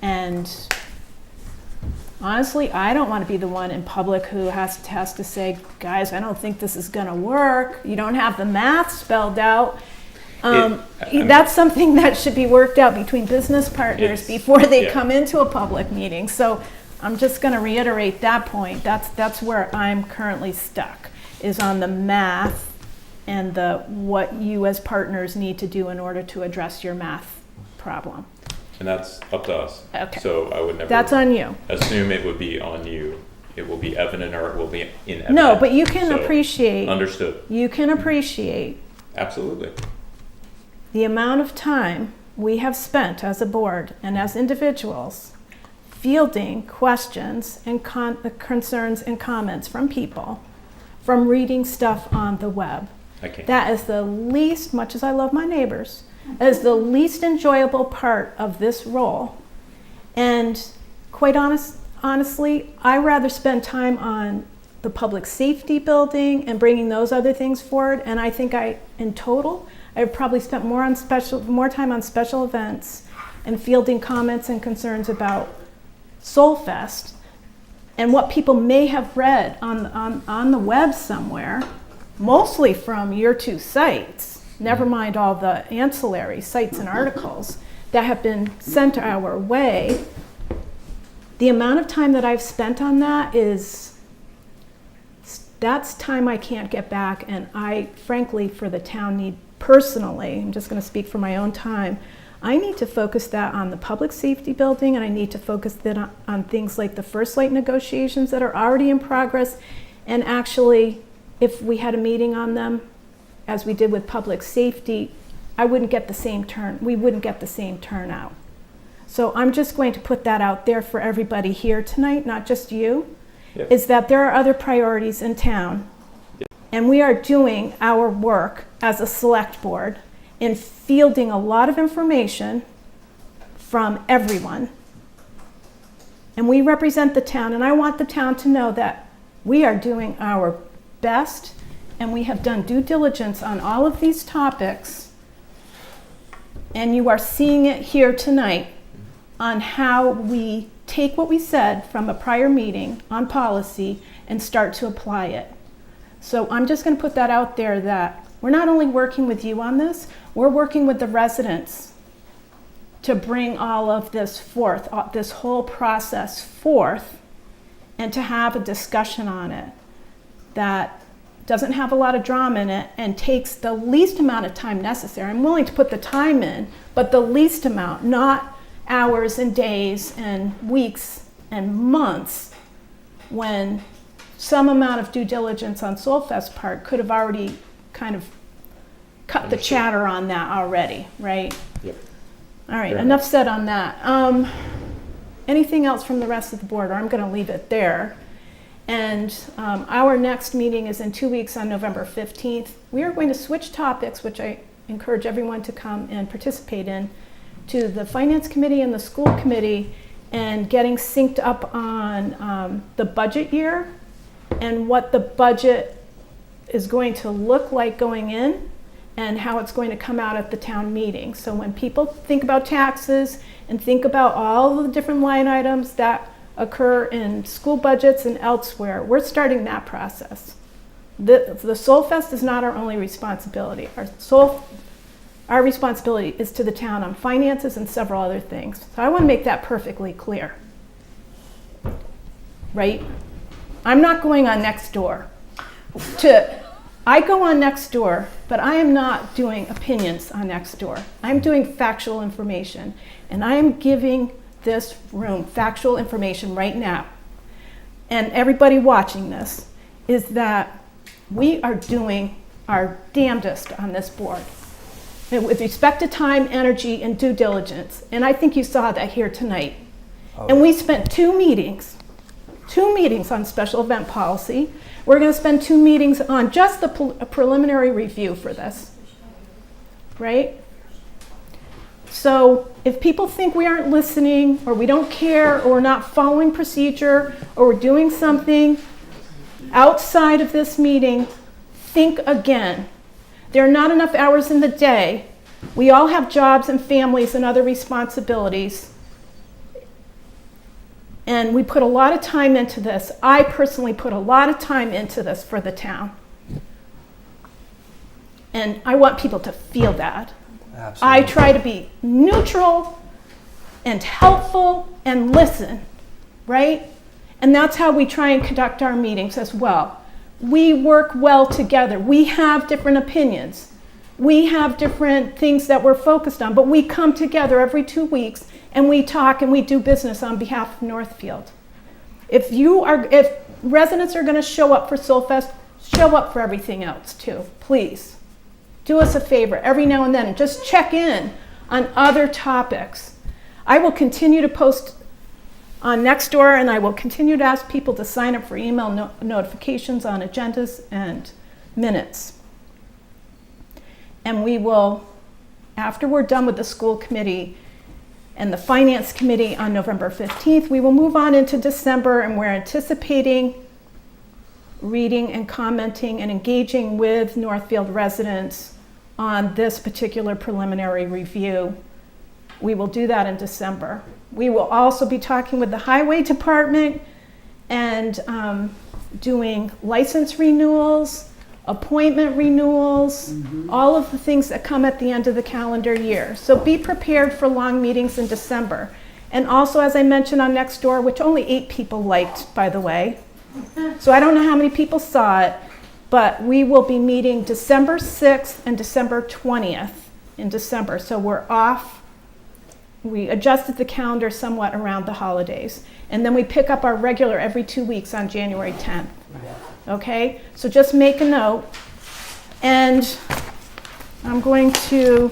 And honestly, I don't want to be the one in public who has to say, guys, I don't think this is going to work. You don't have the math spelled out. That's something that should be worked out between business partners It's- before they yeah. come into a public meeting. So I'm just going to reiterate that point. That's where I'm currently stuck, is on the math and what you as partners need to do in order to address your math problem. And that's up to us. Okay. So I would never That's on you. assume it would be on you. It will be evident or it will be inevident. No, but you can So, appreciate. Understood. You can appreciate Absolutely. the amount of time we have spent as a board and as individuals fielding questions and concerns and comments from people, from reading stuff on the web. I can't. That is the least, much as I love my neighbors, is the least enjoyable part of this role. And quite honestly, I rather spend time on the public safety building and bringing those other things forward. And I think in total, I've probably spent more time on special events and fielding comments and concerns about Soulfest and what people may have read on the web somewhere, mostly from your two sites, never mind all the ancillary sites and articles that have been sent our way. The amount of time that I've spent on that that's time I can't get back, and I, frankly, for the town need personally, I'm just going to speak for my own time, I need to focus that on the public safety building, and I need to focus that on things like the First Light negotiations that are already in progress. And actually, if we had a meeting on them, as we did with public safety, we wouldn't get the same turnout. So I'm just going to put that out there for everybody here tonight, not just you, Yep. is that there are other priorities in town. And we are doing our work as a select board in fielding a lot of information from everyone. And we represent the town, and I want the town to know that we are doing our best, and we have done due diligence on all of these topics. And you are seeing it here tonight on how we take what we said from a prior meeting on policy and start to apply it. So I'm just going to put that out there, that we're not only working with you on this, we're working with the residents to bring all of this forth, this whole process forth, and to have a discussion on it that doesn't have a lot of drama in it and takes the least amount of time necessary. I'm willing to put the time in, but the least amount, not hours and days and weeks and months, when some amount of due diligence on Soulfest part could have already kind of cut the chatter on that already, right? Yep. All right, Fair enough said on that. Anything else from the rest of the board, or I'm going to leave it there. And our next meeting is in 2 weeks on November 15th. We are going to switch topics, which I encourage everyone to come and participate in, to the Finance Committee and the School Committee, and getting synced up on the budget year and what the budget is going to look like going in and how it's going to come out at the town meeting. So when people think about taxes and think about all the different line items that occur in school budgets and elsewhere, we're starting that process. The Soulfest is not our only responsibility. Our responsibility is to the town on finances and several other things. So I want to make that perfectly clear. Right? I'm not going on Nextdoor I go on Nextdoor, but I am not doing opinions on Nextdoor. I'm doing factual information, and I am giving this room factual information right now. And everybody watching this, is that we are doing our damnedest on this board, and with respect to time, energy, and due diligence. And I think you saw that here tonight. And we spent two meetings on special event policy. We're going to spend 2 meetings on just the preliminary review for this, right? So if people think we aren't listening, or we don't care, or we're not following procedure, or we're doing something outside of this meeting, think again. There are not enough hours in the day. We all have jobs and families and other responsibilities. And we put a lot of time into this. I personally put a lot of time into this for the town. And I want people to feel that. Absolutely. I try to be neutral and helpful and listen, right? And that's how we try and conduct our meetings as well. We work well together. We have different opinions. We have different things that we're focused on, but we come together every 2 weeks and we talk and we do business on behalf of Northfield. If residents are going to show up for Soulfest, show up for everything else too, please. Do us a favor every now and then and just check in on other topics. I will continue to post on Nextdoor, and I will continue to ask people to sign up for email notifications on agendas and minutes. And we will, after we're done with the school committee and the finance committee on November 15th, we will move on into December, and we're anticipating reading and commenting and engaging with Northfield residents on this particular preliminary review. We will do that in December. We will also be talking with the highway department and doing license renewals, appointment renewals, all of the things that come at the end of the calendar year. So be prepared for long meetings in December. And also, as I mentioned on Nextdoor, which only 8 people liked, by the way. So I don't know how many people saw it, but we will be meeting December 6th and December 20th in December. So we're off. We adjusted the calendar somewhat around the holidays. And then we pick up our regular every 2 weeks on January 10th. Okay? So just make a note. And I'm going to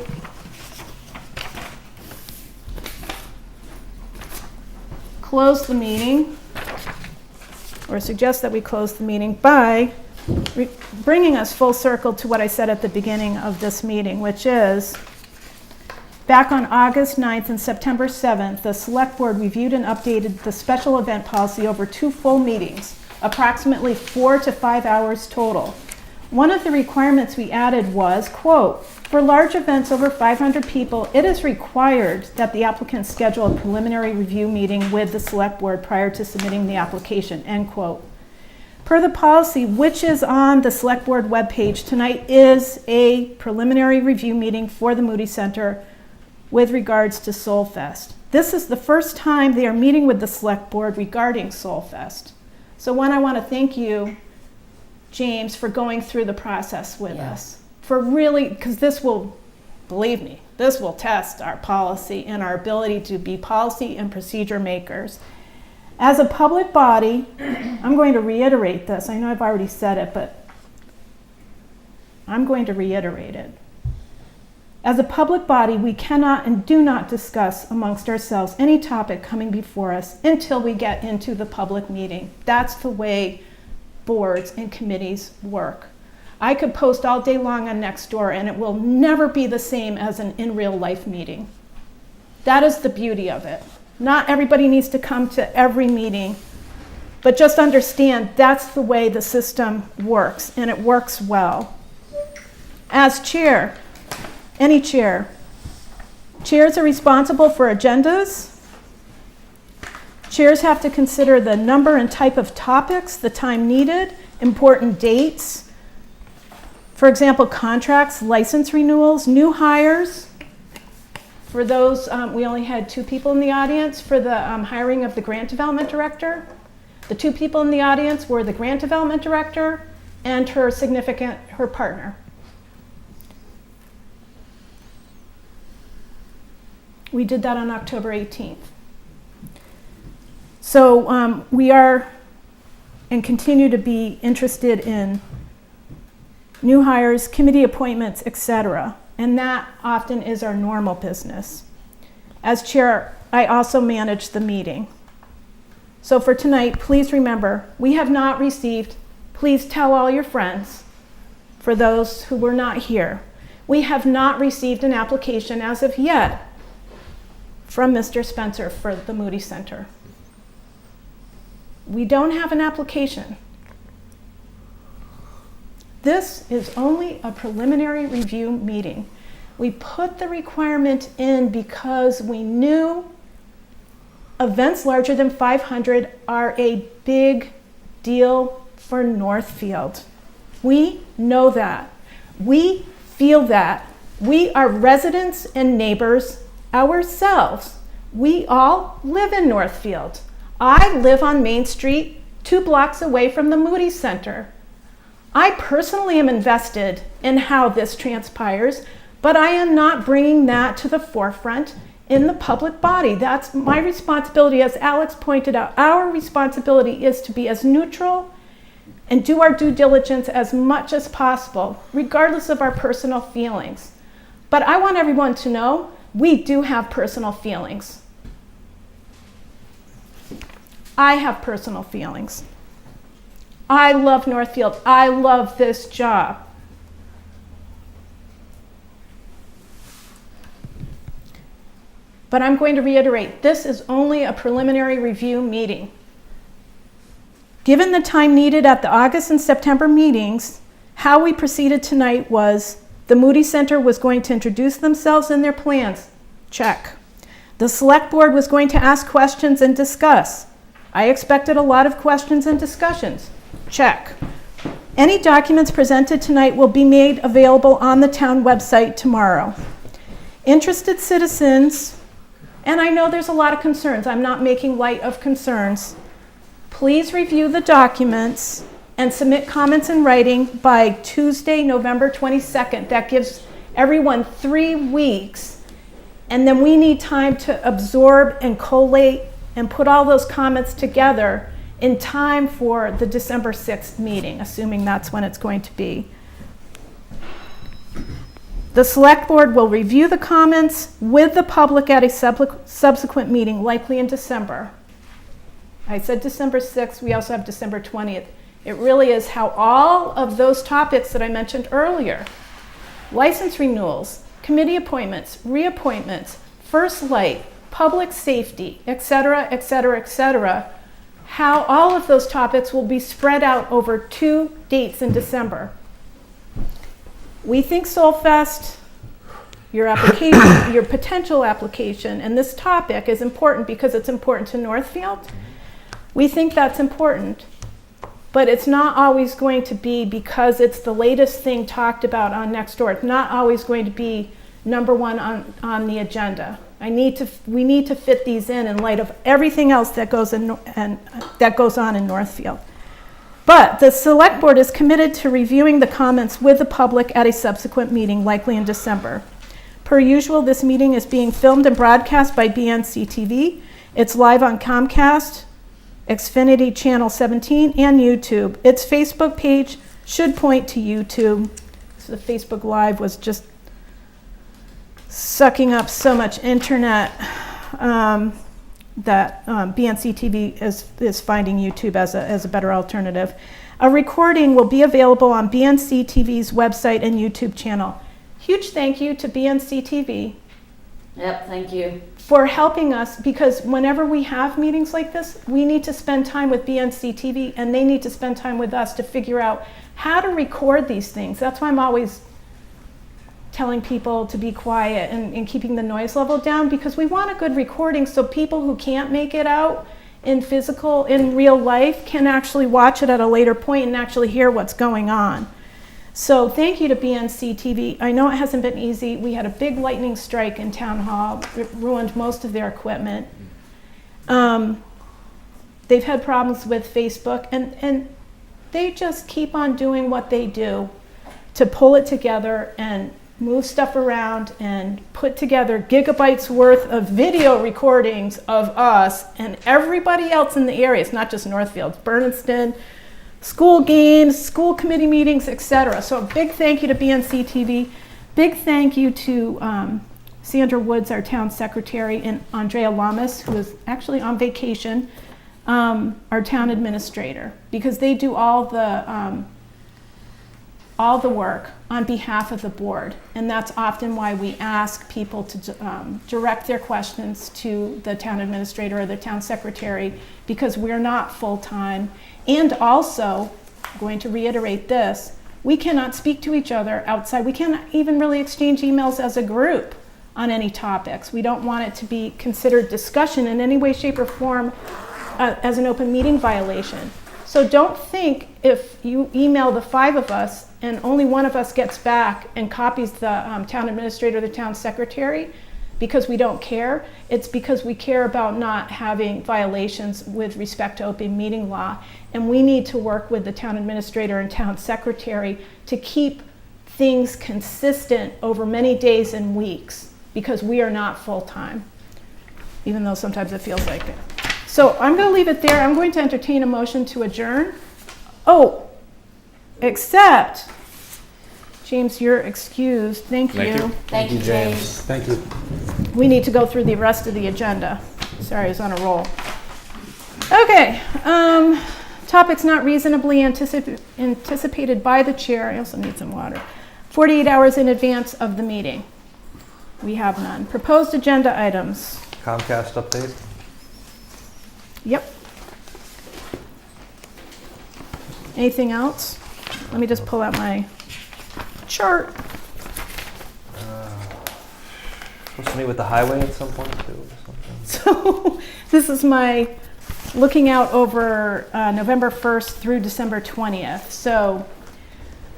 close the meeting, or suggest that we close the meeting by bringing us full circle to what I said at the beginning of this meeting, which is, back on August 9th and September 7th, the Select Board reviewed and updated the special event policy over 2 full meetings, approximately 4 to 5 hours total. One of the requirements we added was, quote, "For large events over 500 people, it is required that the applicant schedule a preliminary review meeting with the Select Board prior to submitting the application," end quote. Per the policy, which is on the Select Board webpage, tonight is a preliminary review meeting for the Moody Center with regards to Soul Fest. This is the first time they are meeting with the Select Board regarding Soul Fest. So one, I want to thank you, James, for going through the process with us. For really, because this will, believe me, this will test our policy and our ability to be policy and procedure makers. As a public body, I'm going to reiterate this. I know I've already said it, but I'm going to reiterate it. As a public body, we cannot and do not discuss amongst ourselves any topic coming before us until we get into the public meeting. That's the way boards and committees work. I could post all day long on Nextdoor and it will never be the same as an in real life meeting. That is the beauty of it. Not everybody needs to come to every meeting, but just understand that's the way the system works, and it works well. As chair, any chair, chairs are responsible for agendas. Chairs have to consider the number and type of topics, the time needed, important dates. For example, contracts, license renewals, new hires. For those, we only had 2 people in the audience for the hiring of the grant development director. The 2 people in the audience were the grant development director and her partner. We did that on October 18th. So we are and continue to be interested in new hires, committee appointments, etc. And that often is our normal business. As chair, I also manage the meeting. So for tonight, please remember, we have not received, please tell all your friends, for those who were not here, we have not received an application as of yet from Mr. Spencer for the Moody Center. We don't have an application. This is only a preliminary review meeting. We put the requirement in because we knew events larger than 500 are a big deal for Northfield. We know that. We feel that. We are residents and neighbors ourselves. We all live in Northfield. I live on Main Street, 2 blocks away from the Moody Center. I personally am invested in how this transpires, but I am not bringing that to the forefront in the public body. That's my responsibility. As Alex pointed out, our responsibility is to be as neutral and do our due diligence as much as possible, regardless of our personal feelings. But I want everyone to know we do have personal feelings. I have personal feelings. I love Northfield. I love this job. But I'm going to reiterate, this is only a preliminary review meeting. Given the time needed at the August and September meetings, how we proceeded tonight was the Moody Center was going to introduce themselves and their plans. Check. The Select Board was going to ask questions and discuss. I expected a lot of questions and discussions. Check. Any documents presented tonight will be made available on the town website tomorrow. Interested citizens, and I know there's a lot of concerns, I'm not making light of concerns, please review the documents and submit comments in writing by Tuesday, November 22nd. That gives everyone 3 weeks, and then we need time to absorb and collate and put all those comments together in time for the December 6th meeting, assuming that's when it's going to be. The Select Board will review the comments with the public at a subsequent meeting, likely in December. I said December 6th, we also have December 20th. It really is how all of those topics that I mentioned earlier, license renewals, committee appointments, reappointments, first light, public safety, et cetera, et cetera, et cetera, how all of those topics will be spread out over 2 dates in December. We think Soulfest, your application, your potential application, and this topic is important because it's important to Northfield. We think that's important, but it's not always going to be because it's the latest thing talked about on Nextdoor. It's not always going to be number one on the agenda. We need to fit these in light of everything else that goes on in Northfield. But the Select Board is committed to reviewing the comments with the public at a subsequent meeting, likely in December. Per usual, this meeting is being filmed and broadcast by BNC TV. It's live on Comcast, Xfinity Channel 17, and YouTube. Its Facebook page should point to YouTube. So the Facebook Live was just sucking up so much internet that BNC TV is finding YouTube as a better alternative. A recording will be available on BNC TV's website and YouTube channel. Huge thank you to BNC TV. Yep, thank you. For helping us, because whenever we have meetings like this, we need to spend time with BNC TV and they need to spend time with us to figure out how to record these things. That's why I'm always telling people to be quiet and keeping the noise level down, because we want a good recording so people who can't make it out in real life can actually watch it at a later point and actually hear what's going on. So thank you to BNC TV. I know it hasn't been easy. We had a big lightning strike in Town Hall. It ruined most of their equipment. They've had problems with Facebook, and they just keep on doing what they do to pull it together and move stuff around and put together gigabytes worth of video recordings of us and everybody else in the area. It's not just Northfield, Bernardston, school games, school committee meetings, etc. So a big thank you to BNC TV. Big thank you to Sandra Woods, our town secretary, and Andrea Lamas, who is actually on vacation, our town administrator, because they do all the work on behalf of the board. And that's often why we ask people to direct their questions to the town administrator or the town secretary, because we're not full-time. And also, I'm going to reiterate this, we cannot speak to each other outside. We can't even really exchange emails as a group on any topics. We don't want it to be considered discussion in any way, shape, or form as an open meeting violation. So don't think if you email the 5 of us and only one of us gets back and copies the town administrator or the town secretary because we don't care. It's because we care about not having violations with respect to open meeting law. And we need to work with the town administrator and town secretary to keep things consistent over many days and weeks, because we are not full-time, even though sometimes it feels like it. So I'm going to leave it there. I'm going to entertain a motion to adjourn. Oh, except, James, you're excused. Thank you. Thank you, James. Thank you. We need to go through the rest of the agenda. Sorry, I was on a roll. Okay, topics not reasonably anticipated by the chair. I also need some water. 48 hours in advance of the meeting. We have none. Proposed agenda items. Comcast update? Yep. Anything else? Let me just pull out my chart. Supposed to meet with the highway at some point too, or something. So this is my looking out over November 1st through December 20th. So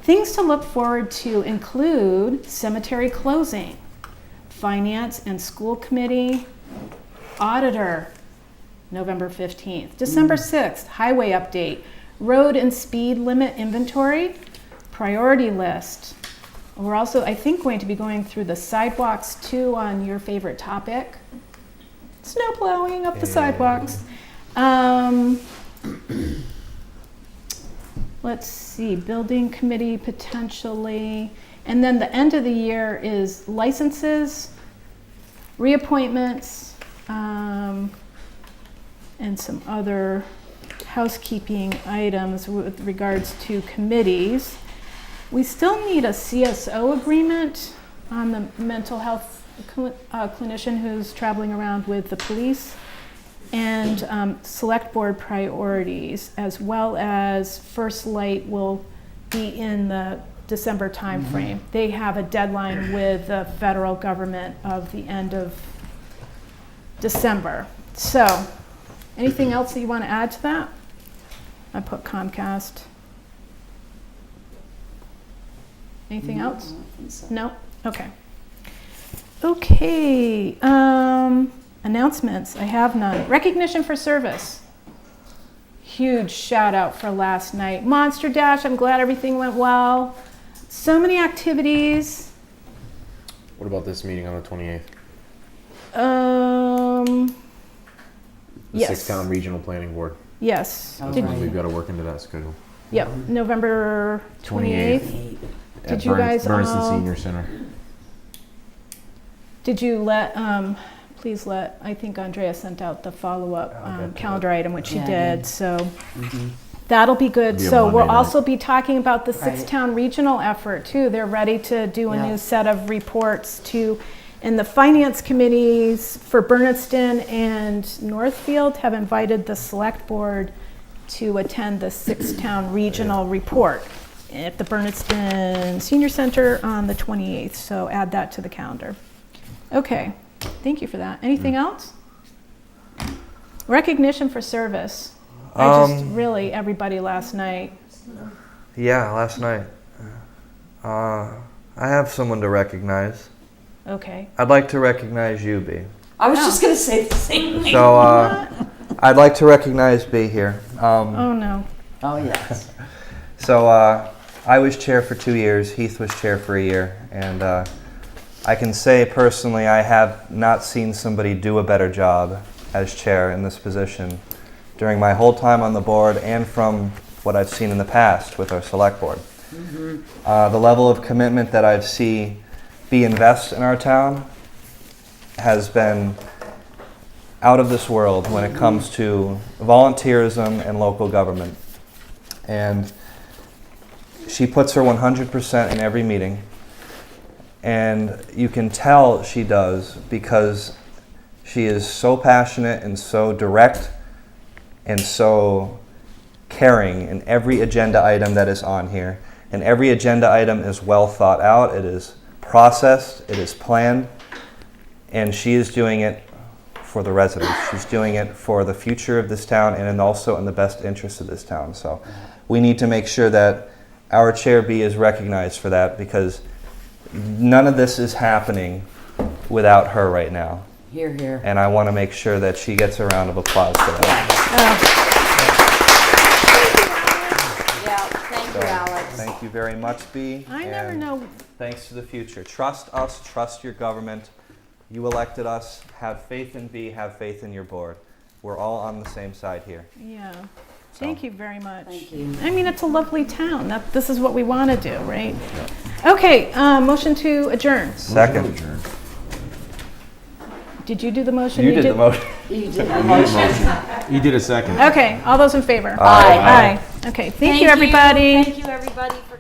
things to look forward to include cemetery closing, finance and school committee, auditor, November 15th. December 6th, highway update, road and speed limit inventory, priority list. We're also, I think, going to be going through the sidewalks too on your favorite topic. Snow plowing up the sidewalks. Let's see, building committee potentially. And then the end of the year is licenses, reappointments, and some other housekeeping items with regards to committees. We still need a CSO agreement on the mental health clinician who's traveling around with the police, and select board priorities, as well as First Light will be in the December timeframe. They have a deadline with the federal government of the end of December. So, anything else that you want to add to that? I put Comcast. Anything else? No? Okay. Okay. Announcements. I have none. Recognition for service. Huge shout out for last night. Monster Dash. I'm glad everything went well. So many activities. What about this meeting on the 28th? The Yes. Six-Town Regional Planning Board. Yes. Oh, Did, right. We've got to work into that schedule. Yep. November 28th. Did you guys Bernardston all- Senior Center. Did you let, please let, I think Andrea sent out the follow-up calendar item, which she Yeah, I did, did. so that'll be good. It'll be a So we'll Monday night. also be talking about the Right. six-town regional effort too. They're ready to do a Yeah. new set of reports to, and the finance committees for Bernardston and Northfield have invited the select board to attend the six-town regional report at the Bernardston Senior Center on the 28th, so add that to the calendar. Okay, thank you for that. Anything else? Recognition for service. I just really, everybody last night. Yeah, last night. I have someone to recognize. Okay. I'd like to recognize you, B. I was just gonna say the same thing. So I'd like to recognize B here. Oh, no. Oh, yes. So I was chair for 2 years. Heath was chair for a year, and I can say personally I have not seen somebody do a better job as chair in this position during my whole time on the board and from what I've seen in the past with our select board. The level of commitment that I've seen be invest in our town has been out of this world when it comes to volunteerism and local government. And she puts her 100% in every meeting. And you can tell she does because she is so passionate and so direct and so caring in every agenda item that is on here. And every agenda item is well thought out, it is processed, it is planned, and she is doing it for the residents. She's doing it for the future of this town and also in the best interest of this town. So we need to make sure that our Chair B is recognized for that, because none of this is happening without her right now. Here, here. And I want to make sure that she gets a round of applause for that. Yeah, thank you, Alex. Thank you very much, B. I never and know. Thanks to the future. Trust us, trust your government. You elected us. Have faith in B, have faith in your board. We're all on the same side here. Yeah. Thank you very much. Thank you. I mean, it's a lovely town. This is what we want to do, right? Okay, motion to adjourn. Second. Did you do the motion? You did the motion. You did the motion. You did a second. Okay, all those in favor? Aye. Aye. Okay, thank you, everybody. Thank you, everybody, for